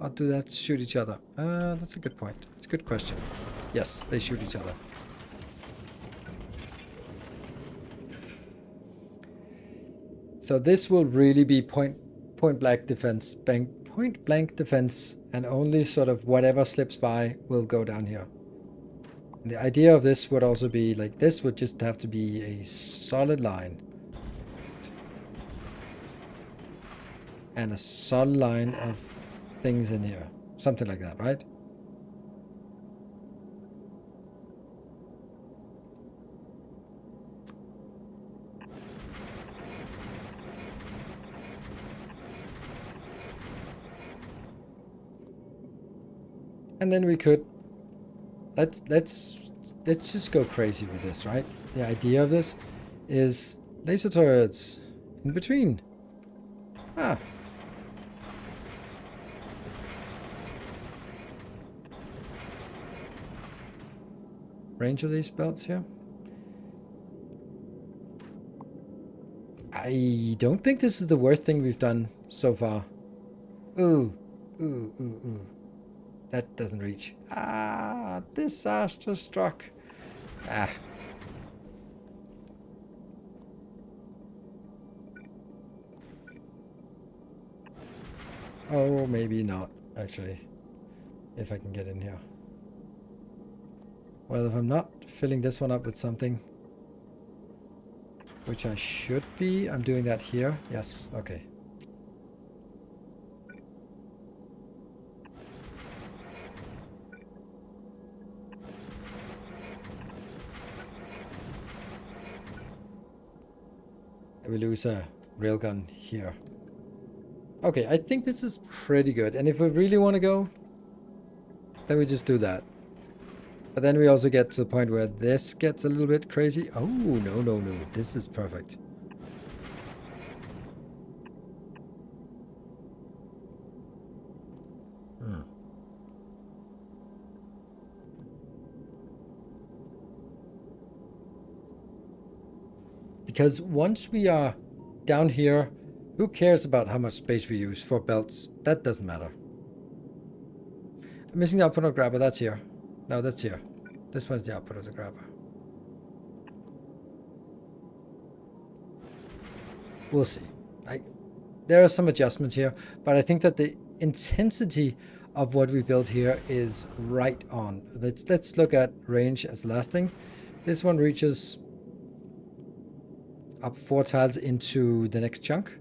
or do they have to shoot each other? That's a good point. It's a good question. Yes, they shoot each other. So this will really be point blank defense, point blank defense, and only sort of whatever slips by will go down here. And the idea of this would also be like this would just have to be a solid line. And a solid line of things in here. Something like that, right? And then we could let's just go crazy with this, right? The idea of this is laser turrets in between. Ah. Range of these belts here. I don't think this is the worst thing we've done so far. Ooh. Ooh, ooh, ooh. That doesn't reach. Ah, disaster struck. Ah. Oh, maybe not, actually. If I can get in here. Well, if I'm not filling this one up with something, which I should be, I'm doing that here. Yes, okay. We lose a railgun here. Okay, I think this is pretty good. And if we really want to go, then we just do that. But then we also get to the point where this gets a little bit crazy. Oh, no, no, no. This is perfect. Because once we are down here, who cares about how much space we use for belts? That doesn't matter. I'm missing the output of the grabber. That's here. No, that's here. This one's the output of the grabber. We'll see. There are some adjustments here, but I think that the intensity of what we built here is right on. Let's look at range as the last thing. This one reaches up 4 tiles into the next chunk.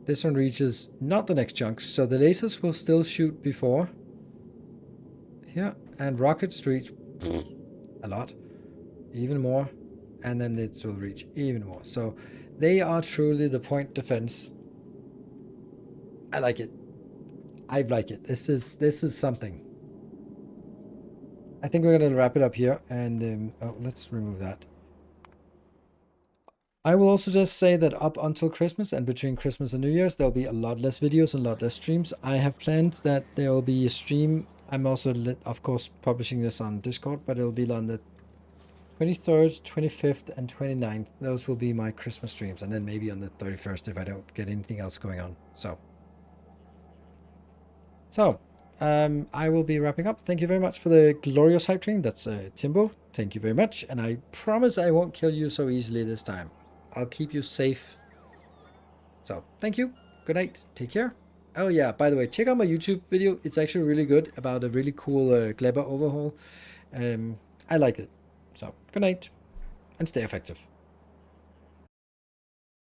This one reaches not the next chunk, so the lasers will still shoot before here, and rockets reach a lot, even more, and then this will reach even more. So they are truly the point defense. I like it. I like it. This is something. I think we're gonna wrap it up here, and oh, let's remove that. I will also just say that up until Christmas and between Christmas and New Year's, there'll be a lot less videos and a lot less streams. I have planned that there will be a stream. I'm also, of course, publishing this on Discord, but it'll be on the 23rd, 25th, and 29th. Those will be my Christmas streams, and then maybe on the 31st if I don't get anything else going on. So, I will be wrapping up. Thank you very much for the glorious hype train. That's Timbo. Thank you very much, and I promise I won't kill you so easily this time. I'll keep you safe. So, thank you. Good night. Take care. Oh yeah, by the way, check out my YouTube video. It's actually really good, about a really cool Glebber overhaul. I like it. So, good night and stay effective.